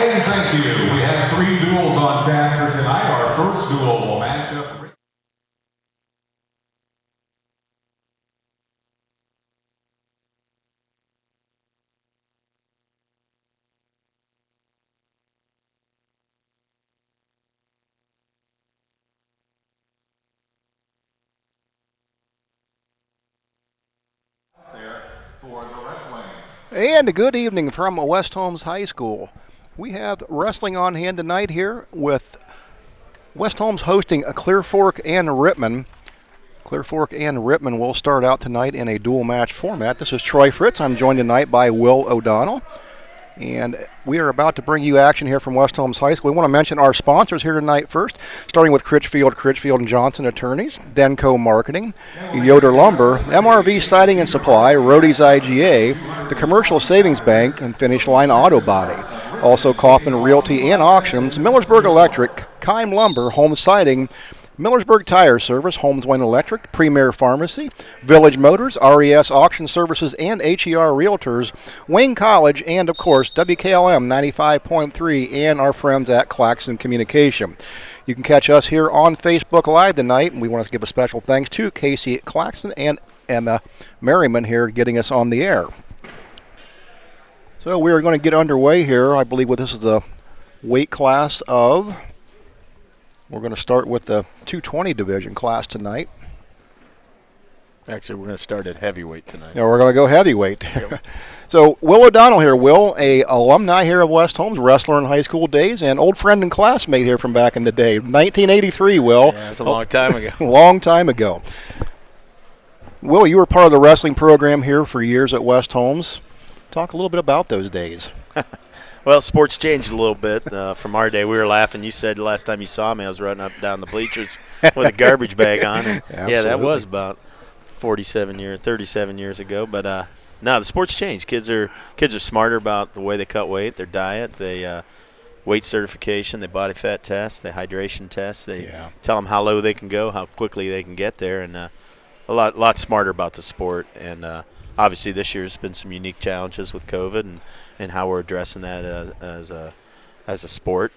And thank you. We have 3 duels on tap for tonight. Our first duel will match up. For the wrestling. And good evening from West Holmes High School. We have wrestling on hand tonight here with West Holmes hosting a Clearfork and Rittman. Clearfork and Rittman will start out tonight in a dual match format. This is Troy Fritz. I'm joined tonight by Will O'Donnell. And we are about to bring you action here from West Holmes High School. We want to mention our sponsors here tonight first, starting with Critchfield & Johnson Attorneys, Denco Marketing, Yoder Lumber, MRV Siding and Supply, Rody's IGA, the Commercial Savings Bank, and Finish Line Auto Body. Also Kaufman Realty and Auctions, Millersburg Electric, Keim Lumber, Home Siding, Millersburg Tire Service, Holmes Wayne Electric, Premier Pharmacy, Village Motors, RES Auction Services, and HER Realtors, Wayne College, and, of course, WKLM 95.3 and our friends at Claxon Communication. You can catch us here on Facebook Live tonight, and we want to give a special thanks to Casey Claxon and Emma Merriman here getting us on the air. So we are going to get underway here. I believe this is the weight class of... We're going to start with the 220 division class tonight. Actually, we're going to start at heavyweight tonight. Yeah, we're going to go heavyweight. Yep. So Will O'Donnell here. Will, a alumni here of West Holmes, wrestler in high school days, and old friend and classmate here from back in the day. 1983, Will. Yeah, that's a long time ago. Long time ago. Will, you were part of the wrestling program here for years at West Holmes. Talk a little bit about those days. Well, sports changed a little bit from our day. We were laughing. You said the last time you saw me, I was running up and down the bleachers with a garbage bag on. And yeah, that was about 37 years ago. But no, the sports changed. Kids are smarter about the way they cut weight, their diet, they weight certification, they body fat test, they hydration test. They tell them how low they can go, how quickly they can get there, and a lot smarter about the sport. And obviously this year's been some unique challenges with COVID and how we're addressing that as a sport,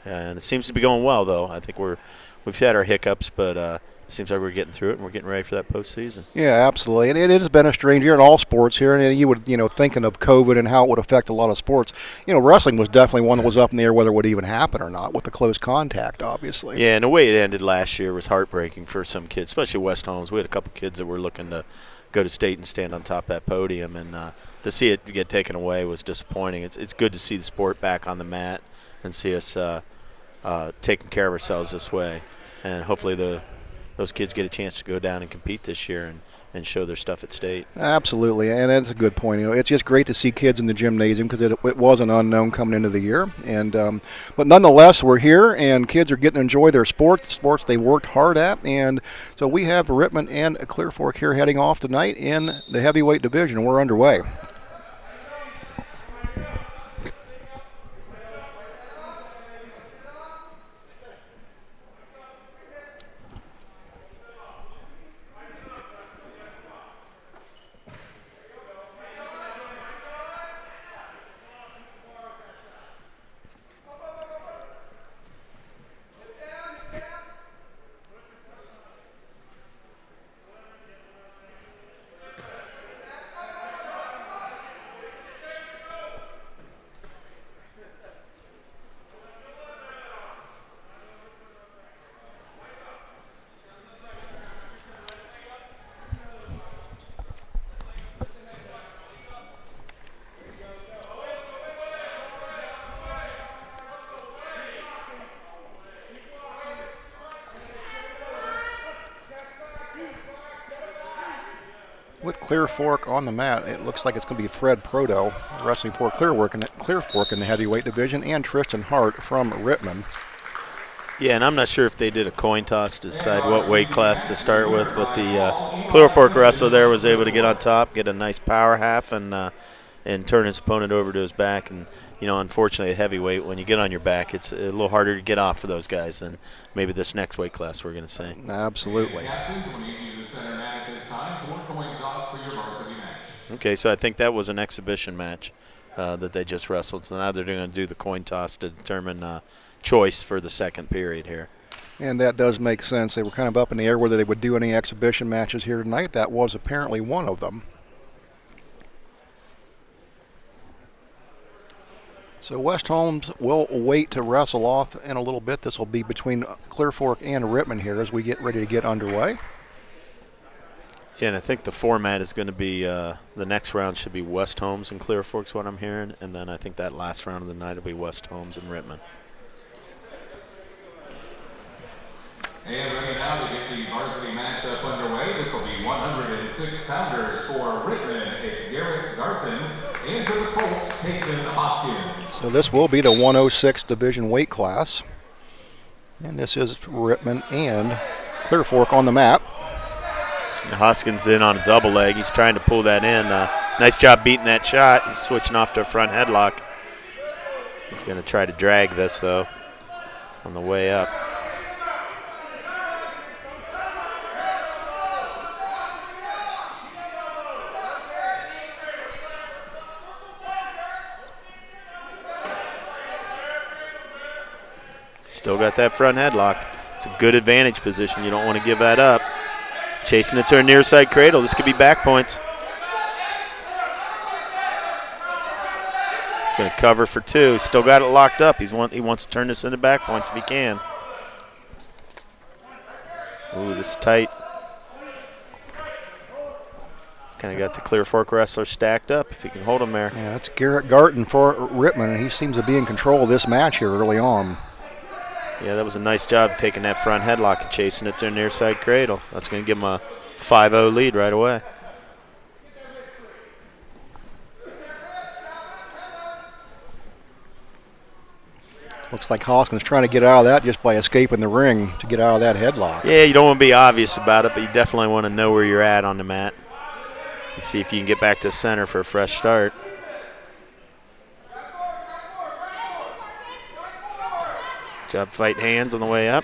and it seems to be going well. Though I think we've had our hiccups, but it seems like we're getting through it and we're getting ready for that postseason. Yeah, absolutely, and it has been a strange year in all sports here. And you would, thinking of COVID and how it would affect a lot of sports, wrestling was definitely one that was up in the air whether it would even happen or not with the close contact, obviously. Yeah, and the way it ended last year was heartbreaking for some kids, especially West Holmes. We had a couple kids that were looking to go to state and stand on top of that podium, and to see it get taken away was disappointing. It's good to see the sport back on the mat and see us taking care of ourselves this way, and hopefully those kids get a chance to go down and compete this year and show their stuff at state. Absolutely, and that's a good point. It's just great to see kids in the gymnasium because it was an unknown coming into the year, and but nonetheless we're here and kids are getting to enjoy their sports they worked hard at, and so we have Rittman and Clearfork here heading off tonight in the heavyweight division. We're underway. With Clearfork on the mat, it looks like it's going to be Fred Proto wrestling for Clearfork in the heavyweight division, and Tristan Hart from Rittman. Yeah, and I'm not sure if they did a coin toss to decide what weight class to start with, but the Clearfork wrestler there was able to get on top, get a nice power half, and turn his opponent over to his back. And unfortunately, at heavyweight, when you get on your back, it's a little harder to get off for those guys than maybe this next weight class we're going to see. Absolutely. Okay, so I think that was an exhibition match. that they just wrestled. So now they're going to do the coin toss to determine choice for the second period here. And that does make sense. They were kind of up in the air whether they would do any exhibition matches here tonight. That was apparently one of them. So West Holmes will wait to wrestle off in a little bit. This will be between Clearfork and Rittman here as we get ready to get underway. Yeah, and I think the format is going to be the next round should be West Holmes and Clearfork, is what I'm hearing. And then I think that last round of the night will be West Holmes and Rittman. And ready now to get the varsity matchup underway. This will be 106 pounders for Rittman. It's Garrett Garton. And for the Colts, Peyton Hoskins. So this will be the 106 division weight class. And this is Rittman and Clearfork on the map. Hoskins in on a double leg. He's trying to pull that in. Nice job beating that shot. He's switching off to a front headlock. He's going to try to drag this, though, on the way up. Still got that front headlock. It's a good advantage position. You don't want to give that up. Chasing it to a near side cradle. This could be back points. He's going to cover for two. He's still got it locked up. He wants to turn this into back points if he can. Ooh, this is tight. Kind of got the Clearfork wrestler stacked up if he can hold him there. Yeah, that's Garrett Garton for Rittman, and he seems to be in control of this match here early on. Yeah, that was a nice job taking that front headlock and chasing it to a near side cradle. That's going to give him a 5-0 lead right away. Looks like Hoskins trying to get out of that just by escaping the ring to get out of that headlock. Yeah, you don't want to be obvious about it, but you definitely want to know where you're at on the mat and see if you can get back to center for a fresh start. Job fight hands on the way up.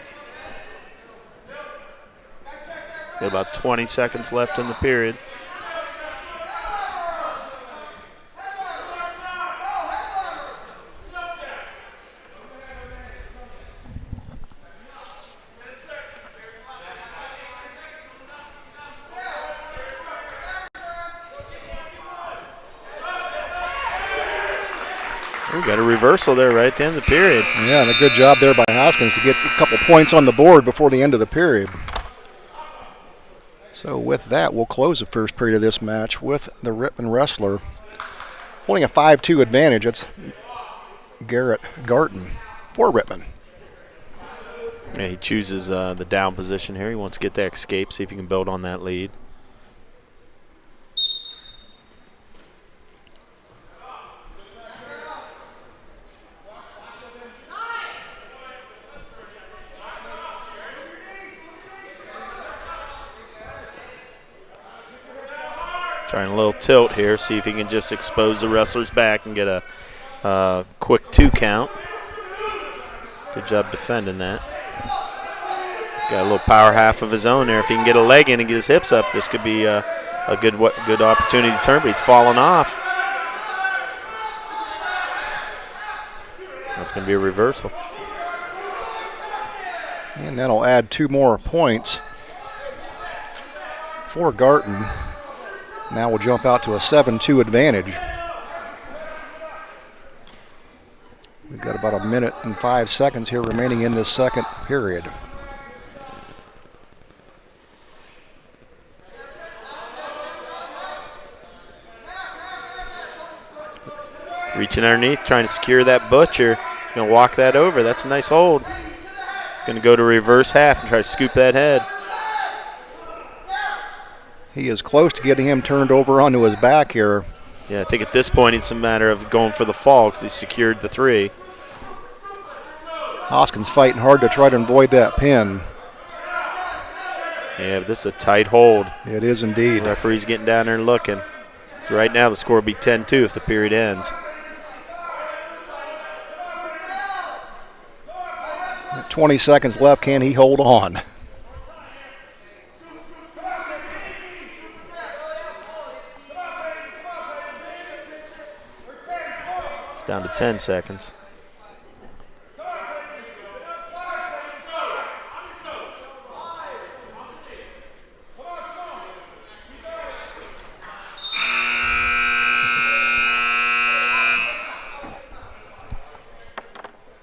Got about 20 seconds left in the period. We got a reversal there right at the end of the period. Yeah, and a good job there by Hoskins to get a couple points on the board before the end of the period. So with that, we'll close the first period of this match with the Rittman wrestler holding a 5-2 advantage. It's Garrett Garton for Rittman. Yeah, he chooses the down position here. He wants to get that escape, see if he can build on that lead. Trying a little tilt here, see if he can just expose the wrestler's back and get a quick 2 count. Good job defending that. He's got a little power half of his own there. If he can get a leg in and get his hips up, this could be a good opportunity to turn, but he's falling off. That's going to be a reversal. And that'll add 2 more points for Garton. Now we'll jump out to a 7-2 advantage. We've got about a minute and 5 seconds here remaining in this second period. Reaching underneath, trying to secure that butcher. Going to walk that over. That's a nice hold. Going to go to reverse half and try to scoop that head. He is close to getting him turned over onto his back here. Yeah, I think at this point it's a matter of going for the fall because he secured the 3. Hoskins fighting hard to try to avoid that pin. Yeah, but this is a tight hold. It is indeed. The referee's getting down there and looking. So right now the score will be 10-2 if the period ends. 20 seconds left. Can he hold on? Down to 10 seconds.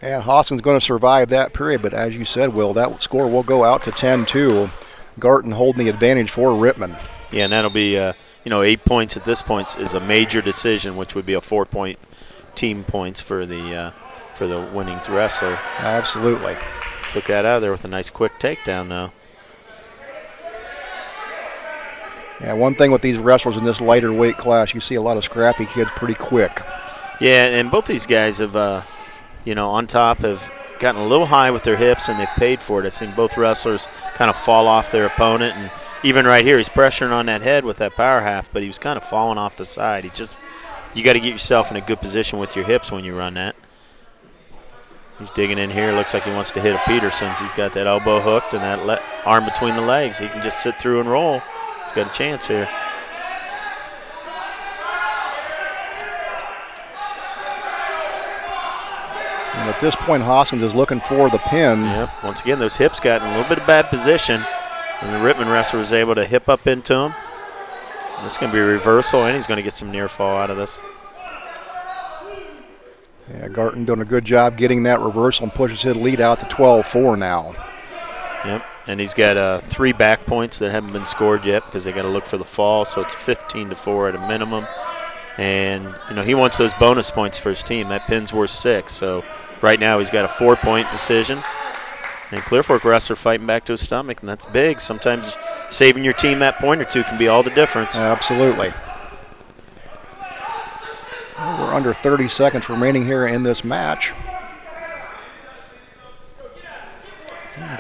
And Hoskins going to survive that period, but as you said, Will, that score will go out to 10-2. Garton holding the advantage for Rittman. Yeah, and that'll be, 8 points at this point is a major decision, which would be a 4-point team points for the winning wrestler. Absolutely. Took that out of there with a nice quick takedown now. Yeah, one thing with these wrestlers in this lighter weight class, you see a lot of scrappy kids pretty quick. Yeah, and both these guys have, on top have gotten a little high with their hips, and they've paid for it. I've seen both wrestlers kind of fall off their opponent, and even right here, he's pressuring on that head with that power half, but he was kind of falling off the side. You got to get yourself in a good position with your hips when you run that. He's digging in here. Looks like he wants to hit a Peterson's. He's got that elbow hooked and that arm between the legs. He can just sit through and roll. He's got a chance here. And at this point, Hoskins is looking for the pin. Yep. Once again, those hips got in a little bit of bad position, and the Rittman wrestler was able to hip up into him. And this is going to be a reversal, and he's going to get some near fall out of this. Yeah, Garton doing a good job getting that reversal and pushes his lead out to 12-4 now. Yep, and he's got 3 back points that haven't been scored yet because they got to look for the fall, so it's 15-4 at a minimum. And, he wants those bonus points for his team. That pin's worth 6, so right now he's got a 4-point decision. And Clearfork wrestler fighting back to his stomach, and that's big. Sometimes saving your team that point or two can be all the difference. Absolutely. Well, we're under 30 seconds remaining here in this match.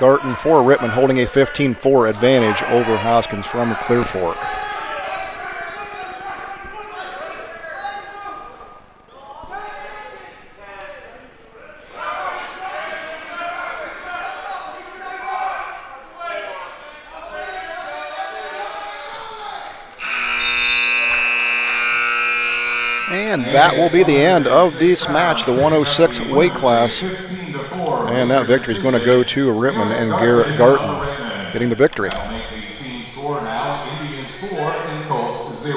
Garton for Rittman holding a 15-4 advantage over Hoskins from Clearfork. And that will be the end of this match, the 106 weight class. And that victory is going to go to Rittman and Garrett Garton getting the victory. That'll make the team score now Indians 4 and Colts 0.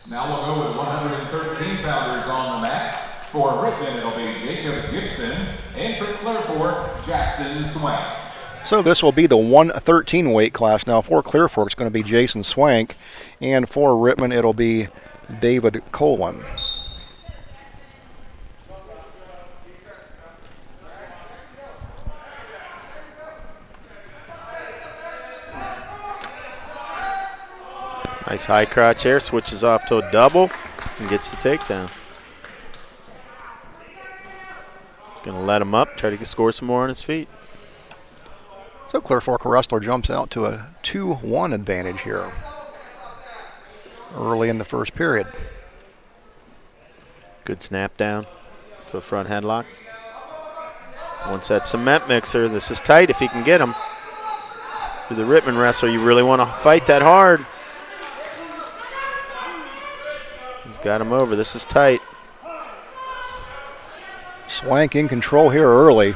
Now we'll go with 113 pounders on the mat. For Rittman, it'll be Jacob Gibson, and for Clearfork, Jackson Swank. So this will be the 113 weight class. Now for Clearfork, it's going to be Jason Swank, and for Rittman, it'll be David Colin. Nice high crotch there, switches off to a double and gets the takedown. He's going to let him up, try to score some more on his feet. So Clearfork wrestler jumps out to a 2-1 advantage here early in the first period. Good snap down to a front headlock. Wants that cement mixer. This is tight if he can get him. To the Rittman wrestler, you really want to fight that hard. He's got him over. This is tight. Swank in control here early.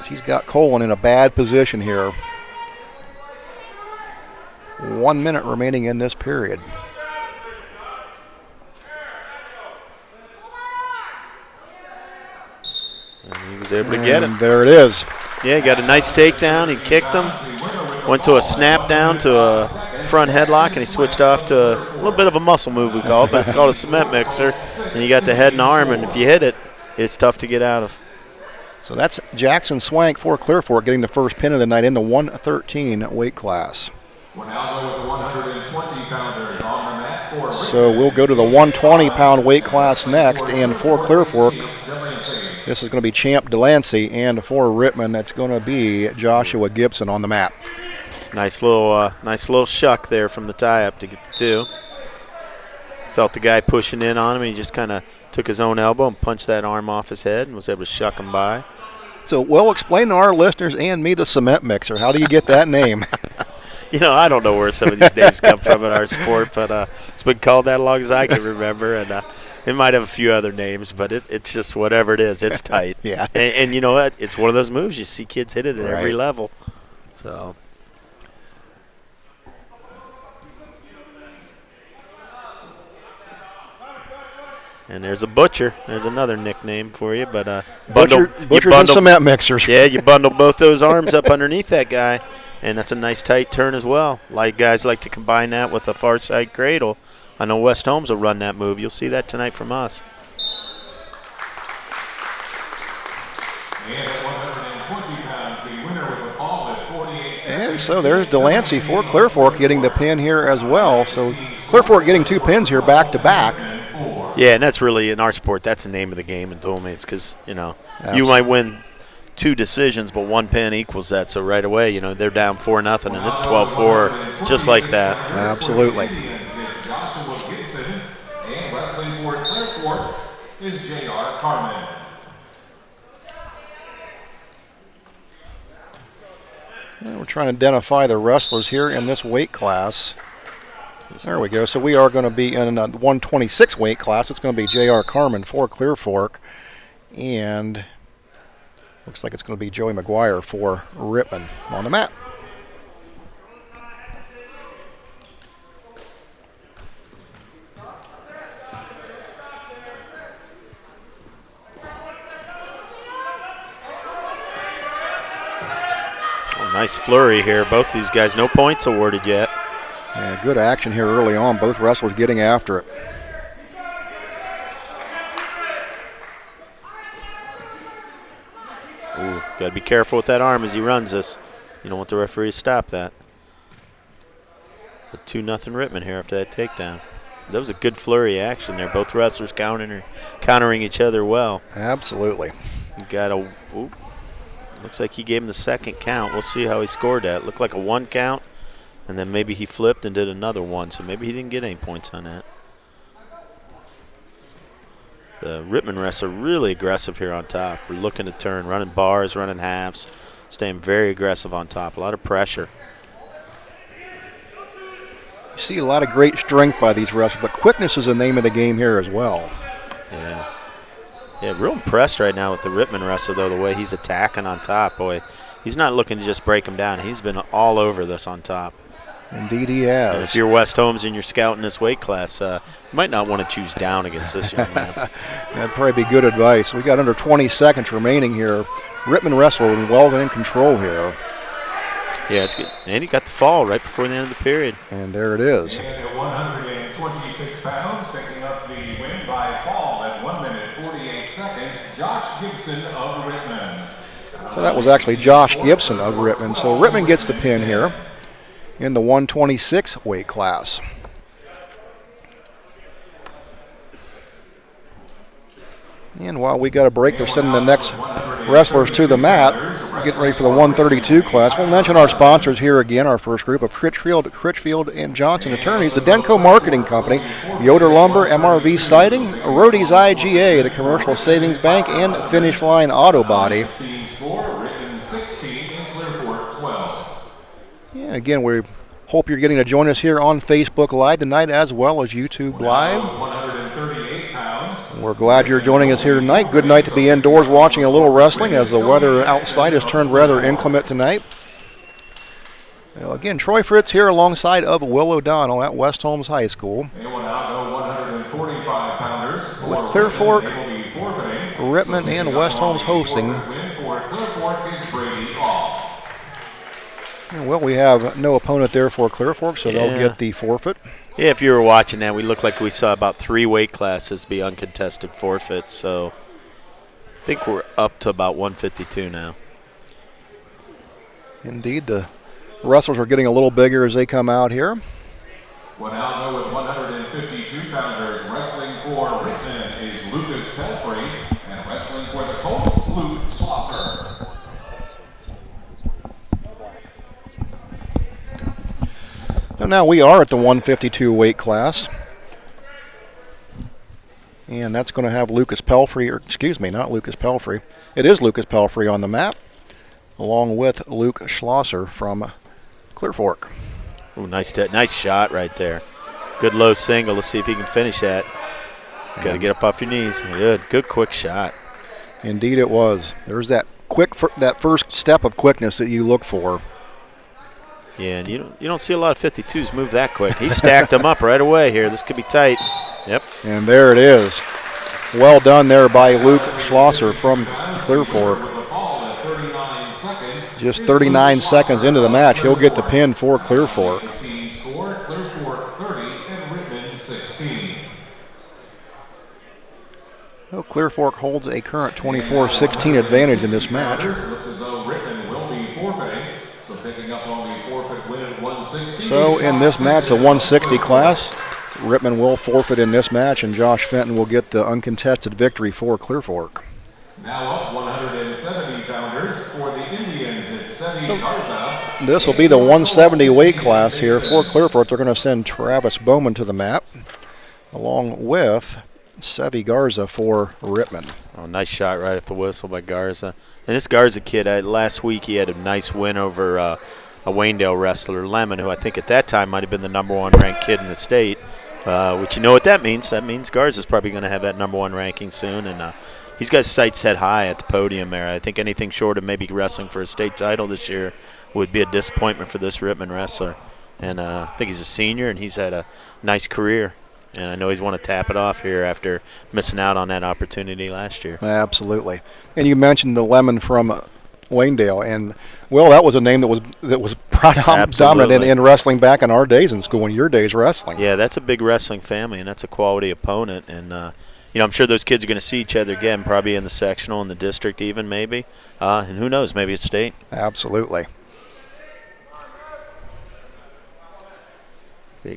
He's got Colin in a bad position here. 1 minute remaining in this period. And he was able to get it. There it is. Yeah, he got a nice takedown. He kicked him. Went to a snap down to a front headlock, and he switched off to a little bit of a muscle move, we call it, but it's called a cement mixer. And you got the head and arm, and if you hit it, it's tough to get out of. So that's Jackson Swank for Clearfork getting the first pin of the night in the 113 weight class. We'll now go with the 120 pounders on the mat for So we'll go to the 120-pound weight class next, and for Clearfork, this is going to be Champ Delancey, and for Rittman, that's going to be Joshua Gibson on the mat. Nice little shuck there from the tie-up to get the 2. Felt the guy pushing in on him, and he just kind of took his own elbow and punched that arm off his head and was able to shuck him by. So, well, explain to our listeners and me the cement mixer. How do you get that name? I don't know where some of these names come from in our sport, but it's been called that as long as I can remember. And it might have a few other names, but it's just whatever it is. It's tight. Yeah. And you know what? It's one of those moves. You see kids hit it at every level. So. And there's a butcher. There's another nickname for you, but butchers and cement mixers. Yeah, you bundle both those arms up underneath that guy, and that's a nice tight turn as well. Like guys like to combine that with a far side cradle. I know West Holmes will run that move. You'll see that tonight from us. And at 120 pounds, the winner with a fall at 48 seconds. And so there's Delancey for Clearfork getting the pin here as well. So Clearfork getting 2 pins here back to back. Yeah, and that's really, in our sport, that's the name of the game in dual mates because, you might win 2 decisions, but 1 pin equals that. So right away, they're down 4-0, and it's 12-4, just like that. Absolutely. Joshua Gibson, and wrestling for Clearfork is J.R. Carmen. And we're trying to identify the wrestlers here in this weight class. There we go. So we are going to be in a 126 weight class. It's going to be J.R. Carmen for Clearfork. And looks like it's going to be Joey McGuire for Rittman on the mat. Oh, nice flurry here. Both these guys, no points awarded yet. Yeah, good action here early on. Both wrestlers getting after it. Ooh, got to be careful with that arm as he runs this. You don't want the referee to stop that. But 2-0 Rittman here after that takedown. That was a good flurry action there. Both wrestlers countering each other well. Absolutely. You got a. Ooh, looks like he gave him the second count. We'll see how he scored that. Looked like a 1 count. And then maybe he flipped and did another 1, so maybe he didn't get any points on that. The Rittman wrestler really aggressive here on top. We're looking to turn, running bars, running halves, staying very aggressive on top. A lot of pressure. You see a lot of great strength by these wrestlers, but quickness is the name of the game here as well. Yeah. Yeah, real impressed right now with the Rittman wrestler, though, the way he's attacking on top. Boy, he's not looking to just break him down. He's been all over this on top. Indeed he has. And if you're West Holmes and you're scouting this weight class, you might not want to choose down against this young man. That'd probably be good advice. We got under 20 seconds remaining here. Rittman wrestler well in control here. Yeah, it's good. And he got the fall right before the end of the period. And there it is. And at 126 pounds, picking up the win by fall at 1 minute 48 seconds, Josh Gibson of Rittman. So that was actually Josh Gibson of Rittman. So Rittman gets the pin here in the 126 weight class. And while we got a break, they're sending the next wrestlers to the mat. We're getting ready for the 132 class. We'll mention our sponsors here again, our first group of Critchfield and Johnson attorneys, the Denko Marketing Company, Yoder Lumber, MRV Siding, Rody's IGA, the Commercial Savings Bank, and Finish Line Auto Body. And again, we hope you're getting to join us here on Facebook Live tonight as well as YouTube Live. 138 pounds. We're glad you're joining us here tonight. Good night to be indoors watching a little wrestling as the weather outside has turned rather inclement tonight. Well, again, Troy Fritz here alongside of Will O'Donnell at West Holmes High School. They will now go 145 pounders. With Clearfork, Rittman, and West Holmes hosting. Well, we have no opponent there for Clearfork, so they'll get the forfeit. Yeah, if you were watching that, we looked like we saw about 3 weight classes be uncontested forfeits. So I think we're up to about 152 now. Indeed, the wrestlers are getting a little bigger as they come out here. Well, now with 152 pounders, wrestling for Rittman is Lucas Pelfrey, and wrestling for the Colts, Luke Slosser. So now we are at the 152 weight class. And that's going to have Lucas Pelfrey, or excuse me, not Lucas Pelfrey. It is Lucas Pelfrey on the map, along with Luke Schlosser from Clearfork. Ooh, nice shot right there. Good low single. Let's see if he can finish that. Got to get up off your knees. Good quick shot. Indeed it was. There's that first step of quickness that you look for. Yeah, and you don't see a lot of 52s move that quick. He stacked them up right away here. This could be tight. Yep. And there it is. Well done there by Luke Schlosser from Clearfork. Just 39 seconds into the match, he'll get the pin for Clearfork. Clearfork 30 and Rittman 16. Well, Clearfork holds a current 24-16 advantage in this match. Looks as though Rittman will be forfeiting, so picking up on the forfeit win at 160. So in this match, the 160 class, Rittman will forfeit in this match, and Josh Fenton will get the uncontested victory for Clearfork. Now up 170 pounders for the Indians. It's Sevi Garza. This will be the 170 weight class here for Clearfork. They're going to send Travis Bowman to the mat, along with Sevi Garza for Rittman. Oh, nice shot right at the whistle by Garza. And this Garza kid, last week he had a nice win over a Waynedale wrestler, Lemon, who I think at that time might have been the #1 ranked kid in the state. Which you know what that means. That means Garza's probably going to have that #1 ranking soon. And he's got his sights set high at the podium there. I think anything short of maybe wrestling for a state title this year would be a disappointment for this Rittman wrestler. And I think he's a senior, and he's had a nice career. And I know he's want to tap it off here after missing out on that opportunity last year. Absolutely. And you mentioned the Lemon from Waynedale, and well, that was a name that was dominant in wrestling back in our days in school, in your days wrestling. Yeah, that's a big wrestling family, and that's a quality opponent. And I'm sure those kids are going to see each other again, probably in the sectional, in the district, even maybe. And who knows, maybe it's state. Absolutely.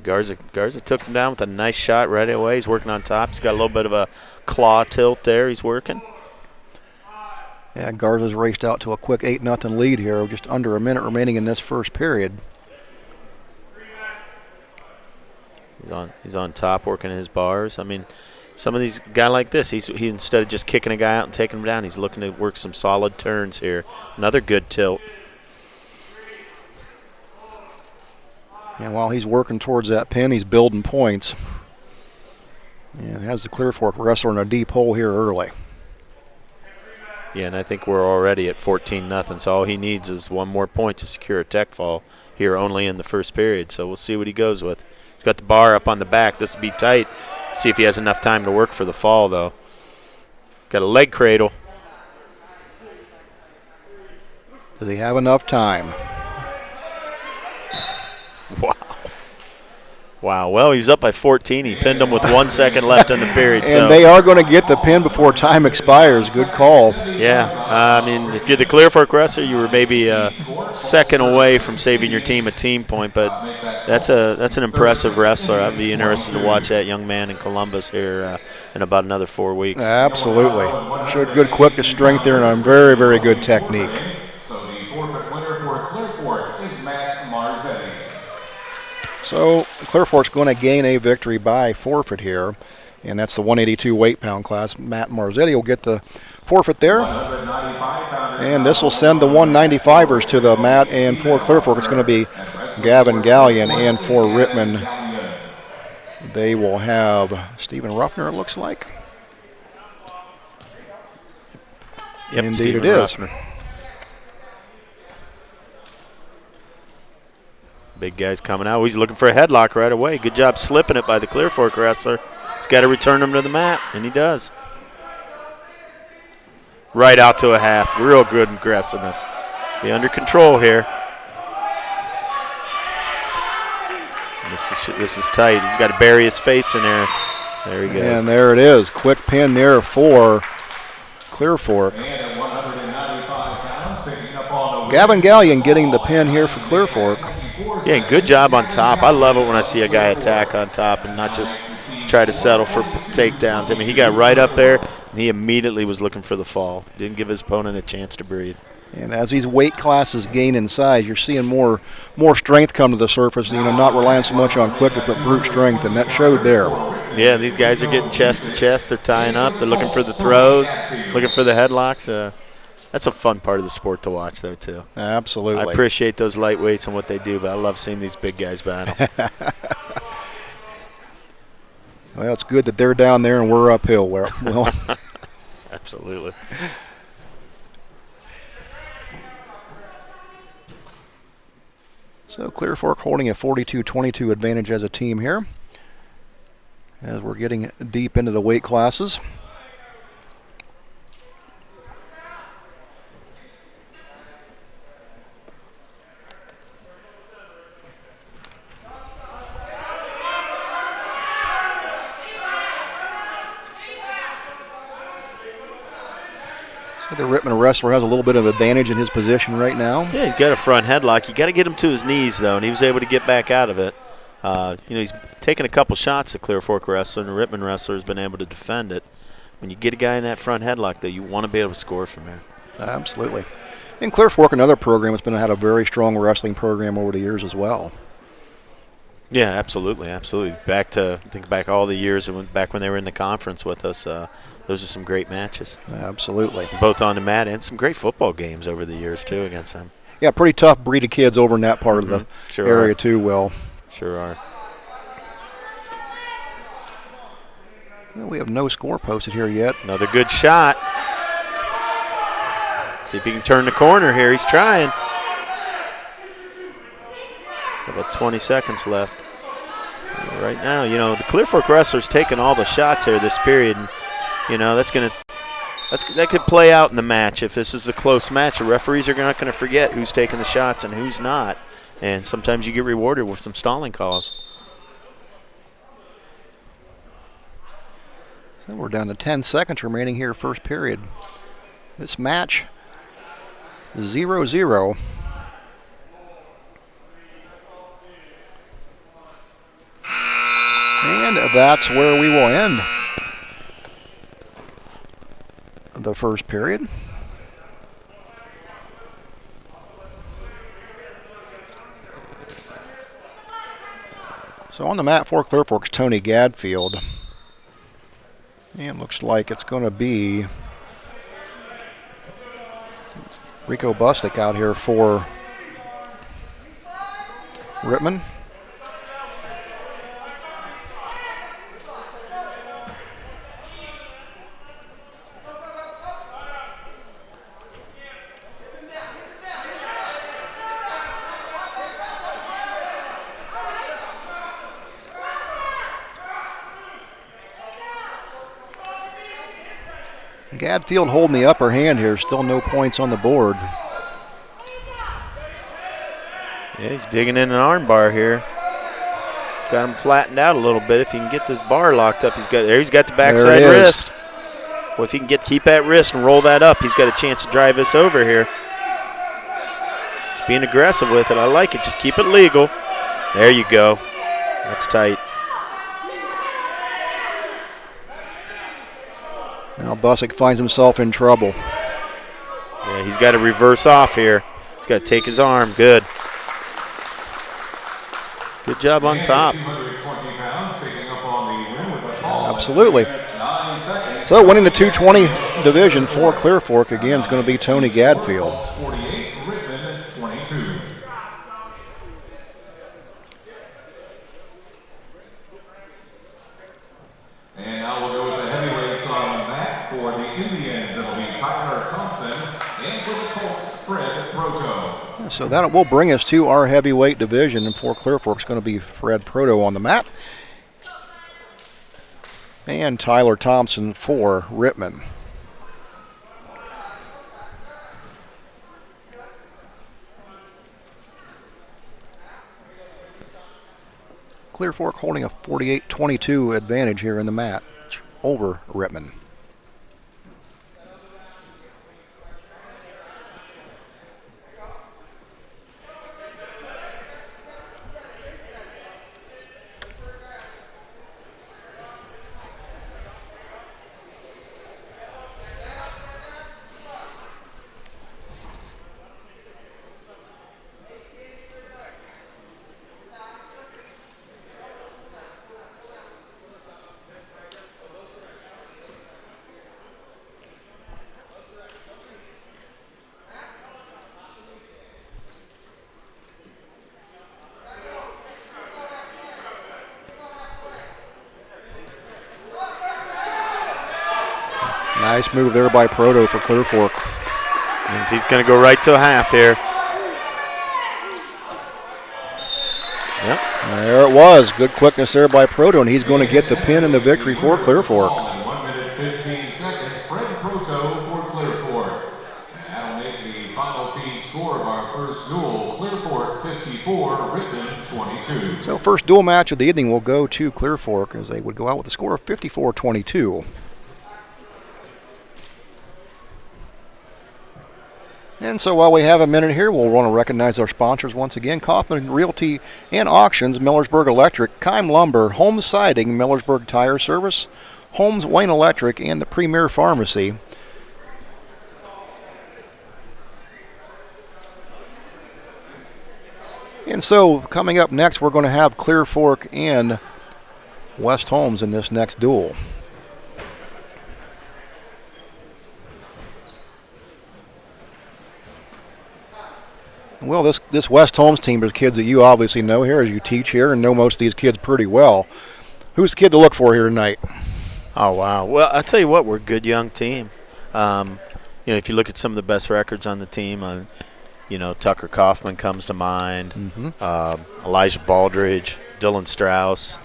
Garza took him down with a nice shot right away. He's working on top. He's got a little bit of a claw tilt there. He's working. Yeah, Garza's raced out to a quick 8-0 lead here, just under a minute remaining in this first period. He's on top working his bars. I mean, some of these guys like this, he instead of just kicking a guy out and taking him down, he's looking to work some solid turns here. Another good tilt. And while he's working towards that pin, he's building points. And has the Clearfork wrestler in a deep hole here early. Yeah, and I think we're already at 14-0, so all he needs is one more point to secure a tech fall here only in the first period. So we'll see what he goes with. He's got the bar up on the back. This will be tight. See if he has enough time to work for the fall, though. Got a leg cradle. Does he have enough time? Wow. Well, he was up by 14. He pinned him with 1 second left in the period. And they are going to get the pin before time expires. Good call. Yeah. I mean, if you're the Clearfork wrestler, you were maybe a second away from saving your team a team point. But that's an impressive wrestler. I'd be interested to watch that young man in Columbus here in about another 4 weeks. Absolutely. Showed good quickness, strength there, and a very, very good technique. So the forfeit winner for Clearfork is Matt Marzetti. So Clearfork's going to gain a victory by forfeit here, and that's the 182 weight pound class. Matt Marzetti will get the forfeit there, and this will send the 195ers to the mat, and for Clearfork it's going to be Gavin Gallion, and for Rittman they will have Stephen Ruffner, it looks like. Yep, Indeed Stephen it is. Ruffner. Big guy's coming out. He's looking for a headlock right away. Good job slipping it by the Clearfork wrestler. He's got to return him to the mat, and he does. Right out to a half. Real good aggressiveness. Be under control here. This is tight. He's got to bury his face in there. There he goes. And there it is. Quick pin there for Clearfork. Gavin Gallion getting the pin here for Clearfork. Yeah, good job on top. I love it when I see a guy attack on top and not just try to settle for takedowns. I mean, he got right up there, and he immediately was looking for the fall. Didn't give his opponent a chance to breathe. And as these weight classes gain in size, you're seeing more strength come to the surface, not relying so much on quickness, but brute strength, and that showed there. Yeah, these guys are getting chest to chest. They're tying up. They're looking for the throws, looking for the headlocks. That's a fun part of the sport to watch, though, too. Absolutely. I appreciate those lightweights and what they do, but I love seeing these big guys battle. Well, it's good that they're down there and we're uphill. Well, absolutely. So Clearfork holding a 42-22 advantage as a team here as we're getting deep into the weight classes. The Rittman wrestler has a little bit of advantage in his position right now. Yeah, he's got a front headlock. You got to get him to his knees, though, and he was able to get back out of it. He's taken a couple shots, the Clearfork wrestler, and the Rittman wrestler has been able to defend it. When you get a guy in that front headlock, though, you want to be able to score from there. Absolutely. And Clearfork, another program, has had a very strong wrestling program over the years as well. Yeah, absolutely. Think back all the years back when they were in the conference with us. Those are some great matches. Absolutely. Both on the mat and some great football games over the years, too, against them. Yeah, pretty tough breed of kids over in that part of the area, too, Will. Sure are. Well, we have no score posted here yet. Another good shot. See if he can turn the corner here. He's trying. About 20 seconds left. Right now, the Clearfork wrestler's taking all the shots here this period. And, that could play out in the match. If this is a close match, the referees are not going to forget who's taking the shots and who's not. And sometimes you get rewarded with some stalling calls. So we're down to 10 seconds remaining here, first period. This match, 0-0. And that's where we will end the first period. So on the mat for Clearfork's Tony Gadfield. And looks like it's going to be Rico Bustic out here for Rittman. Gadfield holding the upper hand here. Still no points on the board. Yeah, he's digging in an arm bar here. He's got him flattened out a little bit. If he can get this bar locked up, he's got the backside wrist. Well, if he can keep that wrist and roll that up, he's got a chance to drive this over here. He's being aggressive with it. I like it. Just keep it legal. There you go. That's tight. Now Busick finds himself in trouble. Yeah, he's got to reverse off here. He's got to take his arm. Good. Good job on top. Absolutely. So winning the 220 division for Clearfork again is going to be Tony Gadfield. And now we'll go with the heavyweights on that. For the Indians, it'll be Tyler Thompson, and for the Colts, Fred Proto. So that will bring us to our heavyweight division, and for Clearfork is going to be Fred Proto on the mat, and Tyler Thompson for Rittman. Clearfork holding a 48-22 advantage here in the match over Rittman. Nice move there by Proto for Clearfork. And he's going to go right to a half here. Yep. There it was. Good quickness there by Proto, and he's going to get the pin and the victory for Clearfork. 1 minute 15 seconds. Fred Proto for Clearfork. And that'll make the final team score of our first duel. Clearfork 54, Rittman 22. So first dual match of the evening will go to Clearfork as they would go out with a score of 54-22. And so while we have a minute here, we'll want to recognize our sponsors once again. Kaufman Realty and Auctions, Millersburg Electric, Keim Lumber, Holmes Siding, Millersburg Tire Service, Holmes Wayne Electric, and the Premier Pharmacy. And so coming up next, we're going to have Clearfork and West Holmes in this next duel. Well, this West Holmes team is kids that you obviously know here as you teach here and know most of these kids pretty well. Who's the kid to look for here tonight? Oh, wow. Well, I'll tell you what, we're a good young team. If you look at some of the best records on the team, Tucker Kaufman comes to mind, Elijah Baldridge, Dylan Strauss.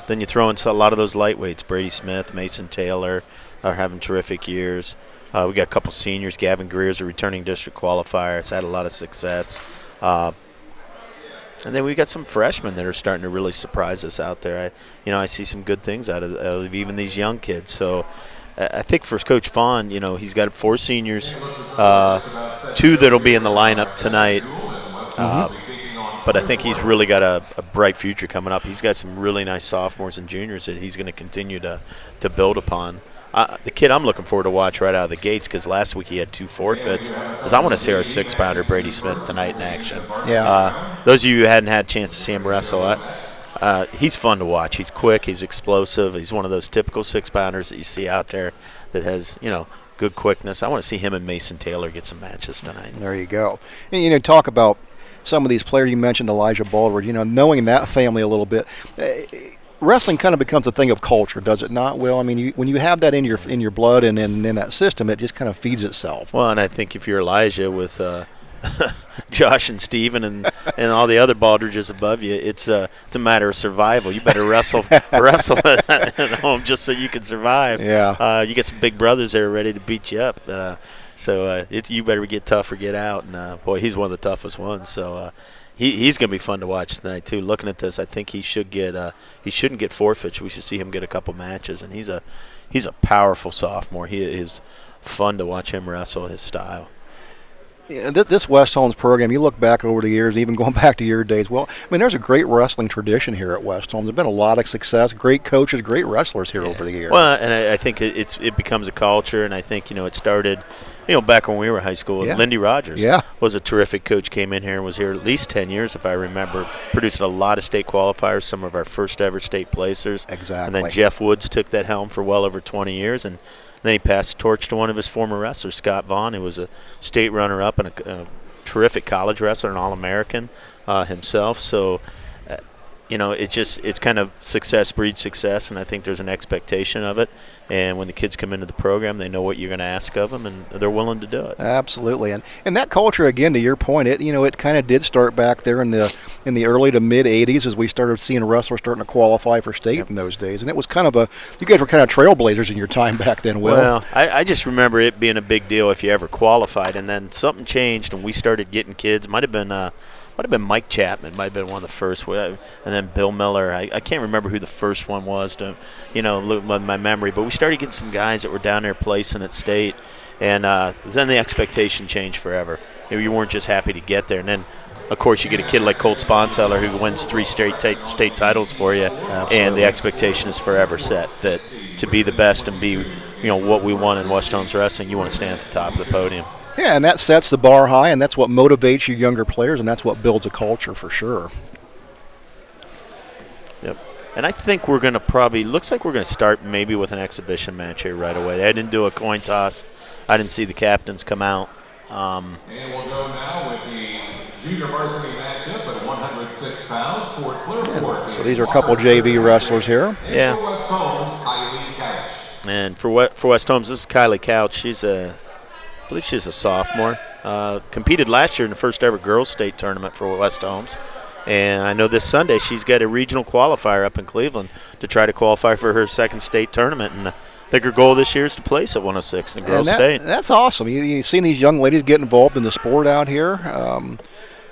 Then you throw in a lot of those lightweights, Brady Smith, Mason Taylor are having terrific years. We got a couple seniors. Gavin Greer's a returning district qualifier. It's had a lot of success. And then we got some freshmen that are starting to really surprise us out there. I see some good things out of even these young kids. So I think for Coach Vaughn, he's got 4 seniors, 2 that'll be in the lineup tonight. But I think he's really got a bright future coming up. He's got some really nice sophomores and juniors that he's going to continue to build upon. The kid I'm looking forward to watch right out of the gates, because last week he had 2 forfeits, is I want to see our 6-pounder Brady Smith tonight in action. Yeah. Those of you who hadn't had a chance to see him wrestle, he's fun to watch. He's quick. He's explosive. He's one of those typical 6-pounders that you see out there that has, good quickness. I want to see him and Mason Taylor get some matches tonight. There you go. And, talk about some of these players. You mentioned Elijah Baldridge. Knowing that family a little bit, wrestling kind of becomes a thing of culture, does it not, Will? I mean, when you have that in your blood and in that system, it just kind of feeds itself. Well, and I think if you're Elijah with Josh and Steven and all the other Baldridges above you, it's a matter of survival. You better wrestle at home just so you can survive. Yeah. You get some big brothers that are ready to beat you up. So you better get tough or get out. And, boy, he's one of the toughest ones. So he's going to be fun to watch tonight, too. Looking at this, I think he shouldn't get forfeits. We should see him get a couple matches. And he's a powerful sophomore. He is fun to watch him wrestle, his style. Yeah, this West Holmes program, you look back over the years, even going back to your days, well, I mean, there's a great wrestling tradition here at West Holmes. There's been a lot of success, great coaches, great wrestlers here over the years. Well, and I think it becomes a culture, and I think, it started – back when we were in high school, Lindy Rogers was a terrific coach, came in here and was here at least 10 years, if I remember, produced a lot of state qualifiers, some of our first ever state placers. Exactly. And then Jeff Woods took that helm for well over 20 years, and then he passed the torch to one of his former wrestlers, Scott Vaughn, who was a state runner-up and a terrific college wrestler, an All-American himself. So, it's kind of success breeds success, and I think there's an expectation of it. And when the kids come into the program, they know what you're going to ask of them, and they're willing to do it. Absolutely, and that culture, again, to your point, it kind of did start back there in the early to mid '80s as we started seeing wrestlers starting to qualify for state in those days, and it was kind of you guys were kind of trailblazers in your time back then, Will. Well, I just remember it being a big deal if you ever qualified, and then something changed, and we started getting kids. Might have been Mike Chapman, might have been one of the first, and then Bill Miller. I can't remember who the first one was, look at my memory, but we started getting some guys that were down there placing at state, and then the expectation changed forever. You weren't just happy to get there, and then, of course, you get a kid like Colt Sponseller who wins 3 state titles for you, Absolutely. And the expectation is forever set that to be the best and be, what we want in West Holmes Wrestling, you want to stand at the top of the podium. Yeah, and that sets the bar high, and that's what motivates your younger players, and that's what builds a culture for sure. Yep. And I think we're going to looks like we're going to start maybe with an exhibition match here right away. I didn't do a coin toss. I didn't see the captains come out. And we'll go now with the junior varsity matchup at 106 pounds for Clearfork. So these are a couple JV wrestlers here. Yeah. For West Holmes, Kylie Couch. And for West Holmes, this is Kylie Couch. I believe she's a sophomore. Competed last year in the first ever girls state tournament for West Holmes. And I know this Sunday she's got a regional qualifier up in Cleveland to try to qualify for her second state tournament. And I think her goal this year is to place at 106 in girls state. That's awesome. You've seen these young ladies get involved in the sport out here.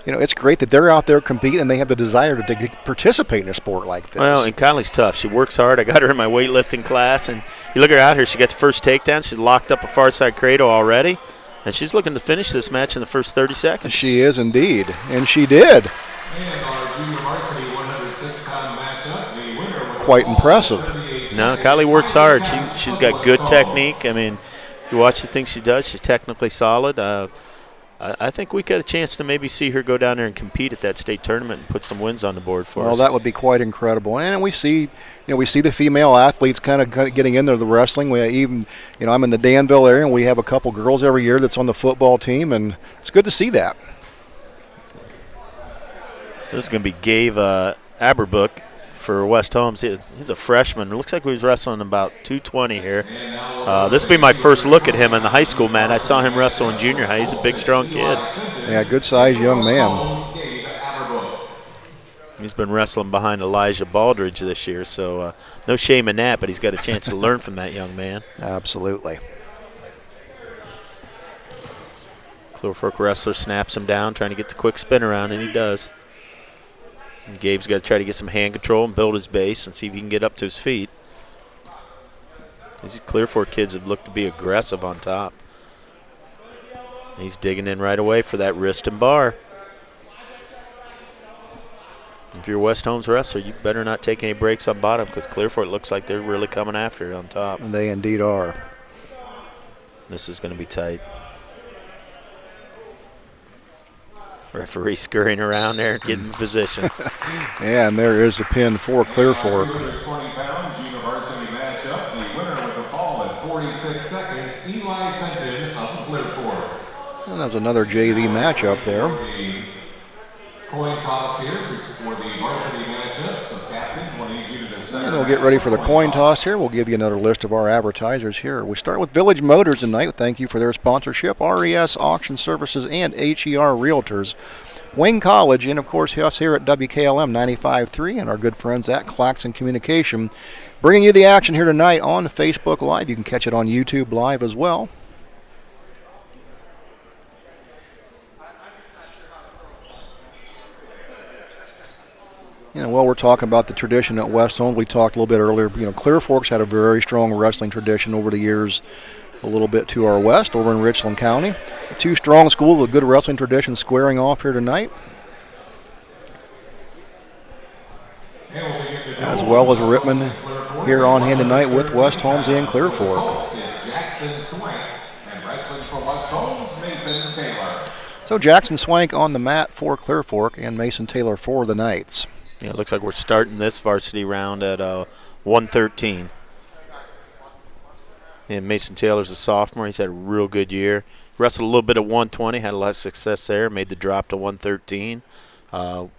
It's great that they're out there competing and they have the desire to participate in a sport like this. Well, and Kylie's tough. She works hard. I got her in my weightlifting class, and you look at her out here. She got the first takedown. She's locked up a far side cradle already, and she's looking to finish this match in the first 30 seconds. She is indeed, and she did. And our junior varsity 106-pound matchup, the winner was quite impressive. No, Kylie works hard. She's got good technique. I mean, you watch the things she does. She's technically solid. I think we got a chance to maybe see her go down there and compete at that state tournament and put some wins on the board for us. Well, that would be quite incredible. And we see the female athletes kind of getting into the wrestling. We even, I'm in the Danville area, and we have a couple girls every year that's on the football team, and it's good to see that. This is going to be Gabe Aberbook for West Holmes. He's a freshman. It looks like he was wrestling about 220 here. This will be my first look at him in the high school, mat. I saw him wrestle in junior high. He's a big, strong kid. Yeah, good-sized young man. He's been wrestling behind Elijah Baldridge this year, so no shame in that, but he's got a chance to learn from that young man. Absolutely. Clearfork wrestler snaps him down, trying to get the quick spin around, and he does. And Gabe's got to try to get some hand control and build his base and see if he can get up to his feet. These Clearfork kids have looked to be aggressive on top. He's digging in right away for that wrist and bar. If you're a West Holmes wrestler, you better not take any breaks on bottom because Clearfork looks like they're really coming after it on top. And they indeed are. This is going to be tight. Referee scurrying around there, getting in position. Yeah, and there is a pin for Clearfork. 220-pound junior varsity matchup. The winner with a fall at 46 seconds, Eli Fenton of Clearfork. And there's another JV matchup there. The coin toss here for the varsity matchups of captains. One each to the center. And we'll get ready for the coin toss here. We'll give you another list of our advertisers here. We start with Village Motors tonight. Thank you for their sponsorship. RES Auction Services and HER Realtors. Wayne College, and of course us here at WKLM 95.3 and our good friends at Claxon Communication. Bringing you the action here tonight on Facebook Live. You can catch it on YouTube Live as well. While we're talking about the tradition at West Holmes, we talked a little bit earlier. Clearfork's had a very strong wrestling tradition over the years, a little bit to our west, over in Richland County. Two strong schools with good wrestling tradition squaring off here tonight, as well as Rittman here on hand tonight with West Holmes and Clearfork. So Jackson Swank on the mat for Clearfork and Mason Taylor for the Knights. Yeah, it looks like we're starting this varsity round at 113. And Mason Taylor's a sophomore. He's had a real good year. Wrestled a little bit at 120, had a lot of success there, made the drop to 113.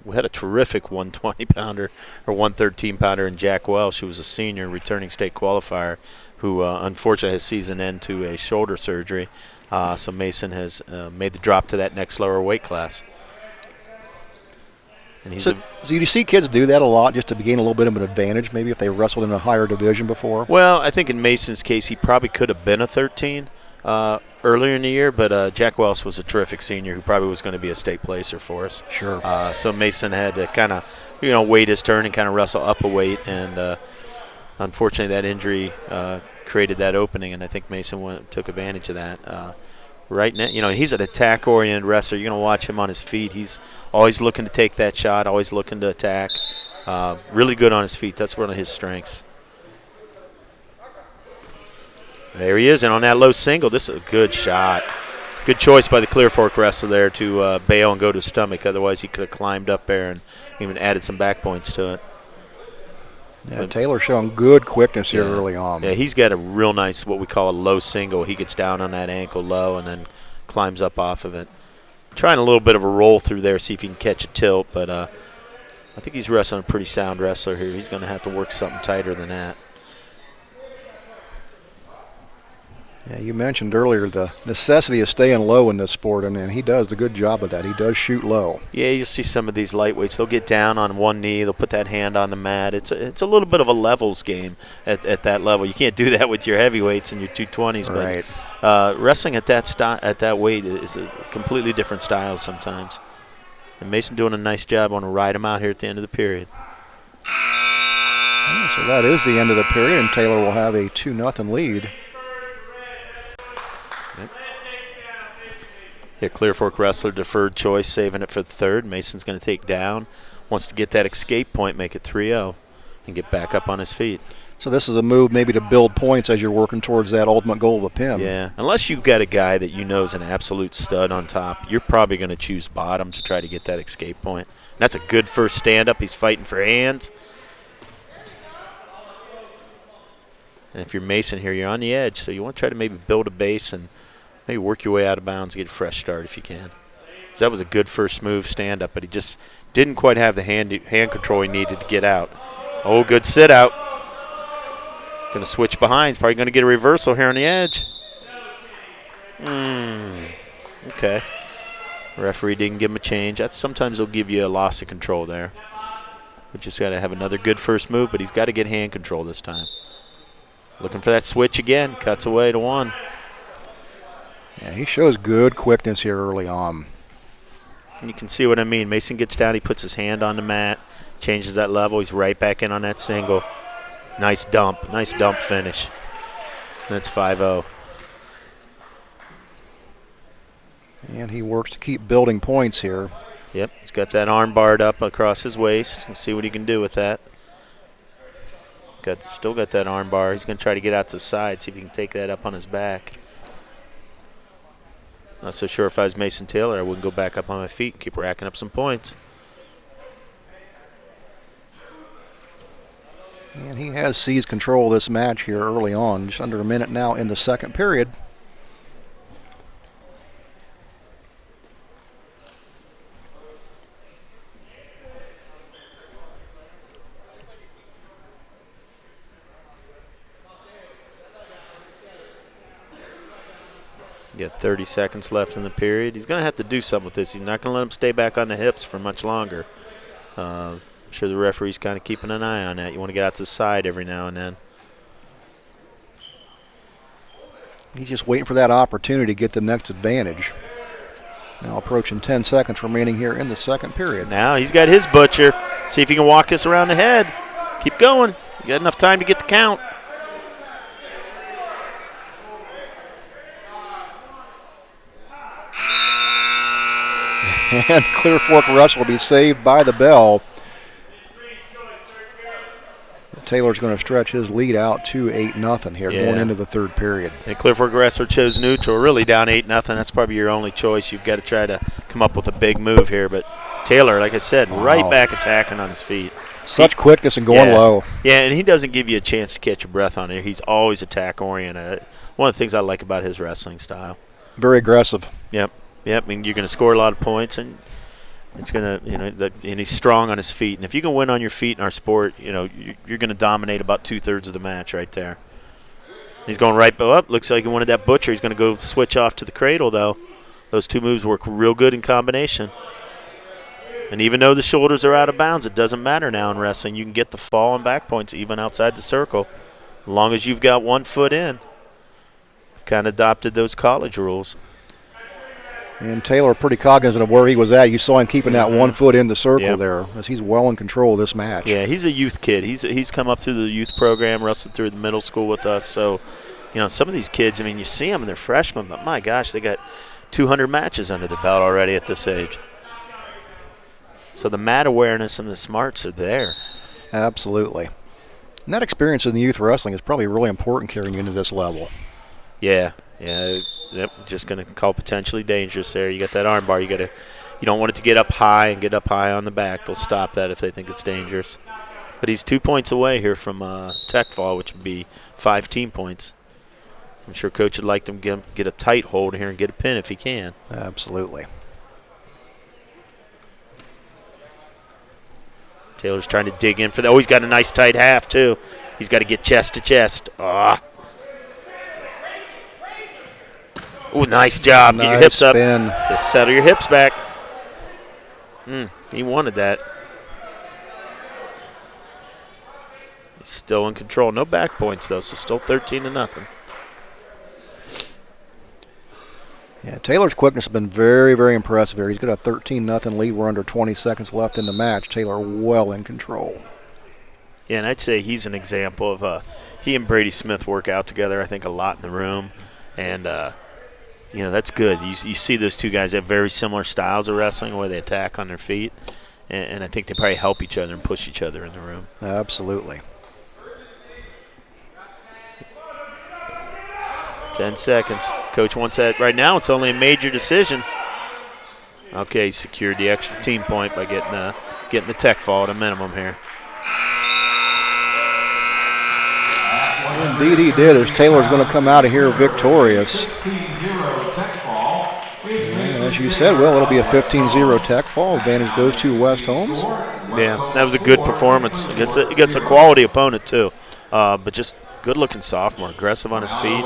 We had a terrific 120-pounder or 113-pounder in Jack Welsh, who was a senior returning state qualifier, who unfortunately has season end to a shoulder surgery. So Mason has made the drop to that next lower weight class. And so you see kids do that a lot just to gain a little bit of an advantage, maybe if they wrestled in a higher division before? Well, I think in Mason's case, he probably could have been a 13 earlier in the year, but Jack Welsh was a terrific senior who probably was going to be a state placer for us. Sure. So Mason had to kind of, wait his turn and kind of wrestle up a weight, and unfortunately that injury created that opening, and I think Mason took advantage of that. Right now, he's an attack-oriented wrestler. You're going to watch him on his feet. He's always looking to take that shot, always looking to attack. Really good on his feet. That's one of his strengths. There he is, and on that low single, this is a good shot. Good choice by the Clearfork wrestler there to bail and go to his stomach. Otherwise, he could have climbed up there and even added some back points to it. Yeah, Taylor showing good quickness here early on. Yeah, he's got a real nice, what we call a low single. He gets down on that ankle low and then climbs up off of it. Trying a little bit of a roll through there, see if he can catch a tilt, but I think he's wrestling a pretty sound wrestler here. He's going to have to work something tighter than that. Yeah, you mentioned earlier the necessity of staying low in this sport, and he does a good job of that. He does shoot low. Yeah, you see some of these lightweights. They'll get down on one knee. They'll put that hand on the mat. It's a little bit of a levels game at that level. You can't do that with your heavyweights and your 220s. Right. But wrestling at that weight is a completely different style sometimes. And Mason doing a nice job. I want to ride him out here at the end of the period. Yeah, so that is the end of the period, and Taylor will have a 2-0 lead. Yeah, Clearfork wrestler deferred choice, saving it for the third. Mason's going to take down. Wants to get that escape point, make it 3-0, and get back up on his feet. So this is a move maybe to build points as you're working towards that ultimate goal of a pin. Yeah, unless you've got a guy that you know is an absolute stud on top, you're probably going to choose bottom to try to get that escape point. And that's a good first stand-up. He's fighting for hands. And if you're Mason here, you're on the edge, so you want to try to maybe build a base and maybe work your way out of bounds, get a fresh start if you can. So that was a good first move stand-up, but he just didn't quite have the hand control he needed to get out. Oh, good sit-out. Going to switch behind. He's probably going to get a reversal here on the edge. Okay. Referee didn't give him a change. Sometimes they'll give you a loss of control there. But just got to have another good first move, but he's got to get hand control this time. Looking for that switch again. Cuts away to one. Yeah, he shows good quickness here early on. And you can see what I mean. Mason gets down. He puts his hand on the mat, changes that level. He's right back in on that single. Nice dump finish. And that's 5-0. And he works to keep building points here. Yep, he's got that arm barred up across his waist. We'll see what he can do with that. Still got that arm bar. He's going to try to get out to the side, see if he can take that up on his back. Not so sure if I was Mason Taylor, I wouldn't go back up on my feet and keep racking up some points. And he has seized control of this match here early on, just under a minute now in the second period. You got 30 seconds left in the period. He's going to have to do something with this. He's not going to let him stay back on the hips for much longer. I'm sure the referee's kind of keeping an eye on that. You want to get out to the side every now and then. He's just waiting for that opportunity to get the next advantage. Now approaching 10 seconds remaining here in the second period. Now he's got his butcher. See if he can walk this around the head. Keep going. You got enough time to get the count. And Clearfork Rush will be saved by the bell. Taylor's going to stretch his lead out to 8-0 here going into the third period. And Clearfork Wrestler chose neutral, really down 8-0. That's probably your only choice. You've got to try to come up with a big move here. But Taylor, like I said, right back attacking on his feet. Such quickness and going low. Yeah, and he doesn't give you a chance to catch your breath on it. He's always attack-oriented. One of the things I like about his wrestling style. Very aggressive. Yep. I mean, you're going to score a lot of points, and it's going to, and he's strong on his feet. And if you can win on your feet in our sport, you're going to dominate about 2/3 of the match right there. He's going right up. Looks like he wanted that butcher. He's going to go switch off to the cradle, though. Those two moves work real good in combination. And even though the shoulders are out of bounds, it doesn't matter now in wrestling. You can get the fall and back points even outside the circle, as long as you've got 1 foot in. I've kind of adopted those college rules. And Taylor pretty cognizant of where he was at. You saw him keeping that 1 foot in the circle there, as he's well in control of this match. Yeah, he's a youth kid. He's come up through the youth program, wrestled through the middle school with us. So, some of these kids, I mean, you see them and they're freshmen, but my gosh, they got 200 matches under the belt already at this age. So the mat awareness and the smarts are there. Absolutely. And that experience in the youth wrestling is probably really important carrying you into this level. Yeah. Yep, just going to call potentially dangerous there. You got that arm bar. You don't want it to get up high and get up high on the back. They'll stop that if they think it's dangerous. But he's 2 points away here from tech fall, which would be 5 team points. I'm sure Coach would like him to get a tight hold here and get a pin if he can. Absolutely. Taylor's trying to dig in for that. Oh, he's got a nice tight half, too. He's got to get chest to chest. Ooh, nice job. Get your hips spin. up. Just settle your hips back. He wanted that. He's still in control. No back points, though, so still 13-0. Yeah, Taylor's quickness has been very, very impressive here. He's got a 13-0 lead. We're under 20 seconds left in the match. Taylor well in control. Yeah, and I'd say he's an example of he and Brady Smith work out together, I think, a lot in the room. And, that's good. You see those two guys have very similar styles of wrestling, the way they attack on their feet. And I think they probably help each other and push each other in the room. Absolutely. 10 seconds. Coach wants that. Right now it's only a major decision. Okay, he secured the extra team point by getting the tech fall at a minimum here. Indeed he did, as Taylor's going to come out of here victorious. And as you said, well, it'll be a 15-0 tech fall. Advantage goes to West Holmes. Yeah, that was a good performance. Against a quality opponent, too. But just good-looking sophomore, aggressive on his feet.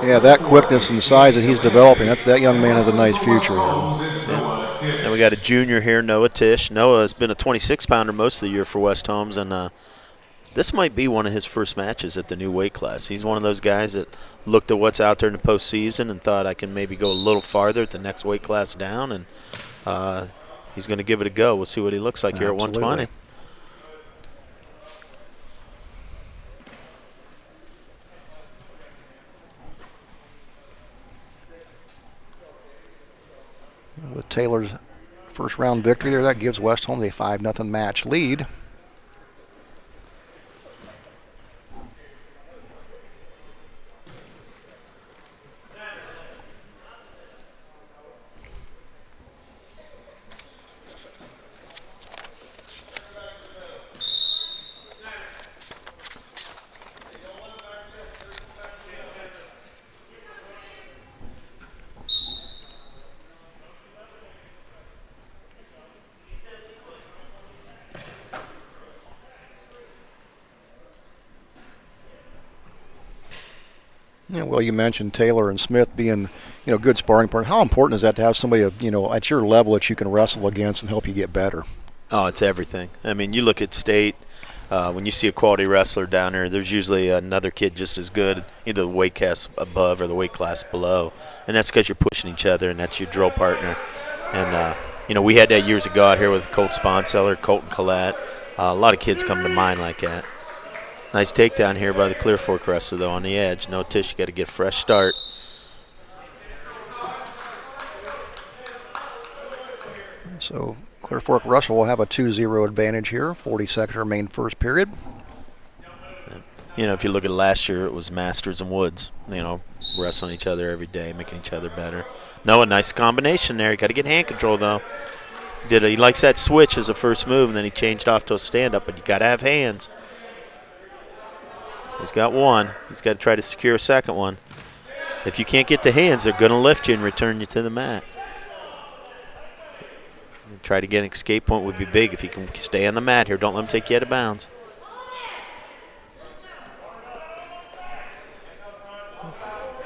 Yeah, that quickness and size that he's developing, that young man has a nice future. Yeah. And we got a junior here, Noah Tisch. Noah has been a 26-pounder most of the year for West Holmes, and this might be one of his first matches at the new weight class. He's one of those guys that looked at what's out there in the postseason and thought, I can maybe go a little farther at the next weight class down, and he's going to give it a go. We'll see what he looks like here at 120. With Taylor's first round victory there, that gives West Holmes a 5-0 match lead. Yeah, well, you mentioned Taylor and Smith being, good sparring partners. How important is that to have somebody, at your level that you can wrestle against and help you get better? Oh, it's everything. I mean, you look at state, when you see a quality wrestler down there, there's usually another kid just as good, either the weight class above or the weight class below. And that's because you're pushing each other, and that's your drill partner. And, we had that years ago out here with Colt Sponseller, Colton Collette. A lot of kids come to mind like that. Nice takedown here by the Clearfork wrestler, though, on the edge. No Tish, you got to get a fresh start. So Clearfork wrestler will have a 2-0 advantage here. 40 seconds remain first period. If you look at last year, it was Masters and Woods, wrestling each other every day, making each other better. No, a nice combination there. You got to get hand control, though. He likes that switch as a first move, and then he changed off to a stand-up, but you got to have hands. He's got one. He's got to try to secure a second one. If you can't get the hands, they're going to lift you and return you to the mat. Try to get an escape point would be big if you can stay on the mat here. Don't let him take you out of bounds.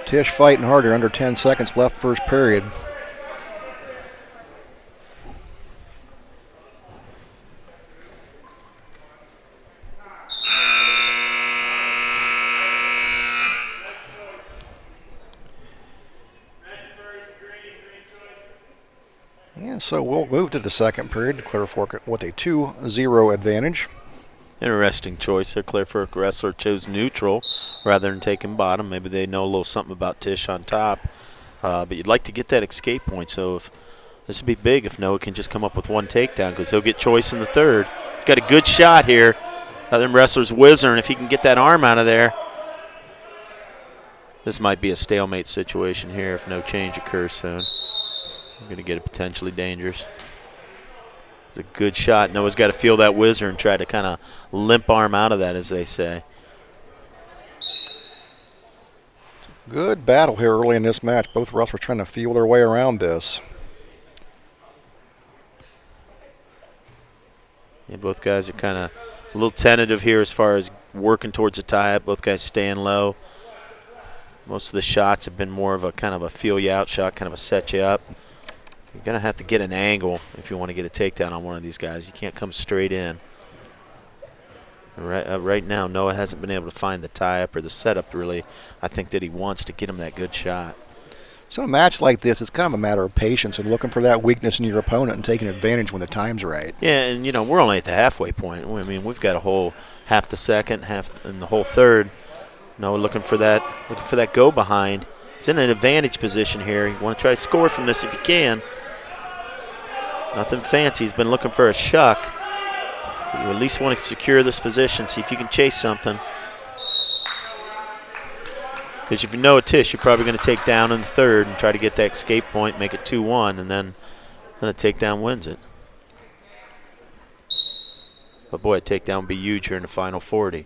Tish fighting harder, under 10 seconds left first period. And so we'll move to the second period. Clearfork with a 2-0 advantage. Interesting choice there. Clearfork wrestler chose neutral rather than taking bottom. Maybe they know a little something about Tish on top. But you'd like to get that escape point. So if this would be big if Noah can just come up with one takedown, because he'll get choice in the third. He's got a good shot here. Them wrestlers whizzer, and if he can get that arm out of there, this might be a stalemate situation here if no change occurs soon. We're going to get it potentially dangerous. It's a good shot. Noah's got to feel that whizzer and try to kind of limp arm out of that, as they say. Good battle here early in this match. Both wrestlers trying to feel their way around this. Yeah, both guys are kind of a little tentative here as far as working towards a tie-up. Both guys staying low. Most of the shots have been more of a kind of a feel you out shot, kind of a set you up. You're going to have to get an angle if you want to get a takedown on one of these guys. You can't come straight in. Right now, Noah hasn't been able to find the tie-up or the setup, really, I think, that he wants to get him that good shot. So in a match like this, it's kind of a matter of patience and looking for that weakness in your opponent and taking advantage when the time's right. Yeah, and, you know, we're only at the halfway point. I mean, we've got a whole half the second, half in the whole third. Noah looking for that go-behind. He's in an advantage position here. You want to try to score from this if you can. Nothing fancy. He's been looking for a shuck. You at least want to secure this position, see if you can chase something. Because if you know a Tish, you're probably going to take down in the third and try to get that escape point, make it 2-1, and then a takedown wins it. But boy, a takedown would be huge here in the final 40.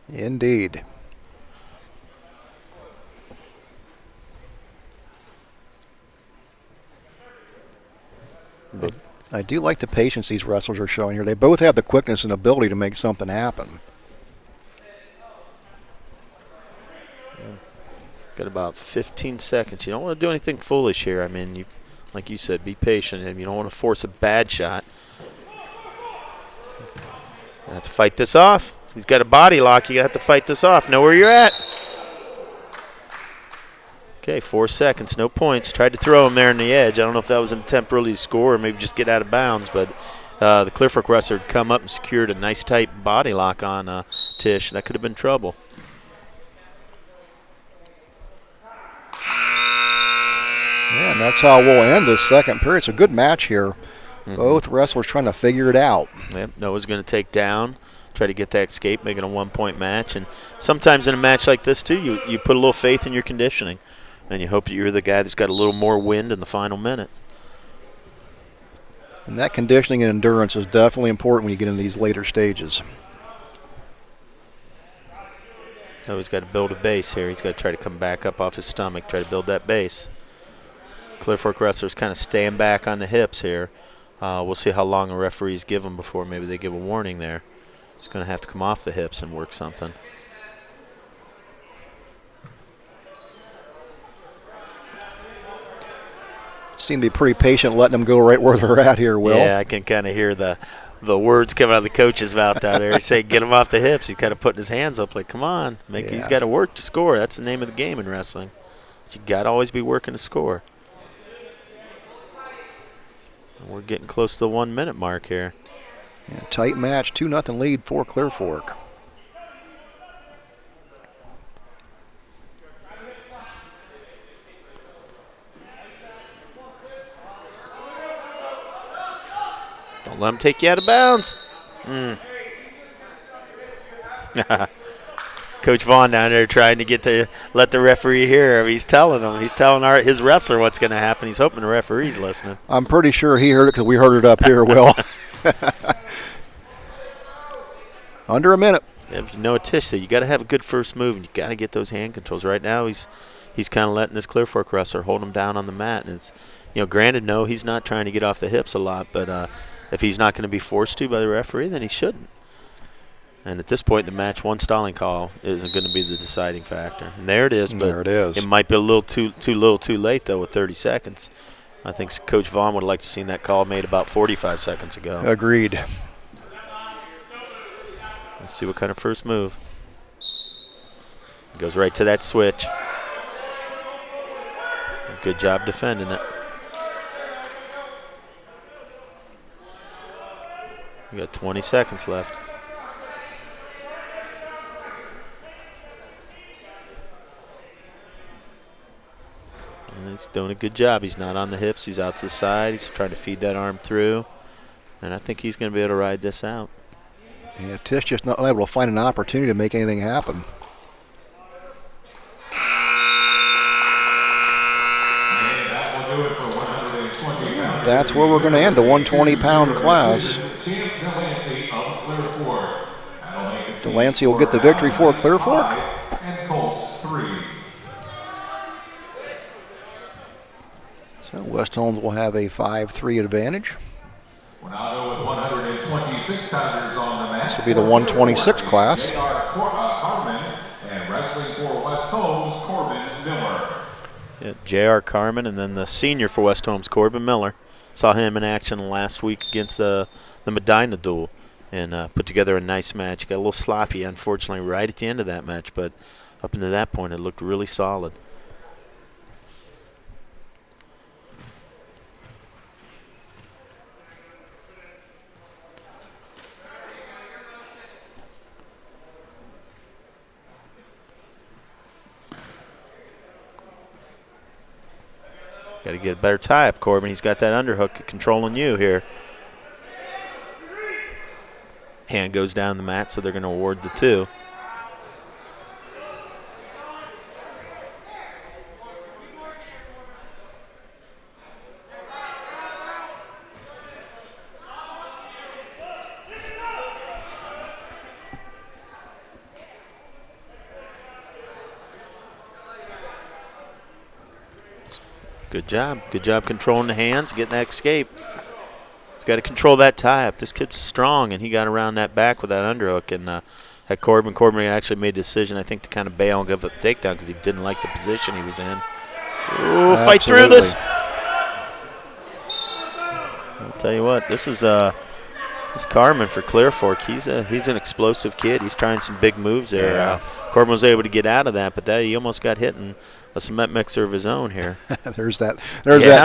Indeed. I do like the patience these wrestlers are showing here. They both have the quickness and ability to make something happen. Got about 15 seconds. You don't want to do anything foolish here. I mean, like you said, be patient, and you don't want to force a bad shot. You have to fight this off. He's got a body lock. You have to fight this off. Know where you're at. Okay, 4 seconds, no points. Tried to throw him there in the edge. I don't know if that was an attempt really to score or maybe just get out of bounds, but the Clearfork wrestler had come up and secured a nice tight body lock on Tish. That could have been trouble. Yeah, and that's how we'll end this second period. It's a good match here. Both wrestlers trying to figure it out. Yep, Noah's going to take down, try to get that escape, make it a 1-point match. And sometimes in a match like this, too, you put a little faith in your conditioning, and you hope that you're the guy that's got a little more wind in the final minute. And that conditioning and endurance is definitely important when you get into these later stages. Noah's got to build a base here. He's got to try to come back up off his stomach, try to build that base. Clearfork wrestlers kind of staying back on the hips here. We'll see how long a referees give them before maybe they give a warning there. He's going to have to come off the hips and work something. Seem to be pretty patient letting them go right where they're at here, Will. Yeah, I can kind of hear the words coming out of the coach's mouth down there. He's saying, get him off the hips. He's kind of putting his hands up like, come on. He's got to work to score. That's the name of the game in wrestling. You got to always be working to score. And we're getting close to the 1 minute mark here. Yeah, tight match, 2-0 lead for Clearfork. Don't let him take you out of bounds. Coach Vaughn down there trying to let the referee hear him. He's telling him. He's telling his wrestler what's going to happen. He's hoping the referee's listening. I'm pretty sure he heard it because we heard it up here, Will. Under a minute. If you know Tish said, you got to have a good first move, and you got to get those hand controls. Right now, he's kind of letting this Clearfork wrestler hold him down on the mat. And it's, granted, no, he's not trying to get off the hips a lot, but if he's not going to be forced to by the referee, then he shouldn't. And at this point in the match, one stalling call isn't going to be the deciding factor. And there it is. But there it is. It might be a little too late, though, with 30 seconds. I think Coach Vaughn would have liked to seen that call made about 45 seconds ago. Agreed. Let's see what kind of first move. Goes right to that switch. Good job defending it. We got 20 seconds left. And he's doing a good job. He's not on the hips. He's out to the side. He's trying to feed that arm through. And I think he's going to be able to ride this out. Yeah, Tish just not able to find an opportunity to make anything happen. That's where we're going to end the 120-pound class. Delancey will get the victory for Clearfork. So West Holmes will have a 5-3 advantage. This will be the 126 class. And wrestling for West Holmes. Yeah, J.R. Carmen, and then the senior for West Holmes, Corbin Miller. Saw him in action last week against the Medina duel and put together a nice match. Got a little sloppy, unfortunately, right at the end of that match, but up until that point, it looked really solid. Got to get a better tie-up, Corbin. He's got that underhook controlling you here. Hand goes down the mat, so they're going to award the 2. Good job. Good job controlling the hands, getting that escape. He's got to control that tie-up. This kid's strong, and he got around that back with that underhook. And had Corbin actually made a decision, I think, to kind of bail and give up the takedown because he didn't like the position he was in. Ooh, fight through this. I'll tell you what, this is Carmen for Clearfork. He's an explosive kid. He's trying some big moves there. Yeah. Corbin was able to get out of that, but he almost got hit in a cement mixer of his own here. There's that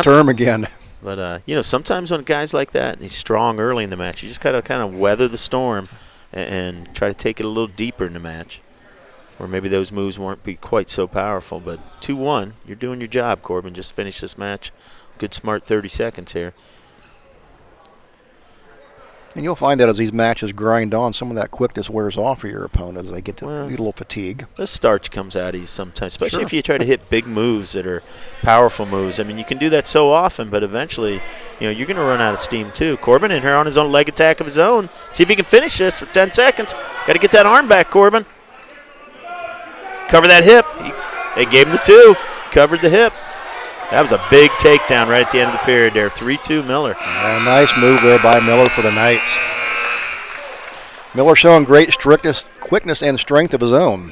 term again. But, sometimes when guys like that, and he's strong early in the match, you just got to kind of weather the storm and try to take it a little deeper in the match. Or maybe those moves won't be quite so powerful. But 2-1, you're doing your job, Corbin. Just finish this match. Good, smart 30 seconds here. And you'll find that as these matches grind on, some of that quickness wears off for your opponent as they get a little fatigue. The starch comes out of you sometimes, especially if you try to hit big moves that are powerful moves. I mean, you can do that so often, but eventually, you're going to run out of steam too. Corbin in here on his own leg attack of his own. See if he can finish this for 10 seconds. Got to get that arm back, Corbin. Cover that hip. They gave him the 2. Covered the hip. That was a big takedown right at the end of the period there. 3-2 Miller. A nice move there by Miller for the Knights. Miller showing great quickness, and strength of his own.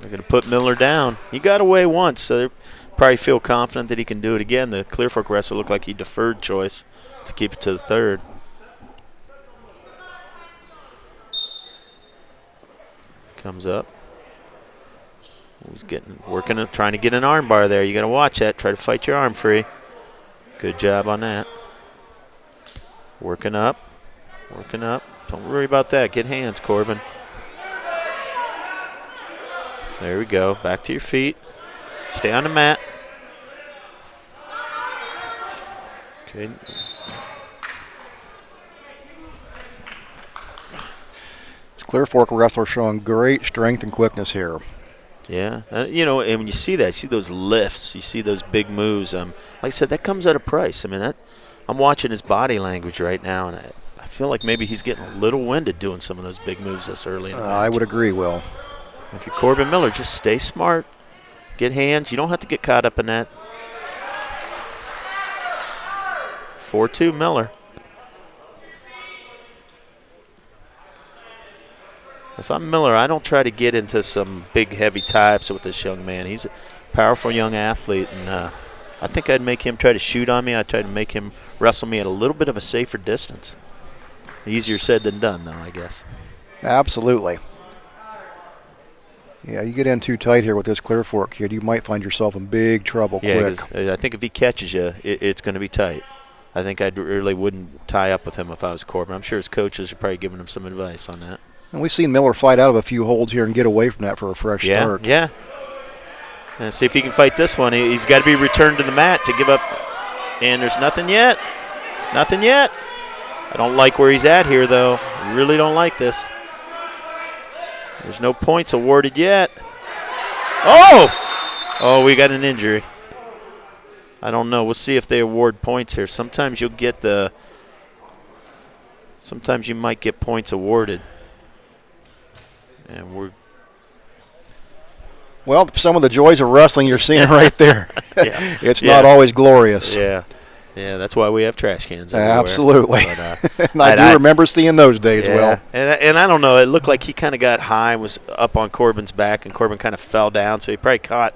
They're going to put Miller down. He got away once, so they probably feel confident that he can do it again. The Clearfork wrestler looked like he deferred choice to keep it to the 3rd. Comes up. He's trying to get an arm bar there. You got to watch that. Try to fight your arm free. Good job on that. Working up. Don't worry about that. Get hands, Corbin. There we go. Back to your feet. Stay on the mat. Okay. This Clearfork wrestler showing great strength and quickness here. Yeah, and when you see that, you see those lifts, you see those big moves. Like I said, that comes at a price. I mean, I'm watching his body language right now, and I feel like maybe he's getting a little winded doing some of those big moves this early in the match. I would agree, Will. If you're Corbin Miller, just stay smart, get hands. You don't have to get caught up in that. 4-2 Miller. If I'm Miller, I don't try to get into some big, heavy tie-ups with this young man. He's a powerful young athlete, and I think I'd make him try to shoot on me. I'd try to make him wrestle me at a little bit of a safer distance. Easier said than done, though, I guess. Absolutely. Yeah, you get in too tight here with this Clearfork kid, you might find yourself in big trouble quick. I think if he catches you, it's going to be tight. I think I really wouldn't tie up with him if I was Corbin. I'm sure his coaches are probably giving him some advice on that. And we've seen Miller fight out of a few holds here and get away from that for a fresh start. Yeah. And see if he can fight this one. He's got to be returned to the mat to give up. And there's nothing yet. Nothing yet. I don't like where he's at here, though. I really don't like this. There's no points awarded yet. Oh, we got an injury. I don't know. We'll see if they award points here. Sometimes you might get points awarded. And well, some of the joys of wrestling you're seeing right there. It's not always glorious. Yeah, that's why we have trash cans everywhere. Absolutely. But, and I do remember seeing those days, Will. And I don't know. It looked like he kind of got high, was up on Corbin's back, and Corbin kind of fell down, so he probably caught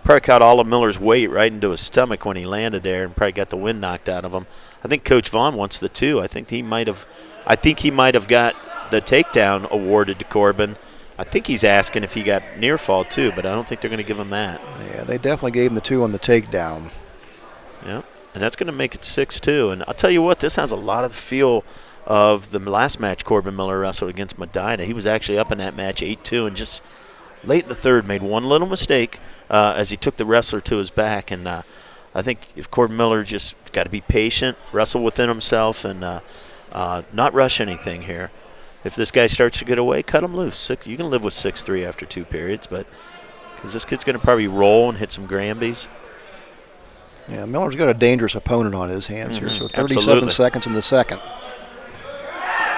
probably caught all of Miller's weight right into his stomach when he landed there and probably got the wind knocked out of him. I think Coach Vaughn wants the 2. I think he might have got the takedown awarded to Corbin. I think he's asking if he got near fall too, but I don't think they're going to give him that. Yeah, they definitely gave him the 2 on the takedown. Yeah, and that's going to make it 6-2. And I'll tell you what, this has a lot of the feel of the last match Corbin Miller wrestled against Medina. He was actually up in that match 8-2 and just late in the third made one little mistake as he took the wrestler to his back. And I think if Corbin Miller just got to be patient, wrestle within himself, and not rush anything here. If this guy starts to get away, cut him loose. You can live with 6-3 after 2 periods, but because this kid's going to probably roll and hit some Granbys. Yeah, Miller's got a dangerous opponent on his hands here, so 37 Absolutely. seconds in the second.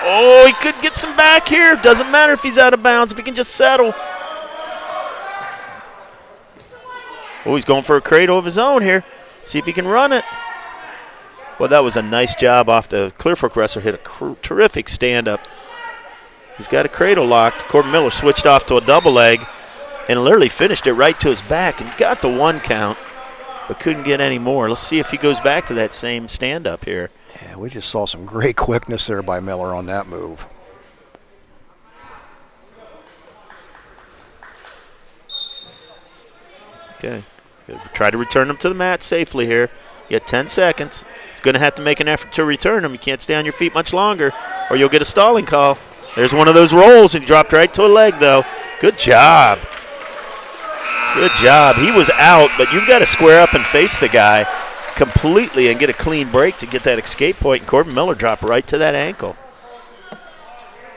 Oh, he could get some back here. Doesn't matter if he's out of bounds, if he can just settle. Oh, he's going for a cradle of his own here. See if he can run it. Well, that was a nice job off the Clearfork wrestler. Hit a terrific stand-up. He's got a cradle locked. Corbin Miller switched off to a double leg and literally finished it right to his back and got the 1 count, but couldn't get any more. Let's see if he goes back to that same stand-up here. Yeah, we just saw some great quickness there by Miller on that move. Okay. Try to return him to the mat safely here. You got 10 seconds. He's going to have to make an effort to return him. You can't stay on your feet much longer or you'll get a stalling call. There's one of those rolls, and he dropped right to a leg, though. Good job. Good job. He was out, but you've got to square up and face the guy completely and get a clean break to get that escape point. And Corbin Miller dropped right to that ankle.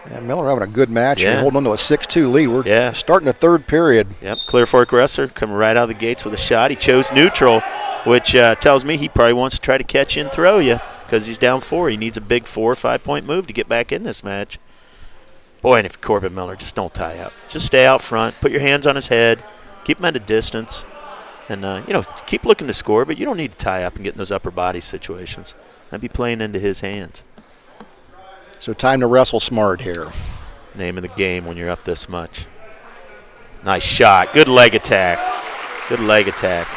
Yeah, Miller having a good match. Yeah. He's holding on to a 6-2 lead. We're starting the third period. Yep, Clearfork wrestler coming right out of the gates with a shot. He chose neutral, which tells me he probably wants to try to catch you and throw you because he's down 4. He needs a big 4 or 5 point move to get back in this match. Boy, and if Corbin Miller, just don't tie up. Just stay out front. Put your hands on his head. Keep him at a distance. And, keep looking to score, but you don't need to tie up and get in those upper body situations. That'd be playing into his hands. So time to wrestle smart here. Name of the game when you're up this much. Nice shot. Good leg attack. Good leg attack.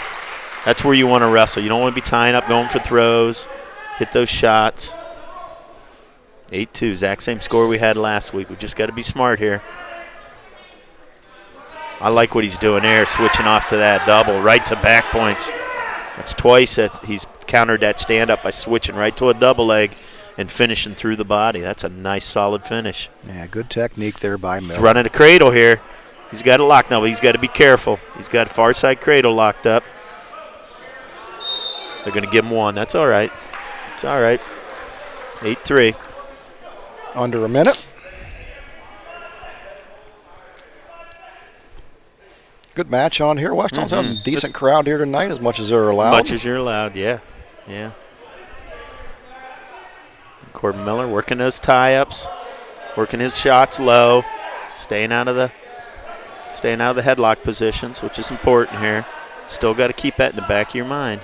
That's where you want to wrestle. You don't want to be tying up, going for throws. Hit those shots. 8-2, exact same score we had last week. We just got to be smart here. I like what he's doing there, switching off to that double, right to back points. That's twice that he's countered that stand-up by switching right to a double leg and finishing through the body. That's a nice, solid finish. Yeah, good technique there by Miller. He's running a cradle here. He's got it locked now, but he's got to be careful. He's got far side cradle locked up. They're going to give him 1. That's all right. It's all right. 8-3. Under a minute. Good match on here. West Holmes having a decent crowd here tonight, as much as they're allowed. Much as you're allowed, yeah. Corbin Miller working those tie-ups, working his shots low, staying out of the headlock positions, which is important here. Still got to keep that in the back of your mind.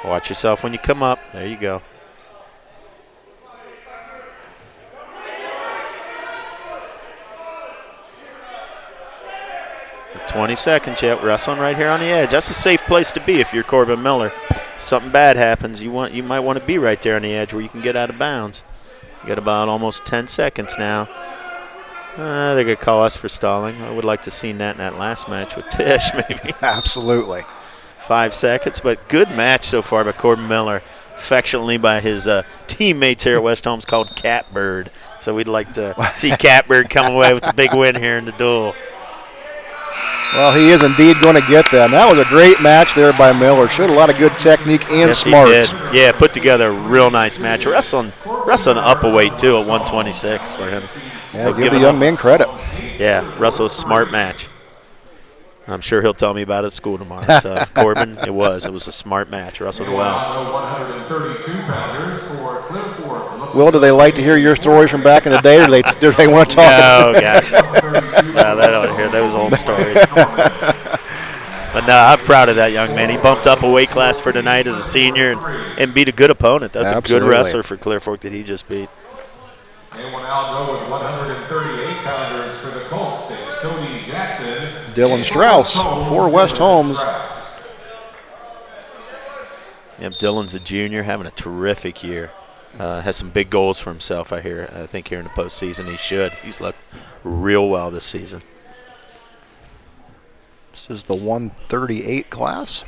Watch yourself when you come up. There you go. 20 seconds yet. Wrestling right here on the edge. That's a safe place to be if you're Corbin Miller. If something bad happens, you might want to be right there on the edge where you can get out of bounds. You got about almost 10 seconds now. They're going to call us for stalling. I would like to have seen that in that last match with Tish, maybe. Absolutely. 5 seconds, but good match so far by Corbin Miller, affectionately by his teammates here at West Holmes called Catbird. So we'd like to see Catbird come away with the big win here in the duel. Well, he is indeed going to get that. And that was a great match there by Miller. Showed a lot of good technique and smarts. He did. Yeah, put together a real nice match. Wrestling up a weight, too, at 126 for him. Yeah, so give the young man credit. Yeah, wrestled a smart match. I'm sure he'll tell me about it at school tomorrow. So, Corbin, it was a smart match. Wrestled well. 132 pounders for Clearfork. Will, do they like to hear your stories from back in the day, or do they want to talk? Oh, gosh. No, they don't hear those old stories. But no, I'm proud of that young man. He bumped up a weight class for tonight as a senior and beat a good opponent. That's a good wrestler for Clearfork that he just beat. And we'll now go with 138-pounders for the Colts. It's Cody Jackson. Dylan Strauss for West Holmes. Yep, Dylan's a junior, having a terrific year. Has some big goals for himself, I think here in the postseason. He should. He's looked real well this season. This is the 138 class.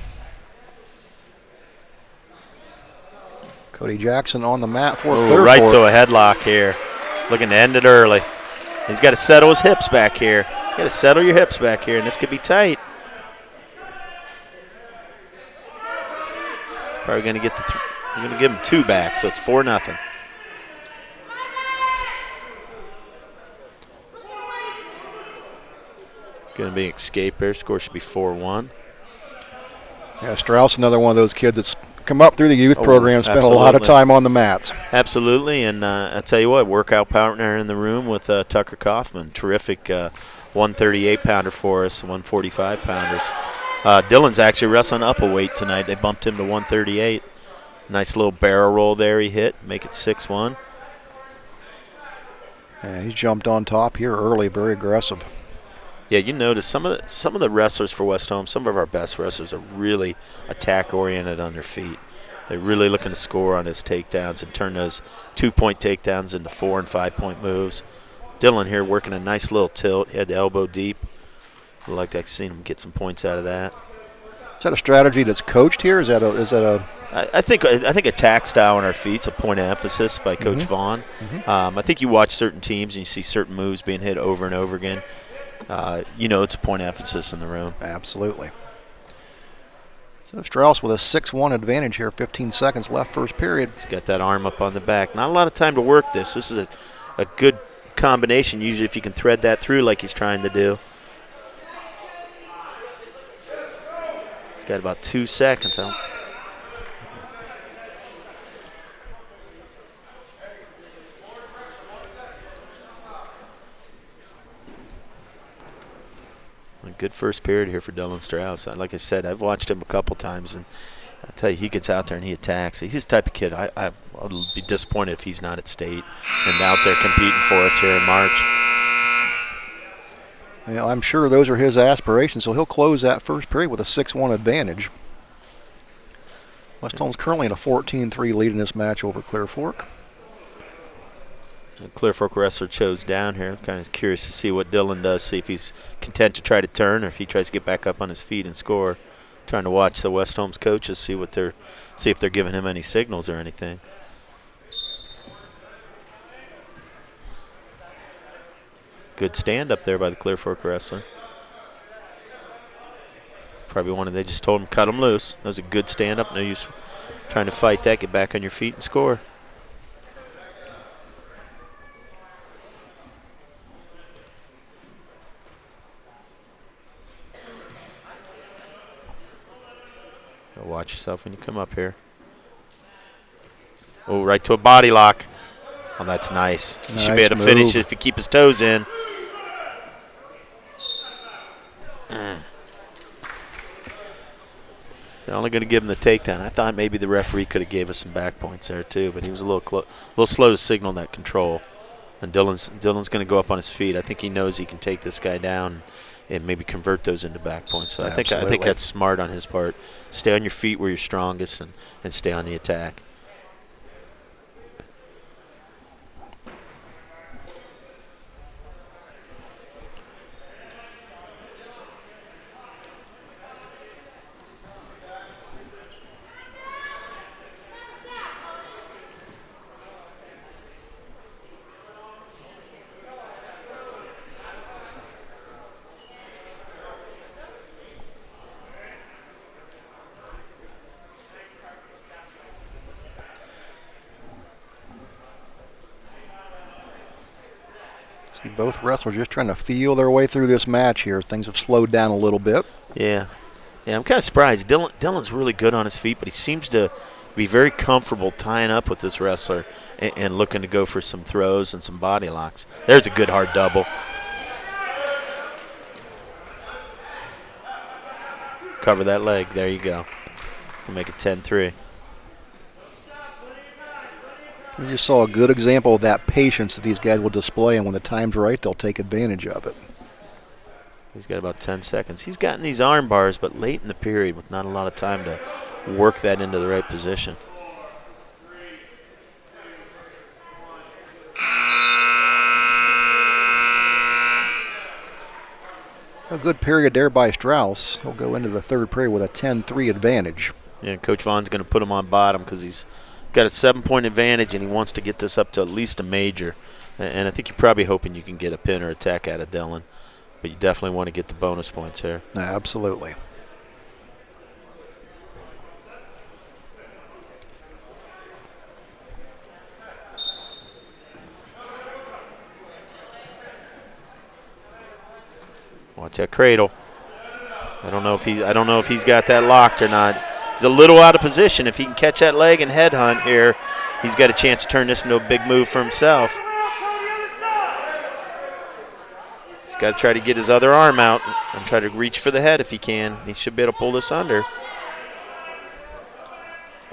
Cody Jackson on the mat for Clearfork. Right to a headlock here. Looking to end it early. He's got to settle his hips back here. You got to settle your hips back here, and this could be tight. He's probably going to get you're going to give him 2 back, so it's 4-0. Going to be an escape here. Score should be 4-1. Yeah, Strauss, another one of those kids that's come up through the youth program, spent absolutely. a lot of time on the mats. Absolutely, and I tell you what, workout partner in the room with Tucker Kaufman. Terrific 138-pounder for us, 145-pounders. Dylan's actually wrestling up a weight tonight. They bumped him to 138. Nice little barrel roll there he hit, make it 6-1. Yeah, he's jumped on top here early, very aggressive. Yeah, you notice some of the wrestlers for West Holmes, some of our best wrestlers are really attack-oriented on their feet. They're really looking to score on his takedowns and turn those 2-point takedowns into 4- and 5-point moves. Dylan here working a nice little tilt. He had the elbow deep. I like I've seen him get some points out of that. Is that a strategy that's coached here? Is that a I think attack style on our feet is a point of emphasis by Coach Vaughn. I think you watch certain teams and you see certain moves being hit over and over again. It's a point of emphasis in the room. Absolutely. So Strauss with a 6-1 advantage here, 15 seconds left first period. He's got that arm up on the back. Not a lot of time to work this. This is a good combination, usually if you can thread that through like he's trying to do. He's got about 2 seconds out. A good first period here for Dylan Strauss. Like I said, I've watched him a couple times, and I tell you, he gets out there and he attacks. He's the type of kid I would be disappointed if he's not at state and out there competing for us here in March. Well, I'm sure those are his aspirations, so he'll close that first period with a 6-1 advantage. West Holmes currently in a 14-3 lead in this match over Clearfork. Clearfork wrestler chose down here. I'm kind of curious to see what Dylan does, see if he's content to try to turn or if he tries to get back up on his feet and score. Trying to watch the West Holmes coaches, see if they're giving him any signals or anything. Good stand up there by the Clearfork wrestler. Probably they just told him cut him loose. That was a good stand up. No use trying to fight that. Get back on your feet and score. Watch yourself when you come up here. Oh, right to a body lock. Oh, that's nice. He should be able to finish it if he keep his toes in. They're only going to give him the takedown. I thought maybe the referee could have gave us some back points there too, but he was a little slow to signal that control. And Dylan's going to go up on his feet. I think he knows he can take this guy down and maybe convert those into back points. So I think that's smart on his part. Stay on your feet where you're strongest and stay on the attack. See both wrestlers just trying to feel their way through this match here. Things have slowed down a little bit. Yeah, I'm kind of surprised. Dylan's really good on his feet, but he seems to be very comfortable tying up with this wrestler and looking to go for some throws and some body locks. There's a good hard double. Cover that leg. There you go. It's going to make it 10-3. We just saw a good example of that patience that these guys will display, and when the time's right, they'll take advantage of it. He's got about 10 seconds. He's gotten these arm bars, but late in the period with not a lot of time to work that into the right position. A good period there by Strauss. He'll go into the third period with a 10-3 advantage. Yeah, Coach Vaughn's going to put him on bottom because he's got a 7-point advantage and he wants to get this up to at least a major. And I think you're probably hoping you can get a pin or a tech out of Dillon. But you definitely want to get the bonus points here. Absolutely. Watch that cradle. I don't know if he's got that locked or not. He's a little out of position. If he can catch that leg and headhunt here, he's got a chance to turn this into a big move for himself. He's got to try to get his other arm out and try to reach for the head if he can. He should be able to pull this under.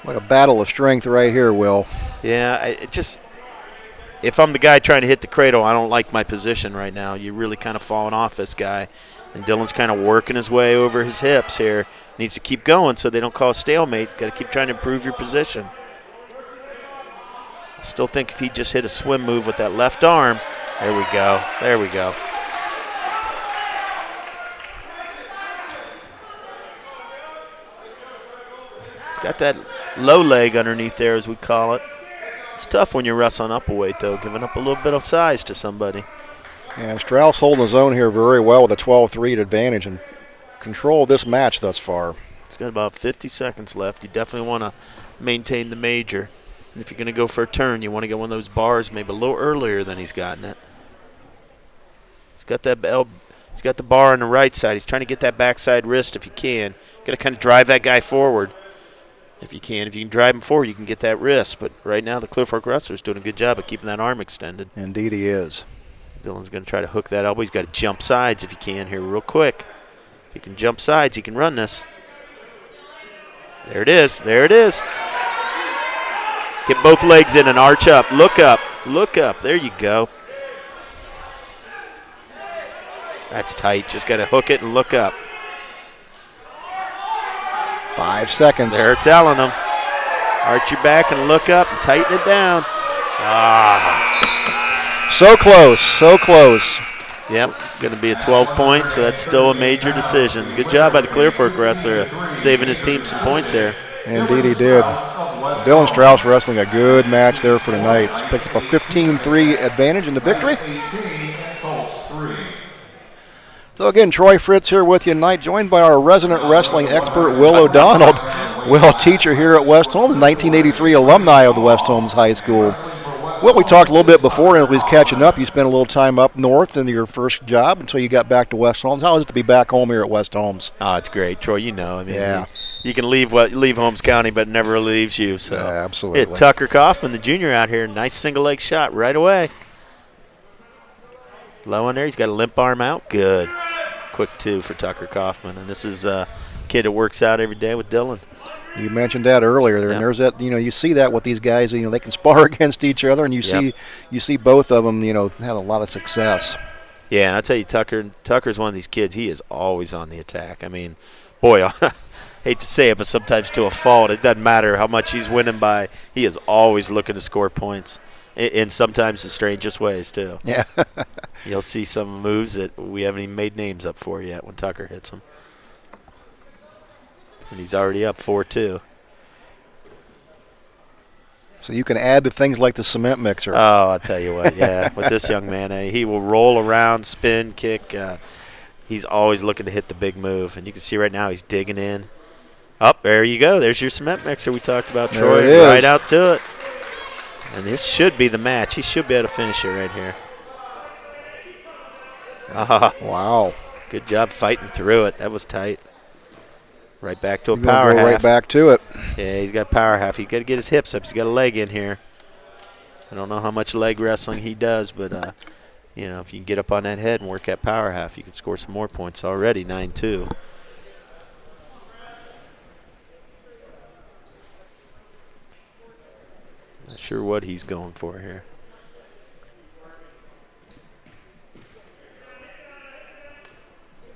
What a battle of strength right here, Will. Yeah, if I'm the guy trying to hit the cradle, I don't like my position right now. You're really kind of falling off this guy. And Dillon's kind of working his way over his hips here. Needs to keep going so they don't call a stalemate. Got to keep trying to improve your position. I still think if he just hit a swim move with that left arm, there we go. There we go. He's got that low leg underneath there, as we call it. It's tough when you're wrestling up a weight, though, giving up a little bit of size to somebody. And Strauss holding his own here very well with a 12-3 advantage and control of this match thus far. He's got about 50 seconds left. You definitely want to maintain the major. And if you're going to go for a turn, you want to get one of those bars maybe a little earlier than he's gotten it. He's got that he's got the bar on the right side. He's trying to get that backside wrist if you can. Got to kind of drive that guy forward. If you can drive him forward, you can get that wrist. But right now, the Clearfork wrestler's doing a good job of keeping that arm extended. Indeed he is. Dillon's going to try to hook that elbow. He's got to jump sides if he can here real quick. If he can jump sides, he can run this. There it is. There it is. Get both legs in and arch up. Look up. Look up. There you go. That's tight. Just got to hook it and look up. 5 seconds. They're telling him. Arch your back and look up and tighten it down. So close, so close. Yep, it's going to be a 12-point, so that's still a major decision. Good job by the Clearfork wrestler saving his team some points there. Indeed he did. Dillon Strauss wrestling a good match there for tonight. He's picked up a 15-3 advantage in the victory. So again, Troy Fritz here with you tonight, joined by our resident wrestling expert, Will O'Donnell. Will, teacher here at West Holmes, 1983 alumni of the West Holmes High School. Well, we talked a little bit before, and we was catching up. You spent a little time up north in your first job until you got back to West Holmes. How is it to be back home here at West Holmes? Oh, it's great, Troy. You know, I mean, yeah. You can leave Holmes County, but it never leaves you. So yeah, absolutely. Hit Tucker Kaufman, the junior, out here. Nice single leg shot right away. Low in there. He's got a limp arm out. Good. Quick 2 for Tucker Kaufman, and this is a kid that works out every day with Dillon. You mentioned that earlier there, and there's that, you see that with these guys, they can spar against each other, and you see both of them, have a lot of success. Yeah, and I tell you, Tucker's one of these kids. He is always on the attack. I mean, boy, I hate to say it, but sometimes to a fault. It doesn't matter how much he's winning by. He is always looking to score points, in sometimes the strangest ways too. Yeah. You'll see some moves that we haven't even made names up for yet when Tucker hits them. And he's already up 4-2. So you can add to things like the cement mixer. Oh, I'll tell you what, yeah. With this young man, he will roll around, spin, kick. He's always looking to hit the big move. And you can see right now he's digging in. There you go. There's your cement mixer we talked about, Troy. There it is. Right out to it. And this should be the match. He should be able to finish it right here. Wow. Good job fighting through it. That was tight. Right back to a power half. Right back to it. Yeah, he's got power half. He's got to get his hips up. He's got a leg in here. I don't know how much leg wrestling he does, but, if you can get up on that head and work that power half, you can score some more points already, 9-2. Not sure what he's going for here.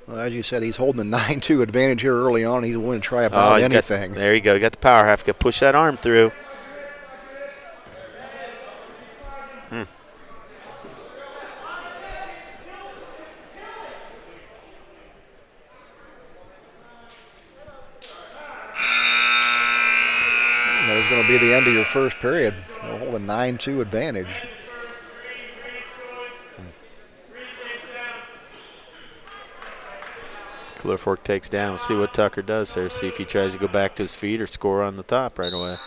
Well, as you said, he's holding the 9-2 advantage here early on. He's willing to try about anything. There you go. You got the power half. Got to push that arm through. That was going to be the end of your first period. They'll hold a 9-2 advantage. Clearfork takes down. We'll see what Tucker does there. See if he tries to go back to his feet or score on the top right away.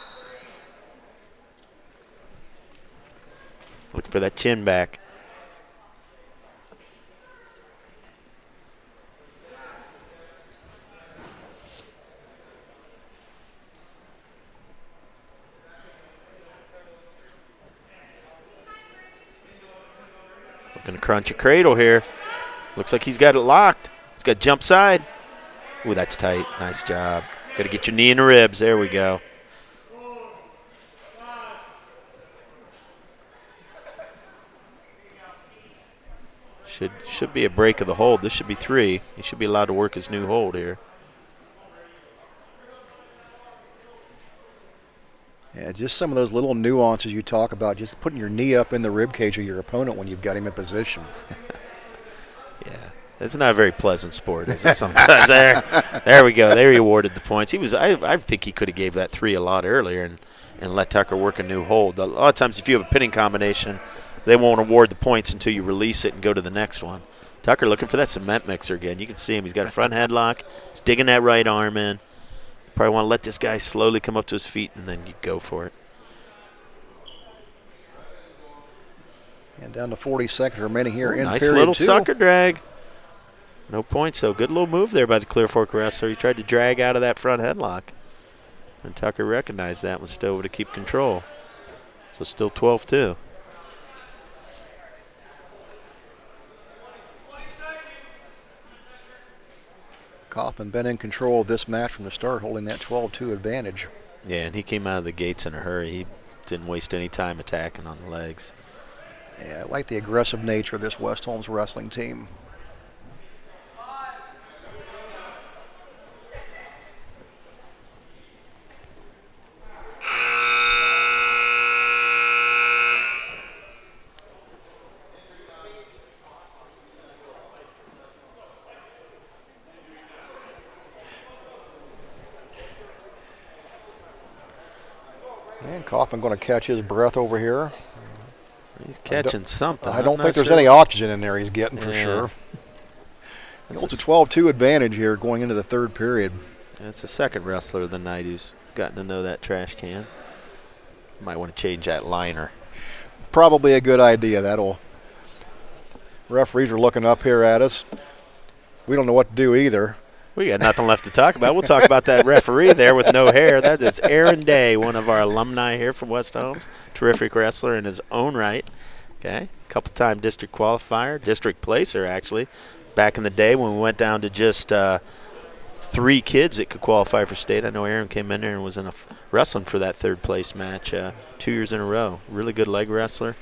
Looking for that chin back. Going to crunch a cradle here. Looks like he's got it locked. He's got jump side. Ooh, that's tight. Nice job. Got to get your knee in the ribs. There we go. Should be a break of the hold. This should be 3. He should be allowed to work his new hold here. Yeah, just some of those little nuances you talk about, just putting your knee up in the rib cage of your opponent when you've got him in position. Yeah, it's not a very pleasant sport, is it? Sometimes there we go. There he awarded the points. I think he could have gave that 3 a lot earlier and let Tucker work a new hold. A lot of times, if you have a pinning combination, they won't award the points until you release it and go to the next one. Tucker looking for that cement mixer again. You can see him. He's got a front headlock. He's digging that right arm in. Probably want to let this guy slowly come up to his feet, and then you go for it. And down to 40 seconds remaining here in nice period little 2. sucker drag. No points, though. Good little move there by the Clearfork wrestler. He tried to drag out of that front headlock. And Tucker recognized that and was still able to keep control. So still 12-2. Kaufman been in control of this match from the start, holding that 12-2 advantage. Yeah, and he came out of the gates in a hurry. He didn't waste any time attacking on the legs. Yeah, I like the aggressive nature of this West Holmes wrestling team. And Kaufman going to catch his breath over here. He's catching something. I don't think there's any oxygen in there he's getting for sure. He holds a 12-2 advantage here going into the third period. That's the second wrestler of the night who's gotten to know that trash can. Might want to change that liner. Probably a good idea. Referees are looking up here at us. We don't know what to do either. We got nothing left to talk about. We'll talk about that referee there with no hair. That is Aaron Day, one of our alumni here from West Holmes. Terrific wrestler in his own right. Okay, couple-time district qualifier, district placer actually. Back in the day when we went down to just 3 kids that could qualify for state. I know Aaron came in there and was wrestling for that third place match 2 years in a row. Really good leg wrestler.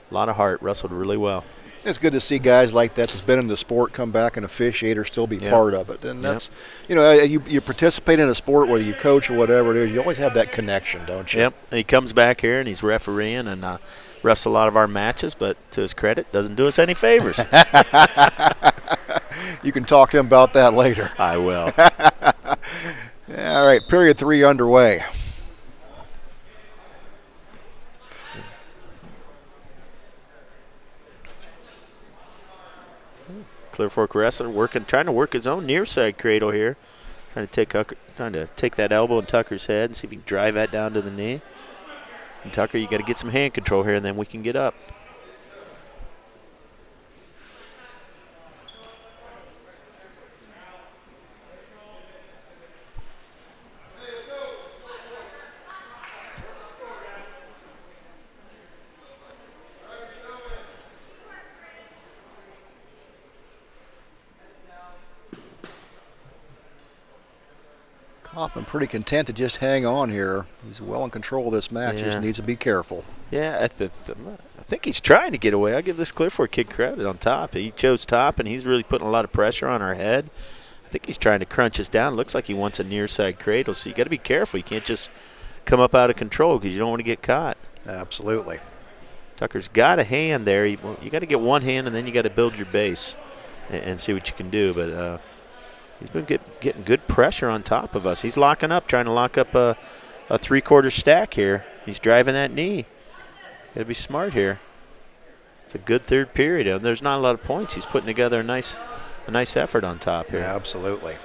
A lot of heart. Wrestled really well. It's good to see guys like that that's been in the sport come back and officiate or still be part of it. And that's, you participate in a sport, whether you coach or whatever it is, you always have that connection, don't you? Yep. And he comes back here and he's refereeing and refs a lot of our matches, but to his credit, doesn't do us any favors. You can talk to him about that later. I will. All right, period 3 underway. Clearfork wrestler trying to work his own near side cradle here. Trying to take that elbow in Tucker's head and see if he can drive that down to the knee. And Tucker, you got to get some hand control here, and then we can get up. Hoffman pretty content to just hang on here. He's well in control of this match. Just needs to be careful. Yeah, I think he's trying to get away. I'll give this Clearfork kid credit on top. He chose top, and he's really putting a lot of pressure on our head. I think he's trying to crunch us down. Looks like he wants a near side cradle, so you got to be careful. You can't just come up out of control because you don't want to get caught. Absolutely. Tucker's got a hand there. You got to get one hand, and then you got to build your base and see what you can do. But he's been getting good pressure on top of us. He's locking up, trying to lock up a three-quarter stack here. He's driving that knee. Got to be smart here. It's a good third period, and there's not a lot of points. He's putting together a nice effort on top here. Yeah, absolutely.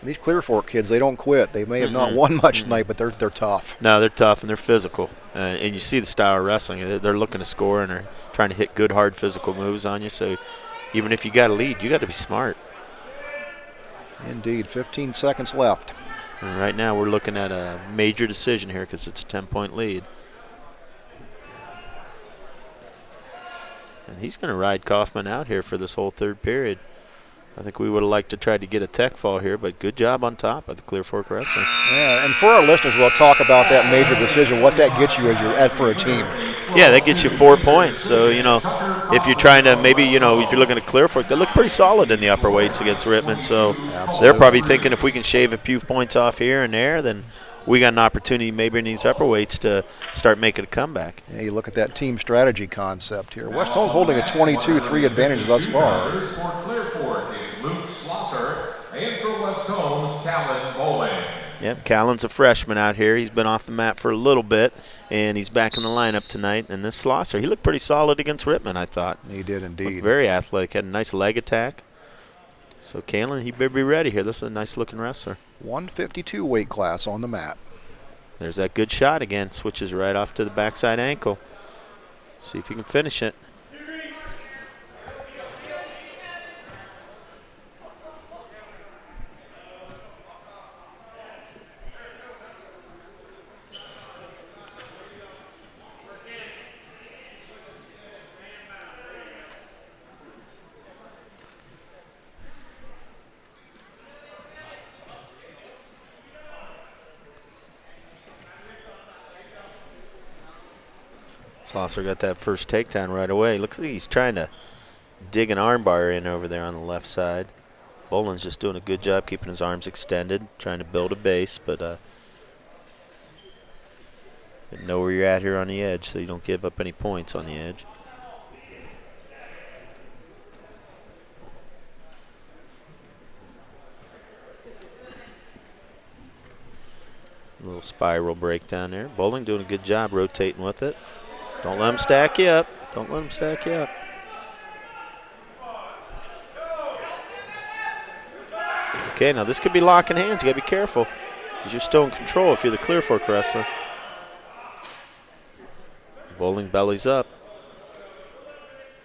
And these Clearfork kids, they don't quit. They may have not won much tonight, but they're tough. No, they're tough and they're physical. And you see the style of wrestling. They're looking to score and they're trying to hit good, hard physical moves on you. So even if you got a lead, you got to be smart. Indeed. 15 seconds left. And right now we're looking at a major decision here because it's a 10-point lead. And he's going to ride Kaufman out here for this whole third period. I think we would have liked to try to get a tech fall here, but good job on top of the Clearfork wrestling. Yeah, and for our listeners, we'll talk about that major decision, what that gets you for a team. Yeah, that gets you 4 points. So, if you're trying to maybe, if you're looking at Clearfork, they look pretty solid in the upper weights against Rittman. So they're probably thinking if we can shave a few points off here and there, then we got an opportunity maybe in these upper weights to start making a comeback. Yeah, you look at that team strategy concept here. West Holmes holding a 22-3 advantage thus far. And for West Holmes, Callan Bowling. Yep, Callan's a freshman out here. He's been off the mat for a little bit, and he's back in the lineup tonight. And this Schlosser, he looked pretty solid against Rittman, I thought. He did indeed. Looked very athletic, had a nice leg attack. So Callan, he better be ready here. This is a nice-looking wrestler. 152 weight class on the mat. There's that good shot again. Switches right off to the backside ankle. See if he can finish it. Schlosser got that first takedown right away. Looks like he's trying to dig an armbar in over there on the left side. Boland's just doing a good job keeping his arms extended, trying to build a base, but know where you're at here on the edge so you don't give up any points on the edge. A little spiral breakdown there. Bowling doing a good job rotating with it. Don't let him stack you up. Don't let him stack you up. Okay, now this could be locking hands. You got to be careful because you're still in control if you're the Clearfork wrestler. Bowling bellies up.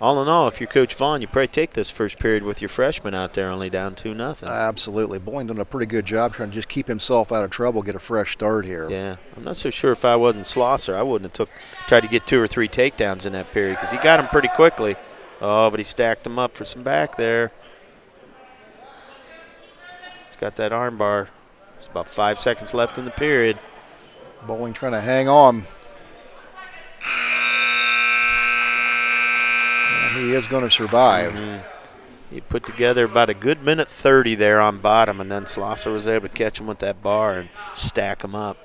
All in all, if you're Coach Vaughn, you probably take this first period with your freshman out there only down 2-0. Absolutely. Bowling done a pretty good job trying to just keep himself out of trouble, get a fresh start here. Yeah, I'm not so sure if I wasn't Schlosser, I wouldn't have tried to get 2 or 3 takedowns in that period because he got him pretty quickly. Oh, but he stacked him up for some back there. He's got that arm bar. There's about 5 seconds left in the period. Bowling trying to hang on. He is going to survive. He put together about a good minute 30 there on bottom, and then Schlosser was able to catch him with that bar and stack him up.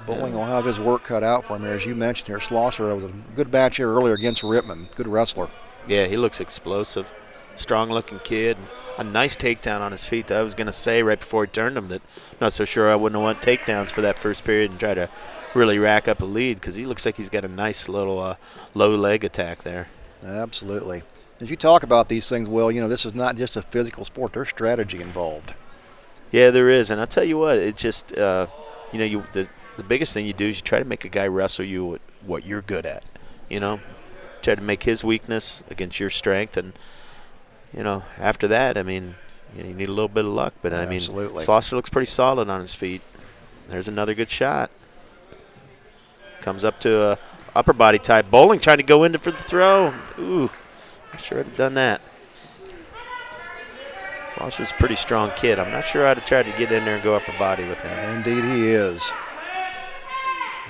Bowling will have his work cut out for him here. As you mentioned here, Schlosser was a good match here earlier against Rittman. Good wrestler. Yeah, he looks explosive. Strong-looking kid. A nice takedown on his feet. I was going to say right before he turned him that I'm not so sure I wouldn't have want takedowns for that first period and try to really rack up a lead because he looks like he's got a nice little low leg attack there. Absolutely. As you talk about these things, Will, this is not just a physical sport. There's strategy involved. Yeah, there is. And I'll tell you what, it's just, the biggest thing you do is you try to make a guy wrestle you at what you're good at, Try to make his weakness against your strength. And, after that, you need a little bit of luck. But, Absolutely. Schlosser looks pretty solid on his feet. There's another good shot. Comes up to a upper body tie. Bowling trying to go in for the throw. Ooh, I sure would have done that. Slosher's a pretty strong kid. I'm not sure I'd have tried to get in there and go upper body with him. Indeed he is.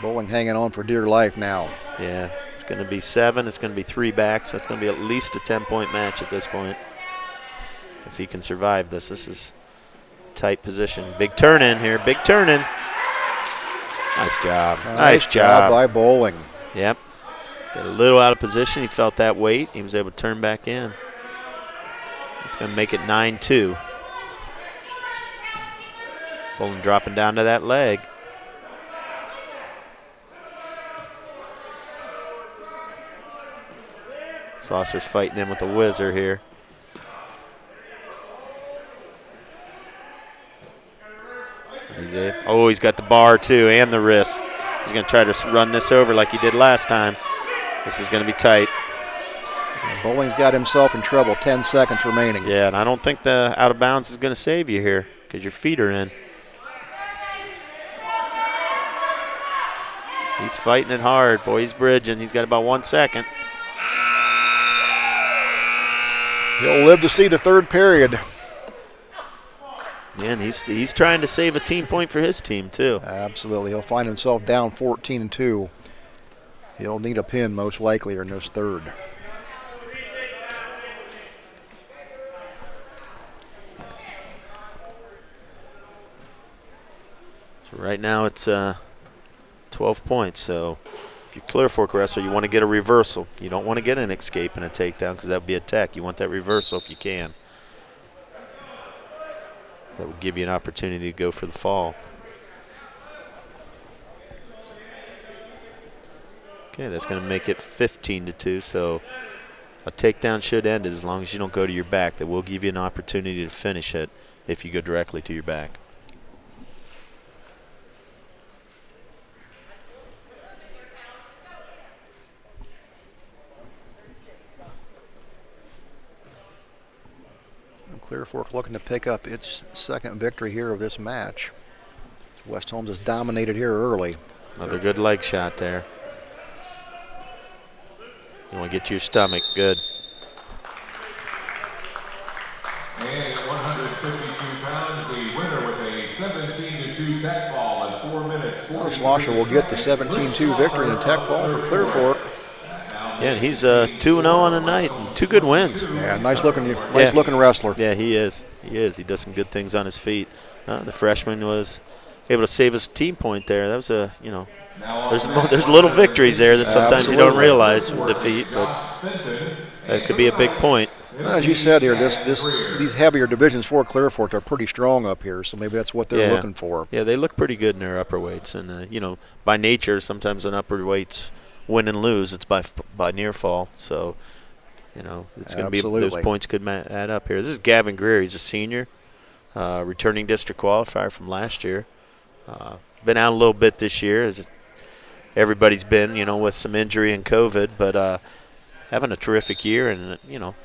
Bowling hanging on for dear life now. Yeah, it's going to be 7. It's going to be 3 back, so it's going to be at least a 10-point match at this point. If he can survive this. This is a tight position. Big turn in here. Big turn in. Nice job. Nice job by Bowling. Yep. Got a little out of position. He felt that weight. He was able to turn back in. It's going to make it 9-2. Bowling dropping down to that leg. Slosser's fighting in with the whizzer here. He's got the bar too and the wrist. He's going to try to run this over like he did last time. This is going to be tight. Bowling's got himself in trouble. 10 seconds remaining. Yeah, and I don't think the out of bounds is going to save you here because your feet are in. He's fighting it hard. Boy, he's bridging. He's got about 1 second. He'll live to see the third period. Yeah, and he's trying to save a team point for his team, too. Absolutely. He'll find himself down 14-2. He'll need a pin most likely in this third. So right now it's 12 points. So if you're Clearfork wrestler, you want to get a reversal. You don't want to get an escape and a takedown because that would be a tech. You want that reversal if you can. That would give you an opportunity to go for the fall. Okay, that's going to make it 15-2. So a takedown should end it as long as you don't go to your back. That will give you an opportunity to finish it if you go directly to your back. Clearfork looking to pick up its second victory here of this match. West Holmes has dominated here early. Another good leg shot there. You want to get to your stomach. Good. And at 152 pounds, the winner with a 17-2 tech fall at 4 minutes. Slosher will get the 17-2 victory in a tech fall for Clearfork. Yeah, and he's 2-0 on the night. And 2 good wins. Yeah, nice looking wrestler. Yeah, he is. He does some good things on his feet. The freshman was able to save his team point there. That was there's little victories there that sometimes you don't realize from defeat, but that could be a big point. As you said here, these heavier divisions for Clearfork are pretty strong up here, so maybe that's what they're looking for. Yeah, they look pretty good in their upper weights, and by nature, sometimes in upper weights, win and lose, it's by near fall. So, it's going to be those points could add up here. This is Gavin Greer. He's a senior, returning district qualifier from last year. Been out a little bit this year, as everybody's been, with some injury and COVID, but having a terrific year and,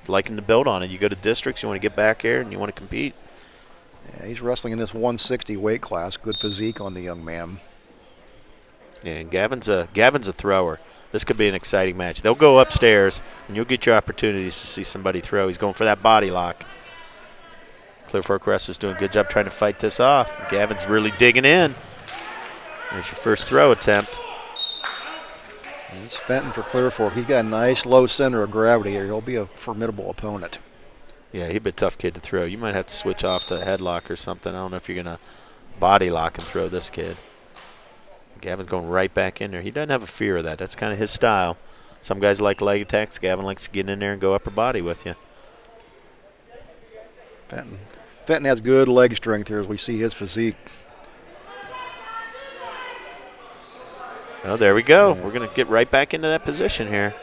liking to build on it. You go to districts, you want to get back here, and you want to compete. Yeah, he's wrestling in this 160 weight class. Good physique on the young man. Yeah, and Gavin's a thrower. This could be an exciting match. They'll go upstairs, and you'll get your opportunities to see somebody throw. He's going for that body lock. Clearfork wrestler's doing a good job trying to fight this off. Gavin's really digging in. There's your first throw attempt. It's Fenton for Clearfork. He's got a nice low center of gravity here. He'll be a formidable opponent. Yeah, he'd be a tough kid to throw. You might have to switch off to a headlock or something. I don't know if you're going to body lock and throw this kid. Gavin's going right back in there. He doesn't have a fear of that. That's kind of his style. Some guys like leg attacks. Gavin likes to get in there and go upper body with you. Fenton has good leg strength here as we see his physique. Oh, there we go. We're going to get right back into that position here.